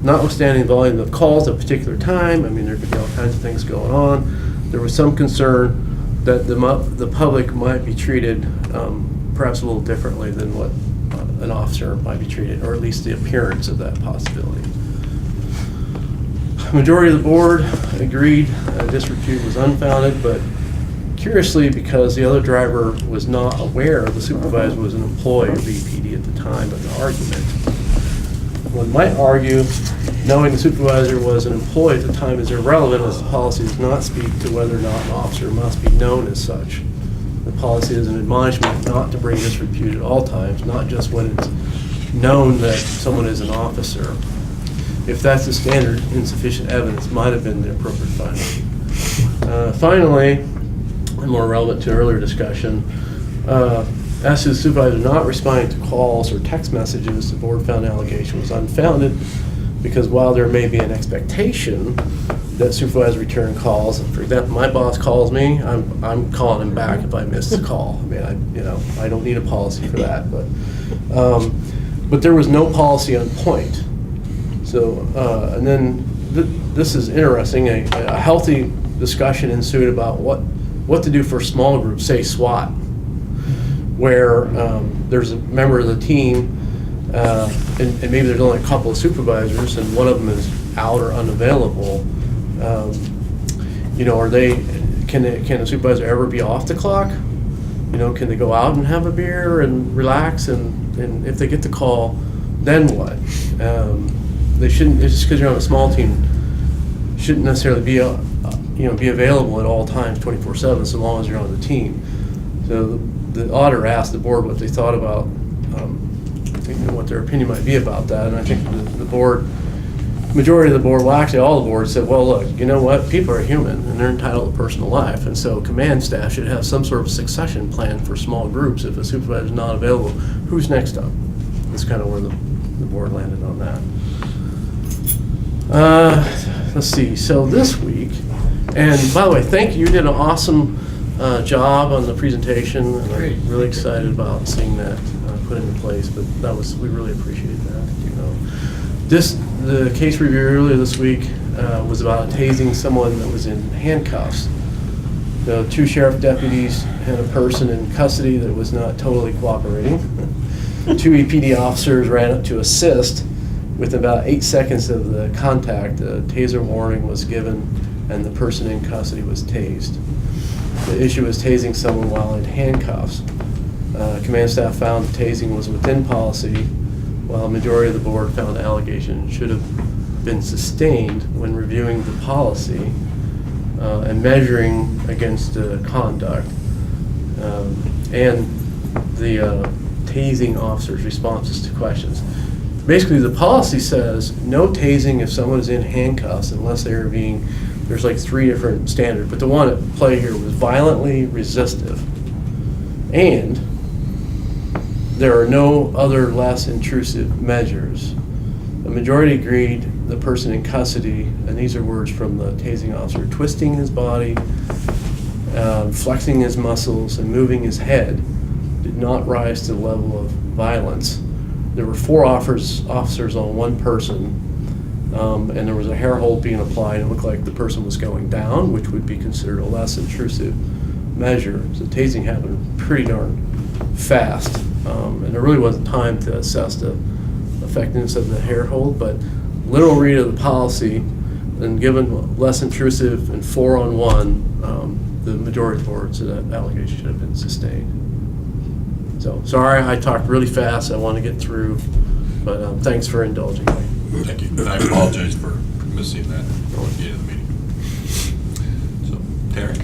Notwithstanding the volume of calls at a particular time, I mean, there could be all kinds of things going on. There was some concern that the public might be treated perhaps a little differently than what an officer might be treated, or at least the appearance of that possibility. Majority of the board agreed disrepute was unfounded, but curiously, because the other driver was not aware the supervisor was an employee of EPD at the time of the argument. One might argue knowing the supervisor was an employee at the time is irrelevant, as the policy does not speak to whether or not an officer must be known as such. The policy is an admonishment not to bring disrepute at all times, not just when it's known that someone is an officer. If that's the standard, insufficient evidence might have been the appropriate finding. Finally, and more relevant to earlier discussion, as to the supervisor not responding to calls or text messages, the board found the allegation was unfounded because while there may be an expectation that supervisor return calls, for example, my boss calls me, I'm calling him back if I miss the call. I mean, I don't need a policy for that, but there was no policy on point. So, and then this is interesting. A healthy discussion ensued about what to do for small groups, say SWAT, where there's a member of the team, and maybe there's only a couple of supervisors, and one of them is out or unavailable. Can a supervisor ever be off the clock? Can they go out and have a beer and relax? And if they get the call, then what? They shouldn't, just because you're on a small team, shouldn't necessarily be available at all times 24/7, so long as you're on the team. So the auditor asked the board what they thought about, what their opinion might be about that, and I think the board, majority of the board, well actually all the board said, well look, you know what, people are human and they're entitled to personal life, and so command staff should have some sort of succession plan for small groups. If a supervisor is not available, who's next up? That's kind of where the board landed on that. Let's see, so this week, and by the way, thank you, you did an awesome job on the presentation, and I'm really excited about seeing that put into place, but we really appreciate that. The case review earlier this week was about tasing someone that was in handcuffs. The 2 sheriff deputies had a person in custody that was not totally cooperating. 2 EPD officers ran up to assist. Within about 8 seconds of the contact, a taser warning was given and the person in custody was tased. The issue was tasing someone while in handcuffs. Command staff found the tasing was within policy, while a majority of the board found the allegation should have been sustained when reviewing the policy and measuring against the conduct and the tasing officer's responses to questions. Basically, the policy says no tasing if someone is in handcuffs unless they are there's like 3 different standards, but the one at play here was violently resistive. And there are no other less intrusive measures. The majority agreed the person in custody, and these are words from the tasing officer, twisting his body, flexing his muscles, and moving his head did not rise to the level of violence. There were 4 officers on 1 person, and there was a hair hold being applied. It looked like the person was going down, which would be considered a less intrusive measure. So tasing happened pretty darn fast, and there really wasn't time to assess the effectiveness of the hair hold, but literal read of the policy, and given less intrusive and 4 on 1, the majority of the board said that allegation should have been sustained. So, sorry, I talked really fast. I want to get through, but thanks for indulging me. Thank you. And I apologize for missing that at the end of the meeting. So, Terry?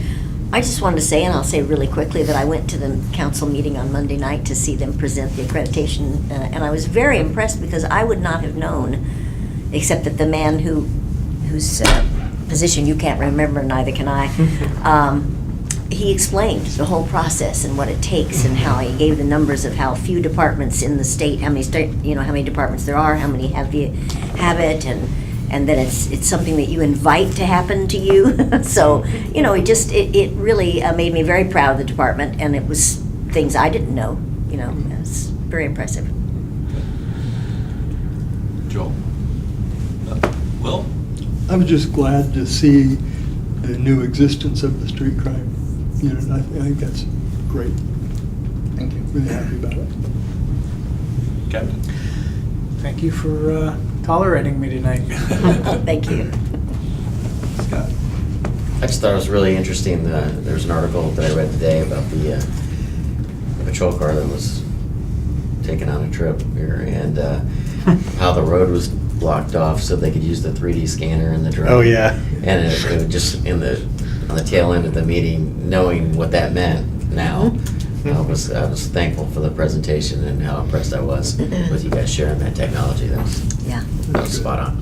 I just wanted to say, and I'll say really quickly, that I went to the council meeting on Monday night to see them present the accreditation, and I was very impressed because I would not have known, except that the man whose position you can't remember, neither can I, he explained the whole process and what it takes and how he gave the numbers of how few departments in the state, how many departments there are, how many have it, and then it's something that you invite to happen to you. So, it really made me very proud of the department, and it was things I didn't know, it's very impressive. Joel? Will? I was just glad to see the new existence of the street crime unit. I think that's great. Thank you. Really happy about it. Captain? Thank you for tolerating me tonight. Thank you. Scott? I just thought it was really interesting, there was an article that I read today about the patrol car that was taken on a trip here, and how the road was blocked off so they could use the 3D scanner in the drone. Oh, yeah. And it was just on the tail end of the meeting, knowing what that meant now, I was thankful for the presentation and how impressed I was with you guys sharing that technology. That was spot on.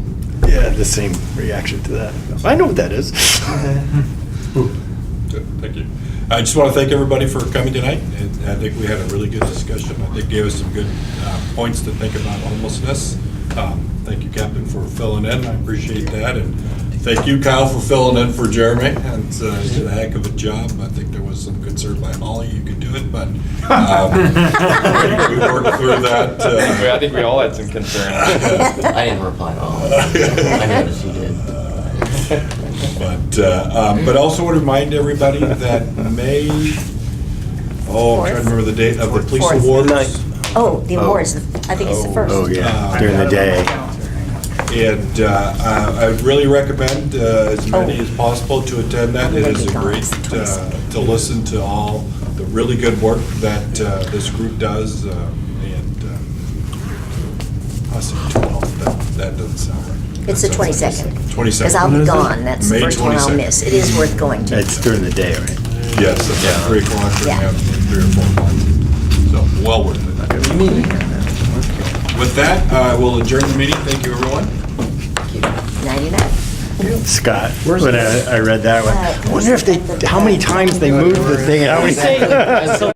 Yeah, the same reaction to that. I know what that is. Good, thank you. I just want to thank everybody for coming tonight. And I think we had a really good discussion. I think it gave us some good points to think about homelessness. Thank you, Captain, for filling in. I appreciate that. And thank you, Kyle, for filling in for Jeremy. And you did a heck of a job. I think there was some concern by Holly you could do it, but we worked through that. I think we all had some concern. I didn't reply to all of them. I noticed you did. But also want to remind everybody that I'm trying to remember the date of the police Fourth. awards. Oh, the awards, I think it's the first. Oh, yeah, during the day. And I really recommend as many as possible to attend that. It is a great to listen to all the really good work that this group does. I say 12, that doesn't sound right. It's the That sounds like 22nd. 22nd. Because I'll be gone, that's the May first one I'll 22nd. miss. It is worth going to. It's during the day, right? Yes, it's at 3 o'clock, we're Yeah. gonna have 3 or 4 o'clock. So, well worth it. With that, we'll adjourn the meeting. Thank you, everyone. 99. Scott, when I read that one, I wonder if how many times they moved the thing and how many.